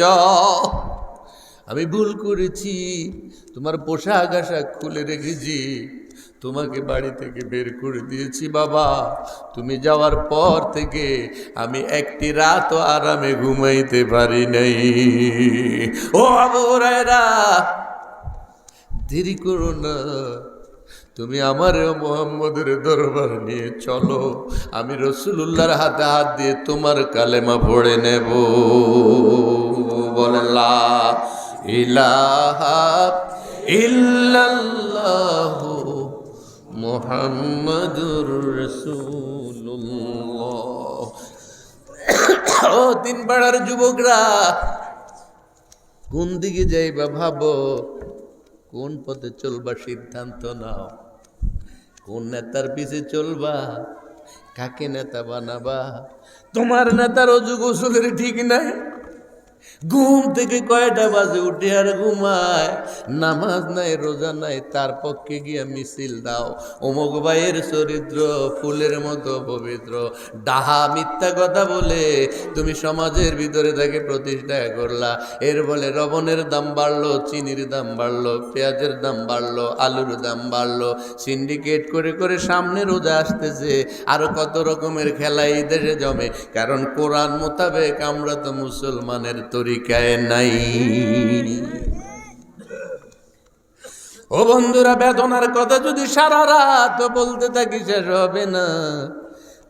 আমি ভুল করেছি, তোমার পোশাক আশাক খুলে রেখেছি, তোমাকে বাড়ি থেকে বের করে দিয়েছি। বাবা, তুমি যাওয়ার পর থেকে আমি একটি রাতও আরামে ঘুমাইতে পারি নাই। ও আবু হুরায়রা, দেরি করো না, তুমি আমার মুহাম্মদের দরবার নিয়ে চলো, আমি রাসূলুল্লাহর হাতে হাত দিয়ে তোমার কালেমা পড়ে নেব। বলে লা ইলাহা ইল্লাল্লাহু মুহাম্মাদুর রাসূলুল্লাহ। ও তিন পাড়ার যুবকরা, কোন দিকে যাইবা ভাবো, কোন পথে চলবা সিদ্ধান্ত নাও, কোন নেতার পিছে চলবা, কাকে নেতা বানাবা। তোমার নেতার অজু গোসলের ঠিক নাই, ঘুম থেকে কয়টা বাজে উঠে আর ঘুমায়, নামাজ নাই রোজা নাই, তার পক্ষে গিয়া মিছিল দাও অমুক ভাইয়ের চরিত্র ফুলের মতো পবিত্র। ডাহা মিথ্যা কথা বলে তুমি সমাজের ভিতরে তাকে প্রতিষ্ঠা করলা। এর বলে লবণের দাম বাড়লো, চিনির দাম বাড়লো, পেঁয়াজের দাম বাড়লো, আলুর দাম বাড়লো। সিন্ডিকেট করে করে সামনে রোজা আসতেছে, আরো কত রকমের খেলা এই দেশে জমে। কারণ কোরআন মোতাবেক আমরা তো মুসলমানের তরিকায় নাই। ও বন্ধুরা, বেদনার কথা যদি সারা রাত বলতে থাকি শেষ হবে না।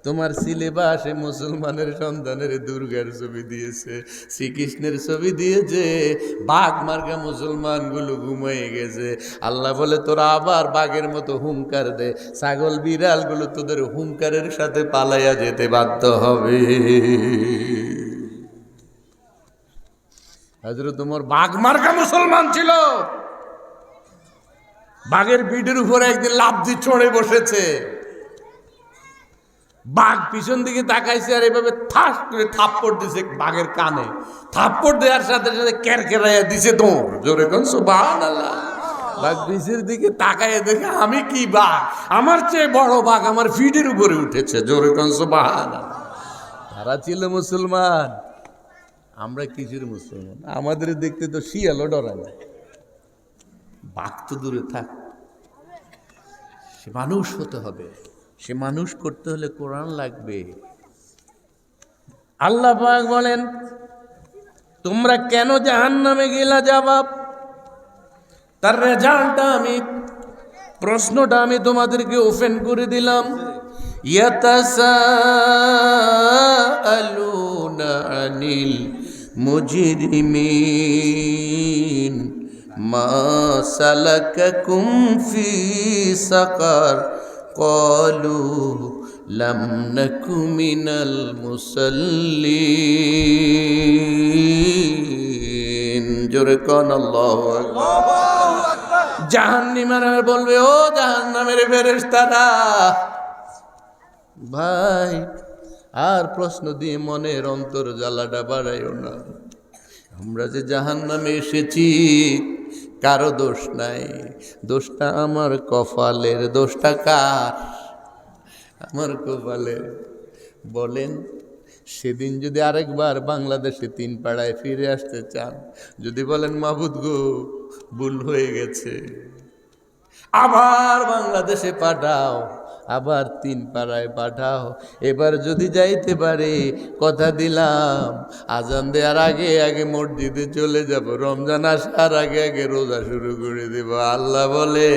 তোমার সিলেবাসে মুসলমানের সন্তানের দুর্গার ছবি দিয়েছে, শ্রীকৃষ্ণের ছবি দিয়েছে, বাঘ মার্কা মুসলমানগুলো ঘুমিয়ে গেছে। আল্লাহ বলে তোরা আবার বাঘের মতো হুঙ্কার দে, ছাগল বিড়ালগুলো তোদের হুঙ্কারের সাথে পালাইয়া যেতে বাধ্য হবে। হযরত ওমর বাঘ মার্কা মুসলমান ছিল, বাঘের পিঠের উপরে একদিন লাফ দিয়ে চড়ে বসেছে। বাঘ পিছন দিকে তাকাইছে আর এভাবে ঠাস করে থাপ্পড় দিছে বাঘের কানে। থাপ্পড় দেওয়ার সাথে সাথে কেরকেরাইয়া দিছে দৌড়। জোরে কোন সুবহানাল্লাহ। বাঘ পিছের দিকে তাকাইয়া দেখে আমি কি বাঘ, আমার চেয়ে বড় বাঘ আমার পিঠের উপরে উঠেছে। জোরে কোন সুবহানাল্লাহ। তারা ছিল মুসলমান, আমরা কিসের মুসলমান? আমাদের দেখতে তো শিয়ালও ডরা যায়, বাঘ তো দূরে থাক। সে মানুষ হতে হবে, সে মানুষ করতে হলে কোরআন লাগবে। আল্লাহ পাক বলেন তোমরা কেন জাহান্নামে গেলা জবাব, তার রেজাল্টটা আমি, প্রশ্নটা আমি তোমাদেরকে ওপেন করে দিলাম। ইয়াতাসাআলুনা আনিল মুজরিমিন মা সালাকাকুম ফি সাকার ক্বালু লাম নাকু মিনাল মুসাল্লিন। জোরে কোন আল্লাহু আকবার। জাহান্নামীরা বলবে, ও জাহান্নামের ফেরেশতারা, ভাই আর প্রশ্ন দিয়ে মনের অন্তর জ্বালাটা বাড়াইও না। আমরা যে জাহান্নামে এসেছি কারো দোষ নাই, দোষটা আমার কপালের। দোষটা কার? আমার কপালের। বলেন সেদিন যদি আরেকবার বাংলাদেশে 3 পাড়ায় ফিরে আসতে চান, যদি বলেন মাহবুদ গো ভুল হয়ে গেছে, আবার বাংলাদেশে পাঠাও, আবার 3 পাড়ায় পাঠাও। এবার যদি যাইতে পারে কথা দিলাম আজান দেওয়ার আগে আগে মসজিদে চলে যাব, রমজান আসার আগে আগে রোজা শুরু করে দেব। আল্লাহ বলে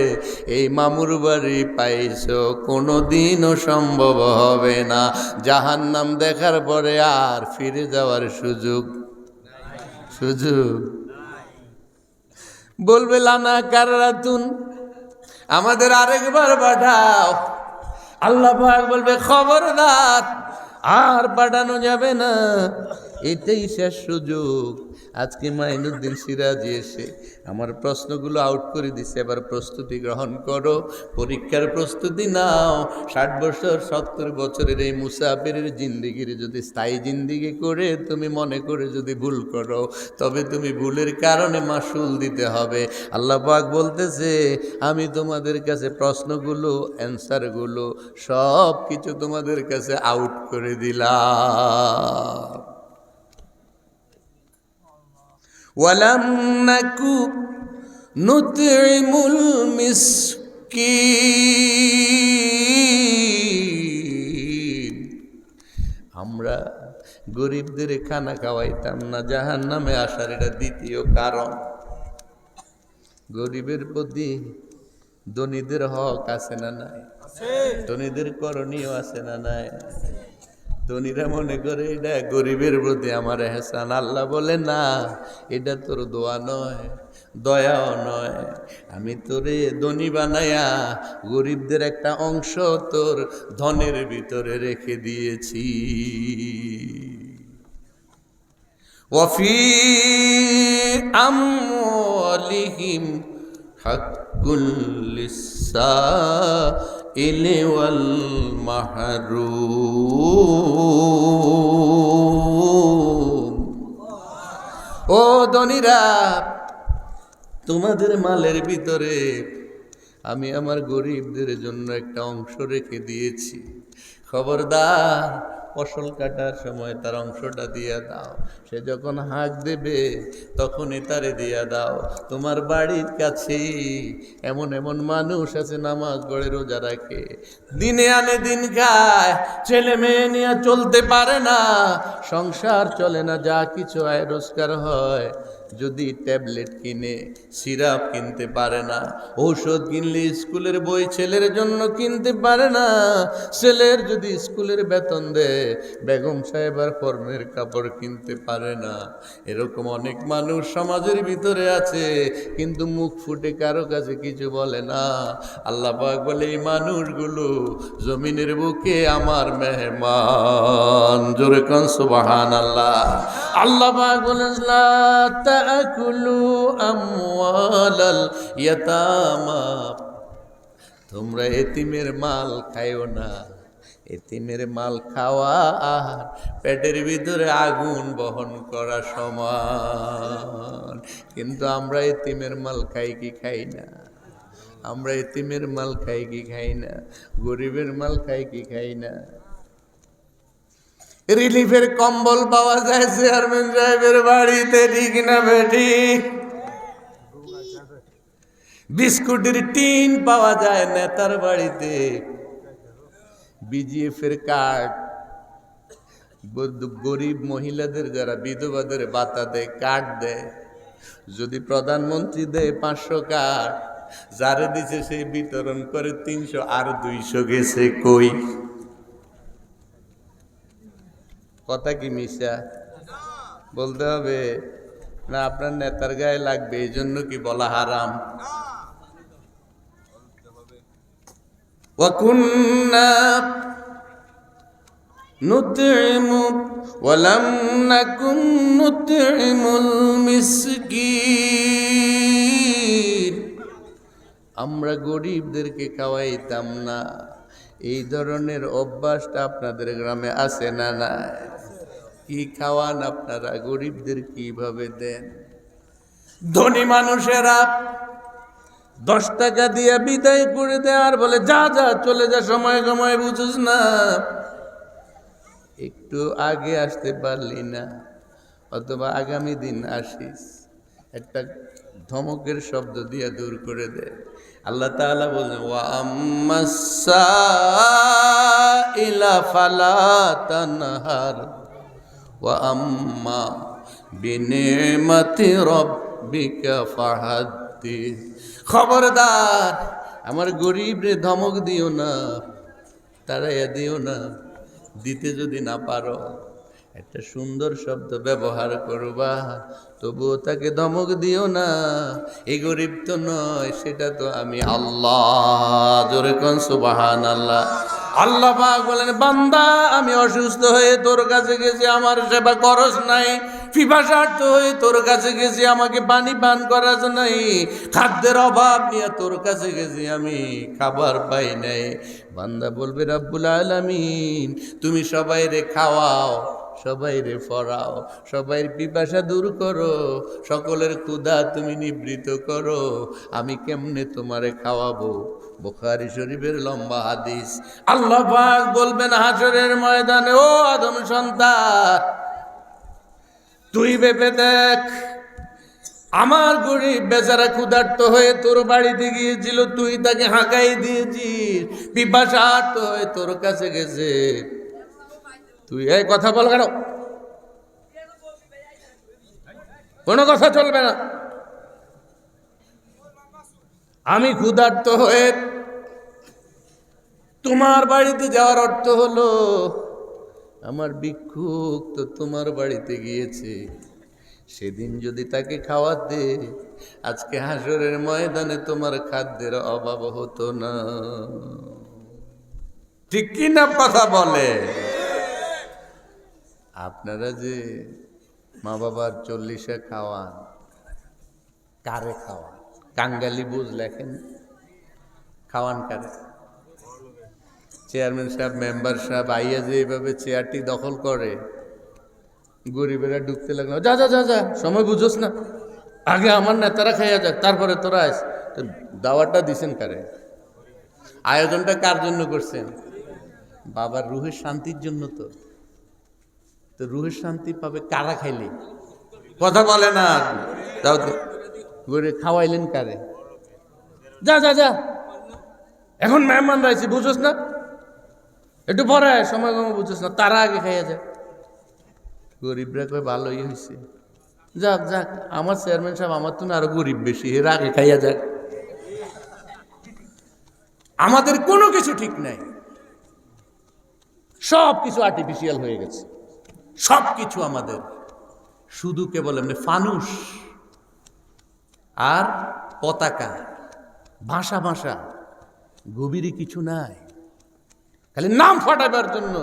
এই মামুর বাড়ি পাইছো, কোনোদিনও সম্ভব হবে না। জাহান্নাম দেখার পরে আর ফিরে যাওয়ার সুযোগ বলবে লানা কাররাতুন, আমাদের আরেকবার পাঠাও। আল্লাহ পাক বলবে খবরদার, আর পাঠানো যাবে না, এটাই শেষ সুযোগ। আজকে মাইনুদ্দিন সিরাজি এসে আমার প্রশ্নগুলো আউট করে দিছে, এবার প্রস্তুতি গ্রহণ করো, পরীক্ষার প্রস্তুতি নাও। 60 বছর 70 বছরের এই মুসাফিরের জিন্দিগির যদি স্থায়ী জিন্দিগি করে তুমি মনে করে যদি ভুল করো, তবে তুমি ভুলের কারণে মাসুল দিতে হবে। আল্লাহ পাক বলতেছে আমি তোমাদের কাছে প্রশ্নগুলো, অ্যান্সারগুলো সব কিছু তোমাদের কাছে আউট করে দিলাম। ওয়ালাম নাকু নুতইমুল মিসকিন, আমরা গরিবদের খানা খাওয়াইতাম না। জাহান্নামে আসার এটা দ্বিতীয় কারণ। গরিবের প্রতি ধনীদের হক আছে না নাই? ধনীদের করণীয় আছে না নাই? ধনীরা মনে করে এটা গরিবের প্রতি আমার এহসান। আল্লাহ বলে না, এটা তোর দোয়া নয়, দয়াও নয়। আমি তোরে ধনী বানায়া গরিবদের একটা অংশ তোর ধনের ভিতরে রেখে দিয়েছি। ওয়াফি আমওয়ালিহিম হাক্কুল লিসসাইলি ওয়াল মাহরুম। ও ধনীরা, তোমাদের মালের ভিতরে আমি আমার গরিবদের জন্য একটা অংশ রেখে দিয়েছি। খবরদার, ফসল কাটার সময় তার অংশটা দিয়া দাও। সে যখন হাঁক দেবে তখনই তারে দিয়া দাও। তোমার বাড়ির কাছে এমন এমন মানুষ আছে নামাজ পড়ে রোজা রাখে, দিনে আনে দিন খায়, ছেলে মেয়ে নিয়ে চলতে পারে না, সংসার চলে না, যা কিছু আয় রোজগার হয় যদি ট্যাবলেট কিনে, সিরাপ কিনতে পারে না, ঔষধ কিনলে স্কুলের বই ছেলের জন্য কিনতে পারে না, ছেলের যদি স্কুলের বেতন দেয় বেগম সাহেবার ফর্মের কাপড় কিনতে পারে না। এরকম অনেক মানুষ সমাজের ভিতরে আছে, কিন্তু মুখ ফুটে কারো কাছে কিছু বলে না। আল্লাহ পাক বলে এই মানুষগুলো জমিনের বুকে আমার মেহমান। জোরে কোন সুবহানাল্লাহ। আল্লাহ পাক বলেন লা তাকুলু আমওয়ালাল ইয়াতামা, তোমরা এতিমের মাল খাইও না। এতিমের মাল খাওয়া আর পেটের ভিতরে আগুন বহন করা সমান। কিন্তু আমরা এতিমের মাল খাই কি খাই না? আমরা এতিমের মাল খাই কি খাই না? গরিবের মাল খাই কি খাই না? রিলিফের কম্বল পাওয়া যায় চেয়ারম্যান সাহেবের বাড়িতে, ঠিক না বেটি? বিস্কুটের টিন পাওয়া যায় নেতার বাড়িতে, বিজিএফের কার্ড, গরিব মহিলাদের যারা বিধবাদের ভাতা দেয় কার্ড দেয়। যদি প্রধানমন্ত্রী দেয় 500 কার্ড, যারে দিছে সে বিতরণ করে 300, আর 200 গেছে কই? কথা কি মিশা? বলতে হবে না আপনার নেতার গায়ে লাগবে, এই জন্য কি বলা হারাম? وَكُنَّا نُطْعِمُ وَلَمْ نَكُنْ نُطْعِمُ الْمِسْكِينَ, আমরা গরিবদেরকে খাওয়াইতাম না। এই ধরনের অভ্যাসটা আপনাদের গ্রামে আছে না নাই? কি খাওয়ান আপনারা? গরিবদের কিভাবে দেন? ধনী মানুষেরা 10 টাকা দিয়ে বিদায় করে দেয় আর বলে যা যা চলে যা, সময় সময় বুঝুস না, একটু আগে আসতে পারলি না, অথবা আগামী দিন আসিস, একটা ধমকের শব্দ দিয়ে দূর করে দেয়। আল্লাহ তাআলা বলেন ওয়া আম্মাসাইলা ফালা তানহার ওয়া আম্মা বিনিমাতি রাব্বিকা ফাহাদ্দিস। খবরদার, আমার গরিব রে ধমক দিও না, তাড়াইয়া দিও না। দিতে যদি না পারো একটা সুন্দর শব্দ ব্যবহার করবা, তবুও তাকে ধমক দিও না। এই গরিব তো নয়, সেটা তো আমি আল্লাহ। জোরে কোন সুবহানাল্লাহ। আল্লাহ পাক বলেন বান্দা, আমি অসুস্থ হয়ে তোর কাছে গেছি, আমার সেবা করস নাই। পিপাসার্থ হয়ে তোর কাছে গেছি, আমাকে পানি পান করাস নাই। খাদ্যের অভাব নিয়ে তোর কাছে গেছি, আমি খাবার পাই নাই। বান্দা বলবে রাব্বুল আলামিন, তুমি সবাইরে খাওয়াও, সবাইরে ফরাও, সবাইয়ের পিপাসা দূর করো, সকলের ক্ষুধা তুমি নিবৃত করো, আমি কেমনে তোমারে খাওয়াবো? বুখারী শরীফের লম্বা হাদিস। আল্লাহ পাক বলবেন হাসরের ময়দানে, ও আদম সন্তান, তুই ভেবে দেখ, আমার গরিব বেচারা ক্ষুধার্ত হয়ে তোর বাড়িতে গিয়েছিল, তুই তাকে হাঁকাই দিয়েছিস, পিপাসার্থ হয়ে তোর কাছে গেছে, তুই এই কথা বল কেন? কোনো কথা চলবে না। আমি ক্ষুধার্ত হয়ে তোমার বাড়িতে যাওয়ার অর্থ হলো আমার ভিক্ষুক তো তোমার বাড়িতে গিয়েছে, সেদিন যদি তাকে খাওয়াতে আজকে হাসরের ময়দানে তোমার খাদ্যের অভাব হতো না। ঠিক কি না কথা বলে? আপনারা যে মা বাবার 40-এ খাওয়ান, কারে খাওয়ান? কাঙ্গালি বুঝ লেখেন, খাওয়ান কারে? চেয়ারম্যান সাহেব, মেম্বার সাহেব আইয়া যে এইভাবে চেয়ারটি দখল করে, গরিবেরা ঢুকতে লাগলো, যা যা যা যা, সময় বুঝোস না, আগে আমার নেতারা খাইয়া যাক, তারপরে তোরা আস। তো দাওয়াতটা দিছেন কারে? আয়োজনটা কার জন্য করছেন? বাবার রুহের শান্তির জন্য। তো তো রুহের শান্তি পাবে কারা খাইলে? কথা বলে না। তাও গরিব খাওয়াইলেন কারে? যা যা যা, এখন মেহমান রাইছি, বুঝোস না, একটু পরে আয়, সময় কম বুঝোস না, তারা আগে খাইয়া যায়। গরিবরা কয় ভালোই হয়েছে, যাক যাক, আমার চেয়ারম্যান সাহেব আমার তুমি আরো গরিব বেশি, এর আগে খাইয়া যাক। আমাদের কোনো কিছু ঠিক নাই, সব কিছু আর্টিফিশিয়াল হয়ে গেছে, সব কিছু আমাদের শুধু কেবল এমনি ফানুস আর পতাকা, ভাষা ভাষা, গভীরে কিছু নাই। খালি নাম ফাটাবার জন্য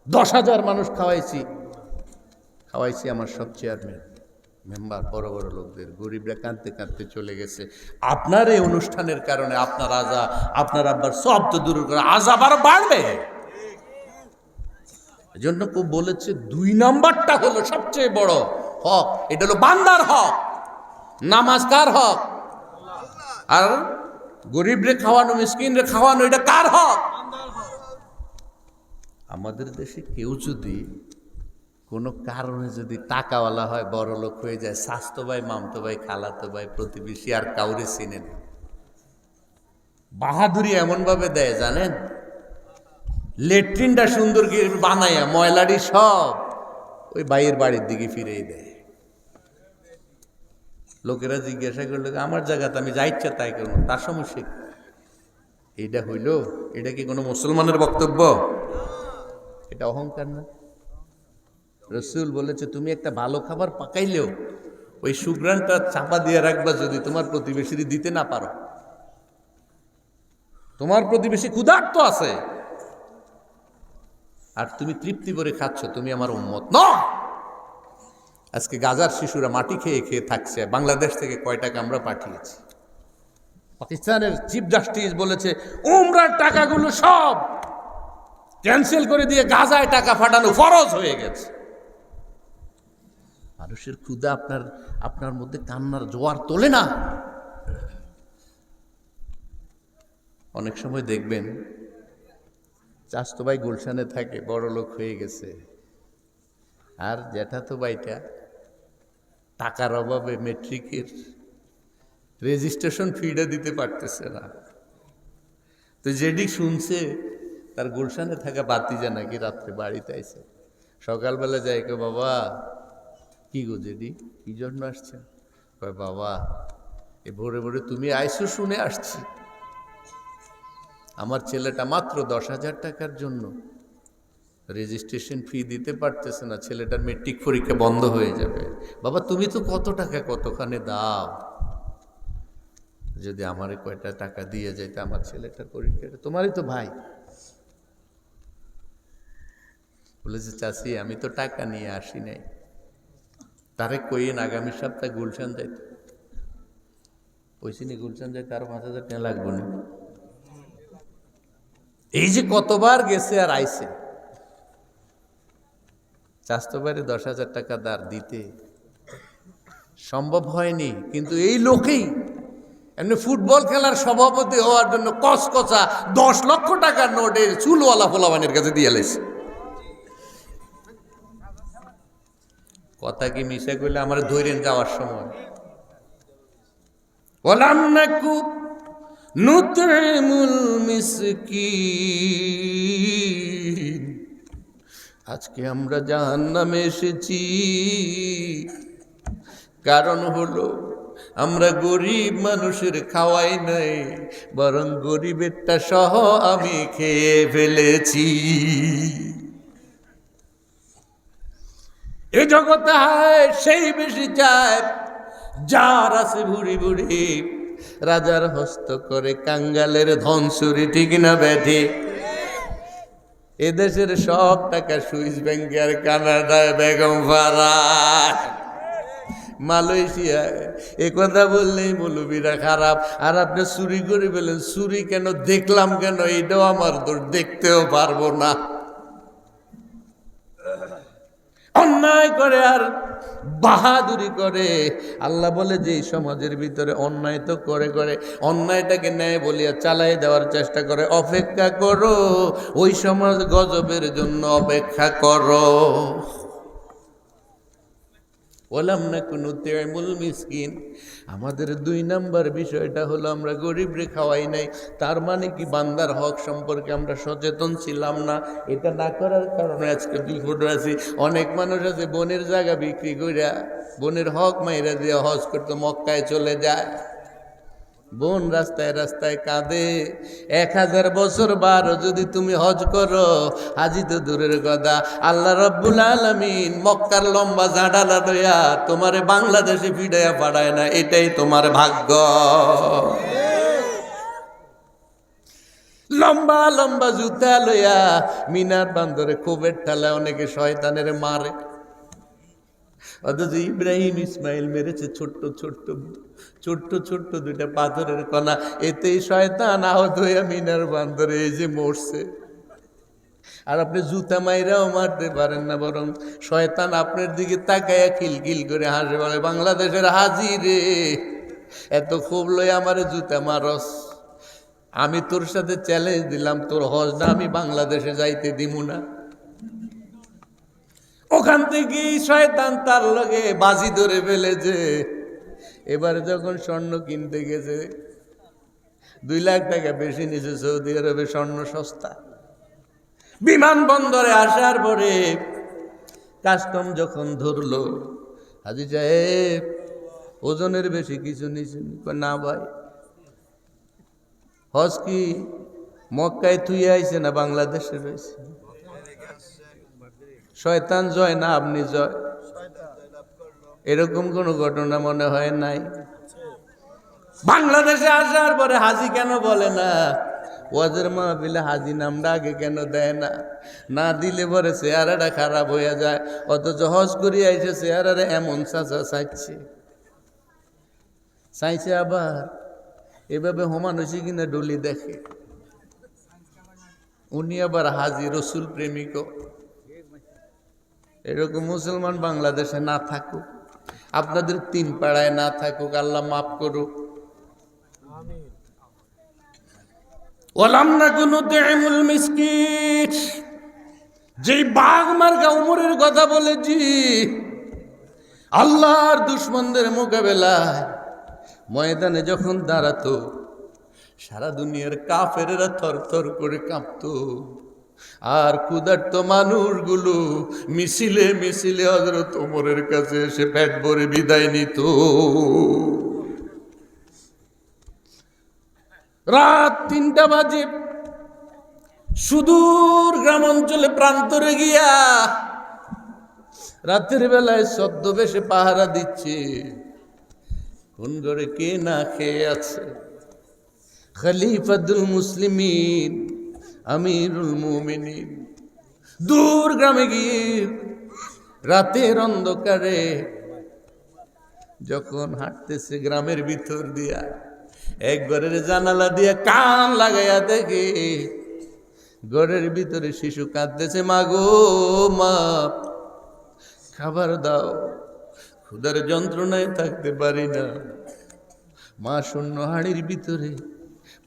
10,000 মানুষ খাওয়াইছি আমার সব চেয়ারম্যান মেম্বার, বড় বড় লোকদের। গরিবরা কাঁদতে কাঁদতে চলে গেছে। আপনার এই অনুষ্ঠানের কারণে আপনার আপনার আব্বার সব তো দূর করে আজাব আরো বাড়বে। এজন্য কেউ বলেছে 2 নাম্বারটা হলো সবচেয়ে বড় হক, এটা হলো বান্দার হক। নামাজ কার হক? আর গরিবরে খাওয়ানো, মিসকিনরে খাওয়ানো, এটা কার হক? আমাদের দেশে কেউ যদি কোনো কারণে যদি টাকাওয়ালা হয়, বড় লোক হয়ে যায়, স্বাস্থ্য ভাই, মামতো ভাই, খালাতো ভাই, প্রতিবেশী আর কাউরে চিনে না। বাহাদুরি এমন ভাবে দেয় জানেন, লেট্রিনটা সুন্দর করে বানাইয়া ময়লাটি সব ওই ভাইয়ের বাড়ির দিকে ফিরেই দেয়। লোকেরা জিজ্ঞাসা করলো, আমার জায়গাতে আমি যা ইচ্ছা তাই করবো, তার সমস্যা কি? এইটা হইল, এটা কি কোনো মুসলমানের বক্তব্য? এটা অহংকার না? রসুল বলেছে, তুমি একটা ভালো খাবার পাকাইলেও ওই সুগ্রানটা চাপা দিয়ে রাখবা যদি তোমার প্রতিবেশী দিতে না পারো। তোমার প্রতিবেশী ক্ষুধার্ত আছে আর তুমি তৃপ্তি করে খাচ্ছ, তুমি আমার উম্মত নও। আজকে গাজার শিশুরা মাটি খেয়ে খেয়ে থাকছে। বাংলাদেশ থেকে কয় টাকা আমরা পাঠিয়েছি। পাকিস্তানের চিফ জাস্টিস বলেছে উমরার টাকাগুলো সব ক্যান্সেল করে দিয়ে গাজায় টাকা পাঠানো ফরজ হয়ে গেছে। মানুষের ক্ষুধা আপনার মধ্যে কান্নার জোয়ার তোলে না? অনেক সময় দেখবেন চাচতো ভাই গুলশানে থাকে, বড় লোক হয়ে গেছে, আর জ্যাঠাতো ভাইটা টাকার অভাবে মেট্রিকের রেজিস্ট্রেশন ফিটা দিতে পারতেছে না। তো যেটি শুনছে তার গুলশানে থাকা বাতিজা নাকি রাত্রে বাড়িতে আইছে, সকালবেলা যাই কে, বাবা কি গো জেডি, কি জন্য আসছেন? কয় বাবা এ ভোরে ভোরে তুমি আইসো শুনে আসছি, আমার ছেলেটা মাত্র 10,000 টাকার জন্য রেজিস্ট্রেশন ফি দিতে পারতেছে না, ছেলেটার মেট্রিক পরীক্ষা বন্ধ হয়ে যাবে। বাবা তুমি তো কত টাকা কতখানে দাও, যদি আমারে কয়টা টাকা দিয়ে যাইতে আমার ছেলেটার পরীক্ষাটা, তোমারই তো ভাই। বলেছে চাচি আমি তো টাকা নিয়ে আসি নাই, তারে কইন আগামী সপ্তাহে গুলশান যাইতে। কইসিনি গুলশান যাইতে আরো 5,000 টাকা লাগবে না। এই যে কতবার গেছে আর আইছে, চাচতো বাইরে 10,000 টাকা দাঁড় দিতে সম্ভব হয়নি। কিন্তু এই লোকেই এমনি ফুটবল খেলার সভাপতি হওয়ার জন্য কসকসা 10 লক্ষ টাকার নোটের চুলওয়ালা পোলাবানের কাছে দিয়ে লাইছে। কথা কি মিশা করলে আমার ধৈর্য যাওয়ার সময় বললাম না খুব নুতমুল মিসকিন, আজকে আমরা জাহান্নামে এসেছি। কারণ হলো আমরা গরিব মানুষের খাওয়াই নাই, বরং গরিবেরটা সহ আমি খেয়ে ফেলেছি। এই জগতে হায় সেই বেশি চায় যার আছে ভুড়ি ভুড়ি, রাজার হস্ত করে কাঙ্গালের ধনসুরি, ঠিক না ব্যাধি? এদেশের সব টাকা সুইস ব্যাংকে আর কানাডায়, বেগম পাড়া, মালয়েশিয়ায়। এ কথা বললেই মৌলবীরা খারাপ, আর আপনি চুরি করে ফেলেন। চুরি কেন, দেখলাম কেন, এটাও আমার দোষ, দেখতেও পারবো না। অন্যায় করে আর বাহাদুরি করে। আল্লাহ বলে যে এই সমাজের ভিতরে অন্যায় তো করে করে অন্যায়টাকে ন্যায় বলিয়া চালাই দেওয়ার চেষ্টা করে, অপেক্ষা করো, ওই সমাজ গজবের জন্য অপেক্ষা করো। ওলাম না কোনো তেমুল মিসকিন। আমাদের 2 নাম্বার বিষয়টা হলো আমরা গরিবরে খাওয়াই নাই। তার মানে কি বান্দার হক সম্পর্কে আমরা সচেতন ছিলাম না। এটা না করার কারণে আজকে বিপদে আছি। অনেক মানুষ আছে বোনের জায়গা বিক্রি কইরা বোনের হক মাইরা দিয়ে হজ করতে মক্কায় চলে যায়। বোন রাস্তায় রাস্তায় কাঁদে। 1000 বছর বারো যদি তুমি হজ করো, হাজি তো দূরের কথা, আল্লাহ রাব্বুল আলামিন মক্কার লম্বা জাঁডালা লইয়া তোমারে বাংলাদেশে ফিরাইয়া পাঠায় না। এটাই তোমার ভাগ্য। লম্বা লম্বা জুতা লইয়া মিনার বান্দরে খুবের ঠালায় অনেকে শয়তানের মারে। অথচ ইব্রাহিম ইসমাইল মেরেছে ছোট্ট ছোট্ট ছোট্ট ছোট্ট 2টা পাথরের কণা। এতেই শয়তান আহত হইয়া মিনার বান্দরে এই যে মরছে। আর আপনি জুতা মাইরাও মারতে পারেন না, বরং শয়তান আপনার দিকে তাকাইয়া খিলখিল করে হাসে, বলে বাংলাদেশের হাজি রে, এত খুব লই আমারে জুতা মারস। আমি তোর সাথে চ্যালেঞ্জ দিলাম, তোর হজ না আমি বাংলাদেশে যাইতে দিমু না। ওখান থেকে শয়তান তার লগে বাজি ধরে ফেলেছে। এবারে যখন স্বর্ণ কিনতে গেছে 2 লাখ টাকা বেশি নিয়েছে। সৌদি আরবে স্বর্ণ সস্তা। বিমানবন্দরে আসার পরে কাস্টম যখন ধরলো, হাজি সাহেব ওজনের বেশি কিছু নিছেন? না ভাই, হজ কি মক্কায় তুই আইছে না বাংলাদেশে রয়েছে? শয়তান জয় না আপনি জয়? এরকম কোনো ঘটনা মনে হয় নাই। বাংলাদেশে আসার পরে হাজি কেন বলে না? ওয়াজের মাহফিলে হাজি নামটা আগে কেন দেয় না? না দিলে পরে চেহারাটা খারাপ হয়ে যায়। অথচ হজ করি আইসে চেহারারে এমন চাচা চাইছে আবার এভাবে হোমানুষি কিনা ডলি দেখে। উনি আবার হাজি রসুল প্রেমিক। এরকম মুসলমান বাংলাদেশে না থাকুক, আপনাদের 3 পাড়ায় না থাকুক, আল্লাহ মাফ করুক। ওলাম না কোনো তেমুল মিসকিন। যেই বাঘ মার্কা উমরের কথা বলেছি, আল্লাহর দুশ্মনদের মোকাবেলায় ময়দানে যখন দাঁড়াতো, সারা দুনিয়ার কাফেরেরা থর থর করে কাঁপতো। আর ক্ষুধার্ত মানুষগুলো মিছিলে মিছিলে হযরত ওমরের কাছে এসে পেট ভরে বিদায় নিত। রাত 3টা বাজে, সুদূর গ্রাম অঞ্চলে প্রান্তরে গিয়া রাতের বেলায় ছদ্মবেশে পাহারা দিচ্ছে। কোন ঘরে কে না খেয়ে আছে? খলিফাতুল মুসলিমিন, আমিরুল মুমিনিন দূর গ্রামে গিয়ে রাতের অন্ধকারে যখন হাঁটতেছে গ্রামের ভিতর দিয়া, এক ঘরের জানালা দিয়া কান লাগাইয়া দেখে ঘরের ভিতরে শিশু কাঁদতেছে, মা গো মা খাবার দাও, ক্ষুধার যন্ত্রণায় থাকতে পারি না। মা শূন্য হাঁড়ির ভিতরে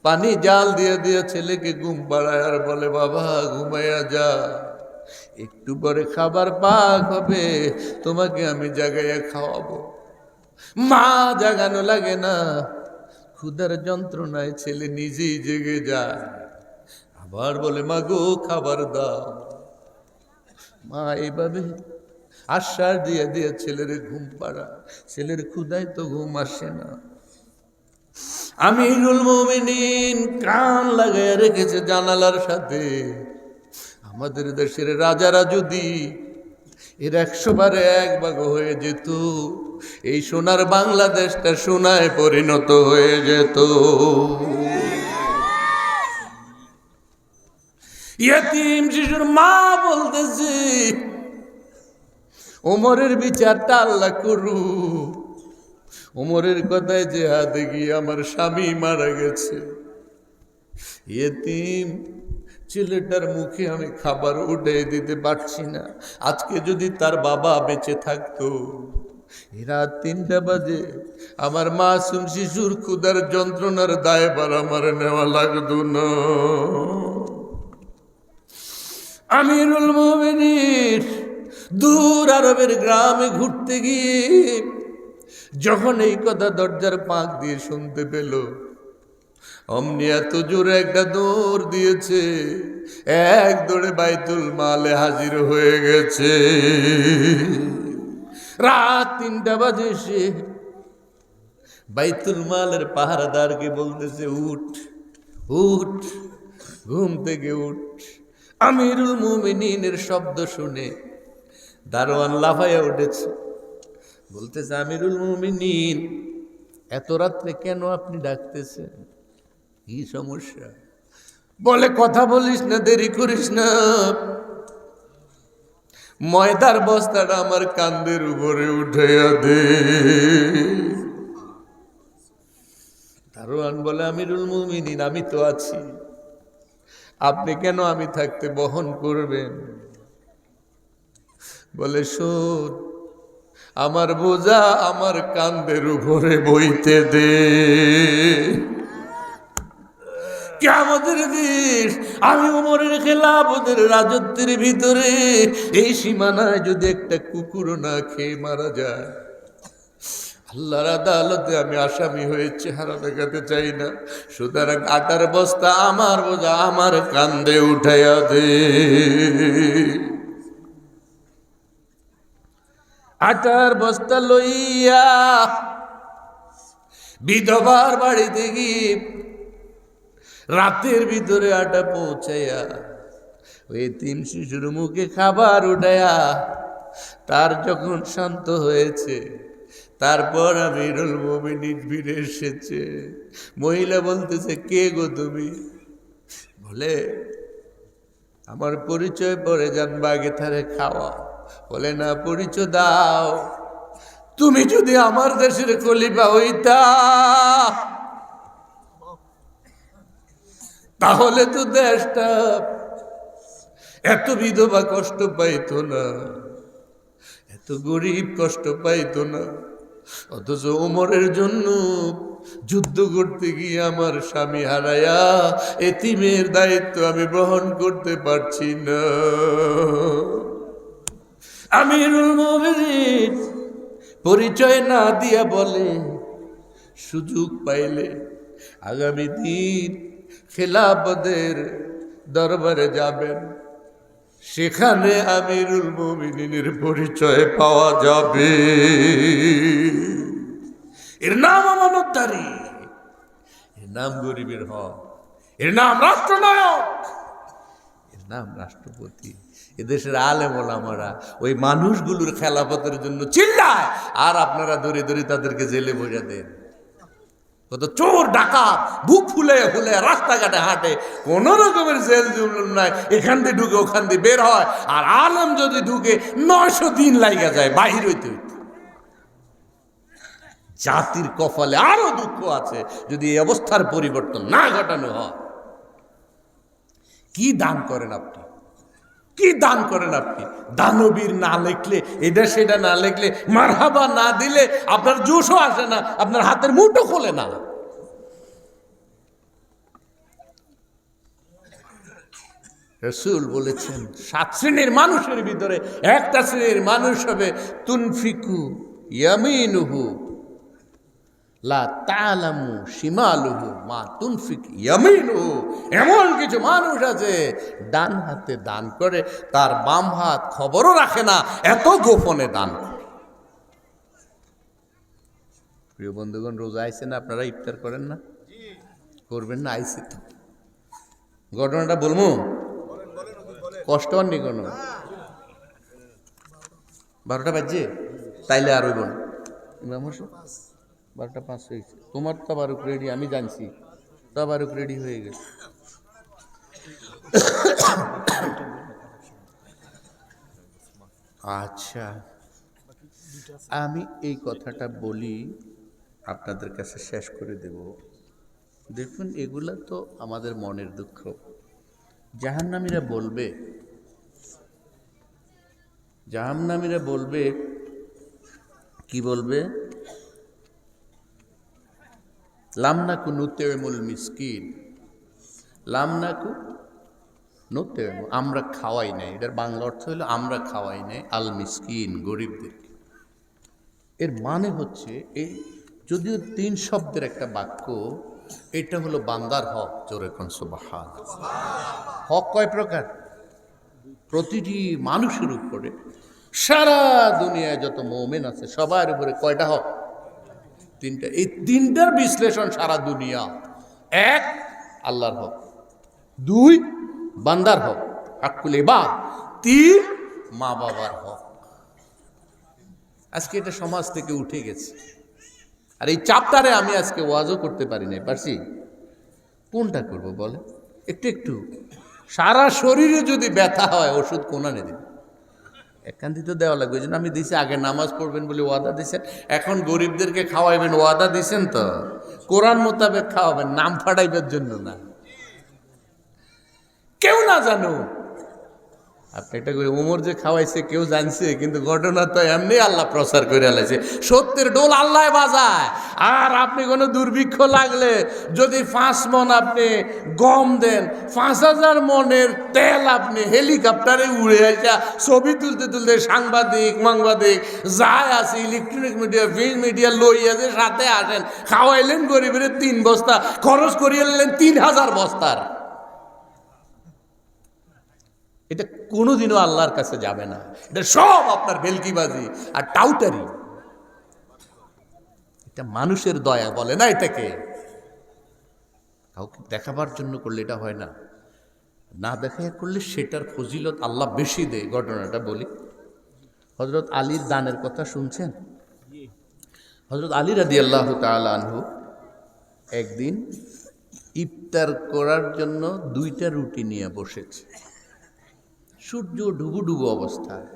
পানি জাল দিয়ে দিয়ে ছেলেকে ঘুম পাড়ায় আর বলে, বাবা ঘুমাইয়া যা, একটু পরে খাবার পাক হবে, তোমাকে আমি জাগাইয়া খাওয়াবো। মা জাগানো লাগে না, ক্ষুধার যন্ত্রণায় ছেলে নিজেই জেগে যায়। আবার বলে, মা গো খাবার দাও। মা এইভাবে আশ্বাস দিয়ে দিয়ে ছেলের ঘুম পাড়া। ছেলের ক্ষুধায় তো ঘুম আসে না। আমিরুল মুমিনিন কান লাগাইয়া রেখেছে জানালার সাথে। আমাদের দেশের রাজারা যদি এর 100 বারে 1 ভাগ হয়ে যেত, এই সোনার বাংলাদেশটা সোনায় পরিণত হয়ে যেত। ইয়েতিম শিশুর মা বলতেছে, ওমরের বিচারটা আল্লাহ করু। ওমরের কথায় জেহাদে গিয়ে আমার স্বামী মারা গেছে। ইয়েতিম ছেলেটার মুখে আমি খাবার উঠে দিতে পারছি না। আজকে যদি তার বাবা বেঁচে থাকতো, রাত 3টা বাজে আমার মাসুম শিশুর ক্ষুধার যন্ত্রণার দায়ভার আমার নেওয়া লাগতো না। আমিরুল মুমিনিন দূর আরবের গ্রামে ঘুরতে গিয়ে যখন এই কথা দরজার পাঁক দিয়ে শুনতে পেল, অমনি এত জোরে একটা দৌড় দিয়েছে, এক দৌড়ে বাইতুল মালে হাজির হয়ে গেছে। রাত 3টা বাজে সে বাইতুল মালের পাহারাদারকে বলতেছে, উঠ উঠ, ঘুম থেকে উঠ। আমিরুল মুমিনিনের শব্দ শুনে দারোয়ান লাফাইয়া উঠেছে, বলতেছে, আমিরুল মুমিনিন, এত রাত্রে কেন আপনি ডাকতেছেন? কি সমস্যা? বলে, কথা বলিস না, দেরি করিস না, ময়দার বস্তাটা আমার কান্দের উপরে উঠাইয়া দে। দারোয়ান বলে, আমিরুল মুমিনিন, আমি তো আছি, আপনি কেন আমি থাকতে বহন করবেন? বলে, শোন, আমার বোঝা আমার কান্দের উপরে বইতে দে। কিয়ামতের দিন আমি ওমরের খেলাফতের রাজত্বের ভিতরে এই সীমানায় যদি একটা কুকুর না খেয়ে মারা যায়, আল্লাহর আদালতে আমি আসামি হয়ে চেহারা দেখাতে চাই না। সুতরাং আটার বস্তা আমার বোঝা আমার কান্দে উঠাইয়া দে। আটার বস্তা লইয়া বিধবার বাড়িতে গিয়ে রাতের ভিতরে আটা পৌঁছাইয়া ওই 3 শিশুর মুখে খাবার উঠাইয়া তার যখন শান্ত হয়েছে, তারপর আমিরুল মুমিনিন ফিরে এসেছে। মহিলা বলতেছে, কে গো তুমি? বলে, আমার পরিচয় পরে জানবা, আগে তারে খাওয়া। বলে, না, পরিচয় দাও। তুমি যদি আমার দেশের খলিফা হইতা, তাহলে তো দেশটা এত বিধবা কষ্ট পাইতো না, এত গরিব কষ্ট পাইতো না। অথচ ওমরের জন্য যুদ্ধ করতে গিয়ে আমার স্বামী হারায়া এতিমের দায়িত্ব আমি বহন করতে পারছি না। আমিরুল মুমিনিন পরিচয় না দিয়া বলে, সুযোগ পাইলে আগামী দিন খেলাফতের দরবারে যাবেন, সেখানে আমিরুল মুমিনিনের পরিচয় পাওয়া যাবে। এর নাম আমানতদারি, এর নাম গরিবের হক, এর নাম রাষ্ট্রনায়ক, এর নাম রাষ্ট্রপতি। এদেশের আলেম ওলামারা ওই মানুষগুলোর খেলাফতের জন্য চিল্লায়, আর আপনারা ধরে ধরে তাদেরকে জেলে ভরে দেন। কত চোর ডাকাত বুক ফুলে ফুলে রাস্তাঘাটে হাঁটে, কোন রকমের জেল জুলুম নাই, এখান দিয়ে ঢুকে ওখান দিয়ে বের হয়। আর আলেম যদি ঢুকে 900 দিন লাইগা যায় বাহির হইতে হইতে। জাতির কপালে আরো দুঃখ আছে যদি এই অবস্থার পরিবর্তন না ঘটানো হয়। কি দান করেন আপনি? কি দান করেন আপনি? দানবীর না লিখলে, এটা সেটা না লিখলে, মারহাবা না দিলে আপনার জোশও আসে না, আপনার হাতের মুঠো খোলে না। রাসূল বলেছেন 7 শ্রেণীর মানুষের ভিতরে একটা শ্রেণীর মানুষ হবে তুনফিকু ইয়ামিনুহু লা তা'লামু শিমালুহু মা তুনফিক ইয়ামিনুহু। এমন কিছু মানুষ আছে ডান হাতে দান করে, তার বাম হাত খবরও রাখে না, এত গোপনে দান করে। প্রিয় বন্ধুগণ, রোজা আইছে না, আপনারা ইফতার করেন না? করবেন না? আইছে তো, ঘটনাটা বলবো, কষ্ট হননি কোনো? 12টা বাজছে, তাইলে আর হইব না। ইমাম হোসেন 12টা 5 হয়েছে, তোমার তাবারুক রেডি, আমি জানছি তাবারুক রেডি হয়ে গেছে। আচ্ছা, আমি এই কথাটা বলি, আপনাদের কাছে শেষ করে দেব। দেখুন, এগুলা তো আমাদের মনের দুঃখ। জাহান্নামীরা বলবে কি বলবে? লামনাকু নুতইমুল মিসকিন, লামনাকু নুতইমু, আমরা খাওয়াই নাই। এটার বাংলা অর্থ হলো আমরা খাওয়াই নাই আল মিসকিন, গরিবদেরকে। এর মানে হচ্ছে এই যদিও 3 শব্দের একটা বাক্য, এটা হলো বান্দার হক। জোরে কোন সুবহানাল্লাহ। হক কয় প্রকার? প্রতিটি মানুষের উপরে, সারা দুনিয়ায় যত মুমিন আছে সবার উপরে কয়টা হক? 3টা। এই 3টার বিশ্লেষণ সারা দুনিয়া। 1 আল্লাহর হক, 2 বান্দার হক হাক্কুল ইবাদ, 3 মা বাবার হক। আজকে এটা সমাজ থেকে উঠে গেছে। আর এই চাপটারে আমি আজকে ওয়াজও করতে পারি নাই, পারছি? কোনটা করব বলে? একটু সারা শরীরে যদি ব্যথা হয় ওষুধ কোনানে দিন, একখান দিতে দেওয়া লাগবে। ওই জন্য আমি দিছি, আগে নামাজ পড়বেন বলে ওয়াদা দিছেন, এখন গরিবদেরকে খাওয়াইবেন ওয়াদা দিছেন তো, কোরআন মোতাবেক খাওয়াবেন, নাম ফাটাইবার জন্য না। কেউ না জানো আপনি এটা করে উমর যে খাওয়াইছে কেউ জানছে, কিন্তু ঘটনা তো এমনি আল্লাহ প্রচার করে আলাইছে। সত্যের ডোল আল্লাহ বাজায়। আর আপনি কোনো দুর্ভিক্ষ লাগলে যদি 5 মণ আপনি গম দেন, 5000 মণের তেল আপনি হেলিকপ্টারে উড়ে আসা ছবি তুলতে তুলতে সাংবাদিক যায় আছে, ইলেকট্রনিক মিডিয়া, প্রিন্ট মিডিয়া লইয়া যে সাথে আসেন, খাওয়াইলেন গরিবের 3 বস্তা, খরচ করিয়ে নিলেন 3000 বস্তার। এটা কোনোদিনও আল্লাহর কাছে যাবে না। এটা সব আপনার ভেলকিবাজি আর টাউটারি। এটা মানুষের দয়া বলে না, এটাকে কাউকে দেখাবার জন্য করলে এটা হয় না। না দেখাইয়া করলে সেটার ফজিলত আল্লাহ বেশি দেয়। ঘটনাটা বলি, হযরত আলীর দানের কথা শুনছেন? হযরত আলী রাদিয়াল্লাহু তাআলা আনহু একদিন ইফতার করার জন্য 2টা রুটি নিয়ে বসেছে। সূর্য ডুবু অবস্থায়,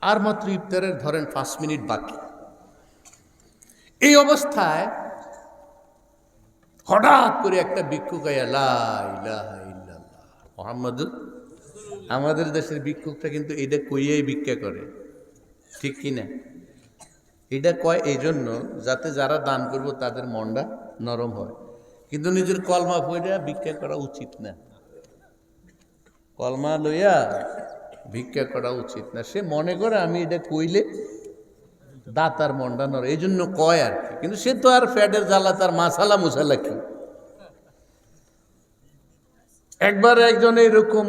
আর মাত্র ইফতারের ধরেন 5 মিনিট বাকি। এই অবস্থায় হঠাৎ করে একটা ভিক্ষুক আইয়া লা ইলাহা ইল্লাল্লাহ মুহাম্মাদুর, আমাদের দেশের ভিক্ষুকটা কিন্তু এটা কইয়াই ভিক্ষা করে, ঠিক কিনা? এটা কয় এই জন্য যাতে যারা দান করবো তাদের মনটা নরম হয়, কিন্তু নিজের কলমা পড়ে ভিক্ষা করা উচিত না। কলমা লইয়া ভিক্ষা করা উচিত না। সে মনে করে আমি এটা কইলে দাতার মনটা নর, এই জন্য কয় আর কি। কিন্তু সে তো আর ফ্যাটের জ্বালা, তার মশালা কি। একবার একজন এরকম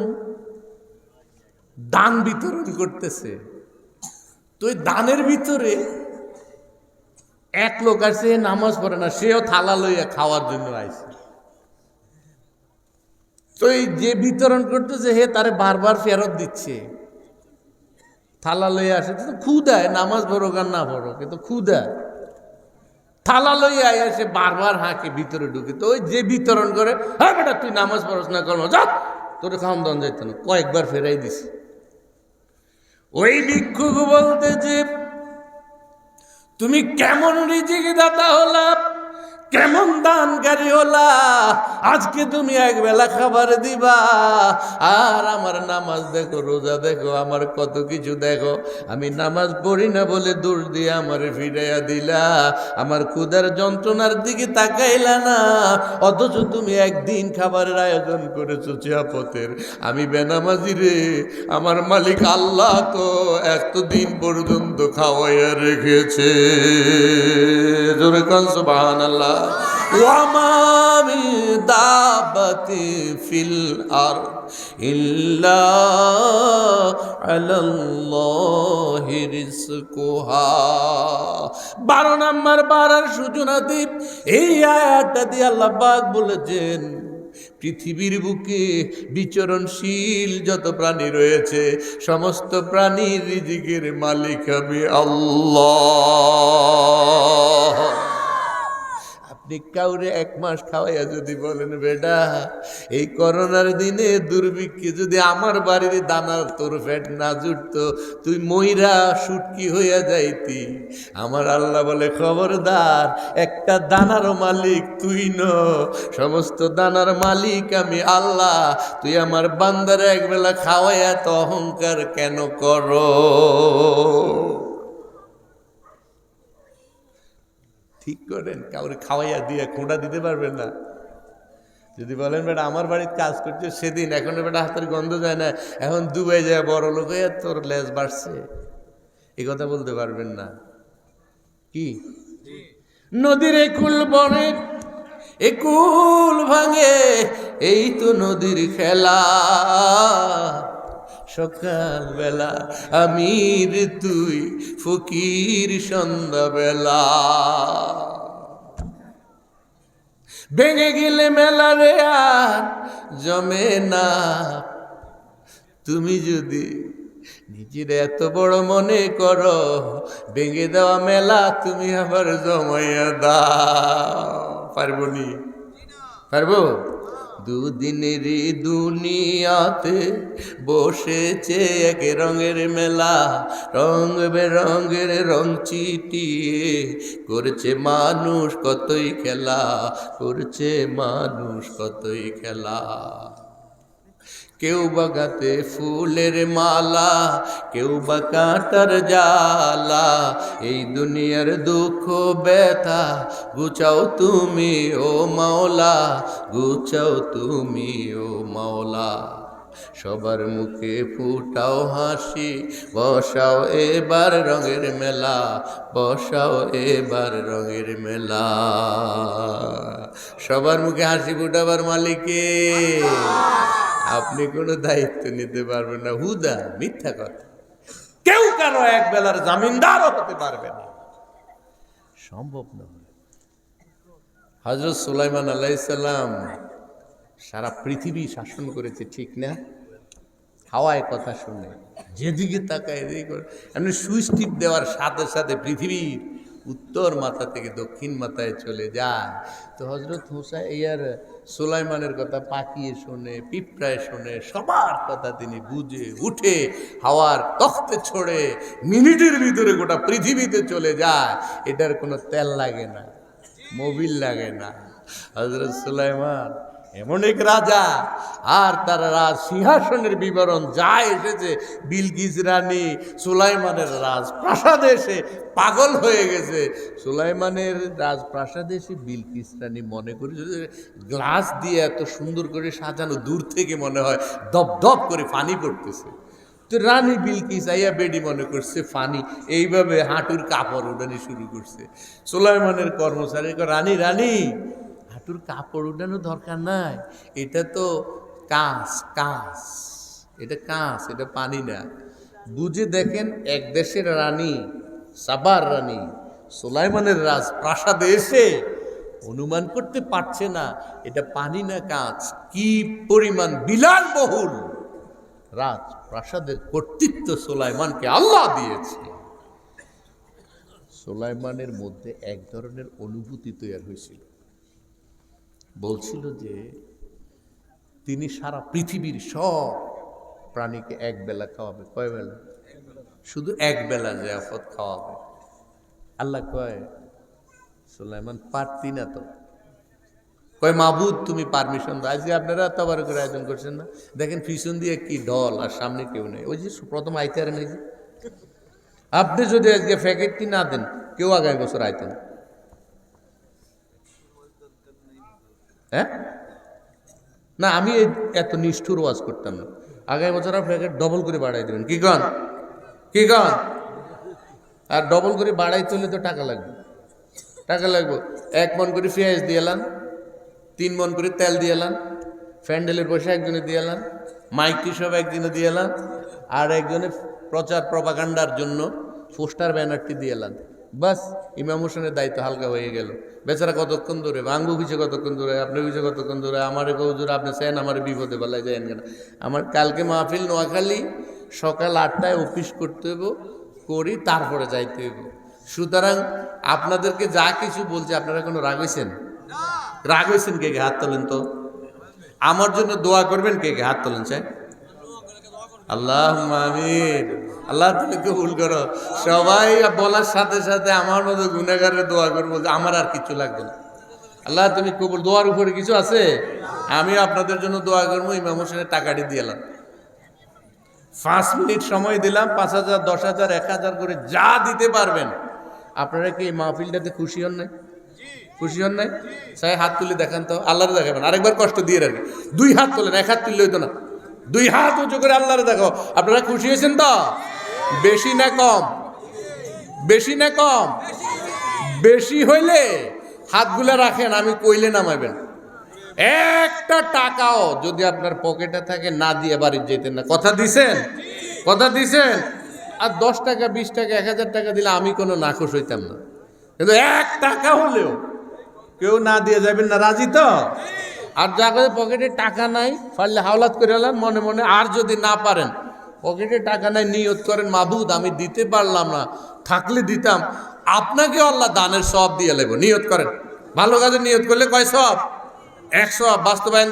দান বিতরণ করতেছে, তো ওই দানের ভিতরে এক লোক আসছে, নামাজ পড়ে না, সেও থালা লইয়া খাওয়ার জন্য আইছে। তো এই যে বিতরণ করতেছে হে তারে বারবার ফেরত দিচ্ছে, থালা লইয়া আসে। তো ক্ষুদায়, নামাজ পড়ো আর না পড়ো, কিন্তু ক্ষুদা থালা লইয়া আসে, বারবার হাঁকে ভিতরে ঢুকে। তো ওই যে বিতরণ করে, হ্যাঁ বেটা তুই নামাজ পড়স না, কর্ম যা, তোর খাওয়ান দাওয়ান যাইত না, কয়েকবার ফেরাই দিছে। ওই ভিক্ষুক বলতে যে তুমি কেমন রিজিক দাতা হলা, কেমন দানকারী হলা, আজকে তুমি একবেলা খাবার দিবা, আর আমার নামাজ দেখো, রোজা দেখো, আমার কত কিছু দেখো। আমি নামাজ পড়ি না বলে দূর দিয়ে আমার ফিরাইয়া দিলা, আমার ক্ষুধার যন্ত্রণার দিকে তাকাইলা না, অথচ তুমি একদিন খাবারের আয়োজন করেছো চিয়াপথের। আমি বেনামাজি রে, আমার মালিক আল্লাহ তো এতদিন পর্যন্ত খাওয়াইয়া রেখেছে। জোরে কান সুবহানাল্লাহ। ওয়ামা মিন দাবাতিন ফিল আরদ ইল্লা আলাল্লাহি রিজকুহা। 12 নম্বর পারার সূচনা দ্বীপ, এই আয়াতটা দিয়ে আল্লাহ পাক বলেছেন পৃথিবীর বুকে বিচরণশীল যত প্রাণী রয়েছে সমস্ত প্রাণীর রিজিকের মালিক আমি আল্লাহ। কাউরে 1 মাস খাওয়াইয়া যদি বলেন বেটা এই করোনার দিনে দুর্ভিক্ষে যদি আমার বাড়ির দানার তোর পেট না জুটতো তুই মইরা শুটকি হইয়া যাইতি, আমার আল্লাহ বলে খবরদার, একটা দানারও মালিক তুই ন, সমস্ত দানার মালিক আমি আল্লাহ। তুই আমার বান্দার একবেলা খাওয়াইয়া তো অহংকার কেন করো? ঠিক করেন, কাউরে খাওয়াইয়া দিয়ে খোঁড়া দিতে পারবেন না। যদি বলেন বেটা আমার বাড়িতে কাজ করছে সেদিন, এখন বেটা হাতের গন্ধ যায় না, এখন দুবাই যায় বড় লোক হয়ে তোর লেজ বাড়ছে, এই কথা বলতে পারবেন না। কি নদীর একুল বনে একুল ভাঙে, এই তো নদীর খেলা, সকাল বেলা আমির তুই ফকির সন্ধ্যাবেলা, ভেঙে গেলে মেলা রে আর জমে না, তুমি যদি নিজের এত বড় মনে করো, ভেঙে দেওয়া মেলা তুমি আবার জমাইয়া দাও। পারবো নি? পারবো? দুদিনের দুনিয়াতে বসেছে এক রঙের মেলা, রং বেরঙের রং চিটিয়ে করছে মানুষ কতই খেলা, করছে মানুষ কতই খেলা। কেউ বা গাতে ফুলের মালা, কেউ বা কাঁটার জালা, এই দুনিয়ার দুঃখ ব্যথা গুছাও তুমি ও মাওলা, গুছাও তুমি ও মাওলা। সবার মুখে ফুটাও হাসি, বসাও এবার রঙের মেলা, বসাও এবার রঙের মেলা। সবার মুখে হাসি ফুটাবার মালিকে, আপনি কোনো দায়িত্ব নিতে পারবেন না, হুদা মিথ্যা কথা। কেউ কারো এক বেলার জামিনদারও হতে পারবে না, সম্ভব নয়। হযরত সুলাইমান আলাইহিস সালাম সারা পৃথিবী শাসন করেছে, ঠিক না? হাওয়ায় কথা শুনে যেদিকে তাকায় এদিকে করে, এমনি সুইচ টিপ দেওয়ার সাথে সাথে পৃথিবীর উত্তর মাথা থেকে দক্ষিণ মাথায় চলে যায়। তো হযরত হুসাইন সুলাইমানের কথা পাকিয়ে শোনে, পিঁপড়ায় শোনে, সবার কথা তিনি বুঝে উঠে হাওয়ার তখ্তে ছড়ে মিনিটের ভিতরে গোটা পৃথিবীতে চলে যায়। এটার কোনো তেল লাগে না, মোবিল লাগে না। হযরত সুলাইমান এমন এক রাজা, আর তার রাজ সিংহাসনের বিবরণ যা এসেছে, বিলকিস রানী সুলাইমানের রাজপ্রাসাদে এসে পাগল হয়ে গেছে। সুলাইমানের রাজপ্রাসাদে এসে বিলকিস রানী মনে করে গ্লাস দিয়ে এত সুন্দর করে সাজানো, দূর থেকে মনে হয় দপ দপ করে পানি পড়তেছে। তো রানী বিলকিস আইয়া বেডি মনে করছে ফানি, এইভাবে হাঁটুর কাপড় উঠানি শুরু করছে। সুলাইমানের কর্মচারী রানী রানী হাঁটুর কাপড় উঠানো দরকার নাই, এটা তো কাঁচ, কাঁচ, এটা কাঁচ, এটা পানি না। বুঝে দেখেন, এক দেশের রানী, সাবার রানী সুলাইমানের রাজপ্রাসাদে এসে অনুমান করতে পারছে না এটা পানি না কাঁচ। কি পরিমাণ বিলাসবহুল রাজপ্রাসাদের কর্তৃত্ব সুলাইমানকে আল্লাহ দিয়েছে। সুলাইমানের মধ্যে এক ধরনের অনুভূতি তৈরি হয়েছিল, বলছিল যে তিনি সারা পৃথিবীর সব প্রাণীকে এক বেলা খাওয়াবে। কয় বেলা? শুধু এক বেলা জিয়াফত খাওয়াবে। আল্লাহ কয় সুলাইমান পারতি না তো, কয় মাবুদ তুমি পারমিশন দাও। আজকে আপনারা তবার করে আয়োজন করছেন না, দেখেন পিছন দিয়ে কি ঢল আর সামনে কেউ নেই। ওই যে প্রথম আইতে আর নেই, আপনি যদি আজকে ফ্যাকেটটি না দেন কেউ আগামী বছর আইতেন। হ্যাঁ না, আমি এত নিষ্ঠুর ওয়াজ করতাম না। আগামী বছর আর প্যাকেট ডবল করে বাড়াই দেবেন। কি কন? কি কন? আর ডবল করে বাড়াইতে হলে তো টাকা লাগবে, টাকা লাগবে। 1 মন করে পেঁয়াজ দিয়ে এলাম, 3 মন করে তেল দিয়ে এলাম, প্যান্ডেলের পয়সা একজনে দিয়ে এলাম, মাইকটি সব একজনে দিয়ে এলাম, আর একজনে প্রচার প্রপাগান্ডার জন্য পোস্টার ব্যানারটি দিয়ে এলাম। বাস ইমাম হোসেনের দায়িত্ব হালকা হয়ে গেল। বেচারা কতক্ষণ ধরে ভাঙবো, পিছিয়ে কতক্ষণ ধরে, আপনার পিছিয়ে কতক্ষণ ধরে, আমার কৌজোর আপনি চেন, আমার বিপদে বেলায় যায়েন কেন। আমার কালকে মাহফিল নোয়াখালী, সকাল 8টায় অফিস করতে হইব, করি তারপরে যাইতে হইব। সুতরাং আপনাদেরকে যা কিছু বলছি আপনারা কোনো রাগ হয়েছেন? রাগ হয়েছেন কে কে? হাত তোলেন তো। আমার জন্য দোয়া করবেন কে কে? হাত তোলেন চাই। আল্লাহ আমিন। আল্লাহ তুমি কবুল করো। সবাই বলার সাথে সাথে আমার মতো গুনাহগারের দোয়া করবো, আমার আর কিছু লাগবে না। আল্লাহ তুমি কবুল। দোয়ার উপরে কিছু আছে? আমি আপনাদের জন্য দোয়া করবো। ইমাম হোসেনের টাকাটি দিলাম, 5 মিনিট সময় দিলাম, 5,000, 10,000, 1,000 করে যা দিতে পারবেন। আপনারা কি এই মাহফিলটাতে খুশি হন নাই? খুশি হন নাই? সাই হাত তুলে দেখান তো, আল্লাহরে দেখাবেন। আরেকবার কষ্ট দিয়ে রাখি, 2 হাত তোলেন, 1 হাত তুললে হইতো না, 2 হাত উঁচু করে আল্লাহরে দেখো। আপনারা খুশি হয়েছেন তো? বেশি না কম? বেশি না কম? বেশি হইলে হাতগুলা রাখেন, আমি কইলে নামাইবেন। একটা টাকাও যদি আপনার পকেটে থাকে না দিয়ে বাড়ি যেতেন না। কথা দিছেন? কথা দিছেন? আর 10 টাকা, 20 টাকা, 1,000 টাকা দিলে আমি কোনো নাখুশ হইতাম না, কিন্তু 1 টাকা হলেও কেউ না দিয়ে যাবেন না। রাজি তো? আর যাদের পকেটে টাকা নাই, পারলে হাওলাত করে এলেন মনে মনে। আর যদি না পারেন, পকেটে টাকা নাই, নিয়ত করেন, মাবুদ আমি দিতে পারলাম না, থাকলে দিতাম, আপনাকে আল্লাহ দানের সওয়াব দিয়ে লাগবে। নিয়ত করেন, ভালো কাজে নিয়ত করলে কয় সওয়াব? 100 বাস্তবায়ন।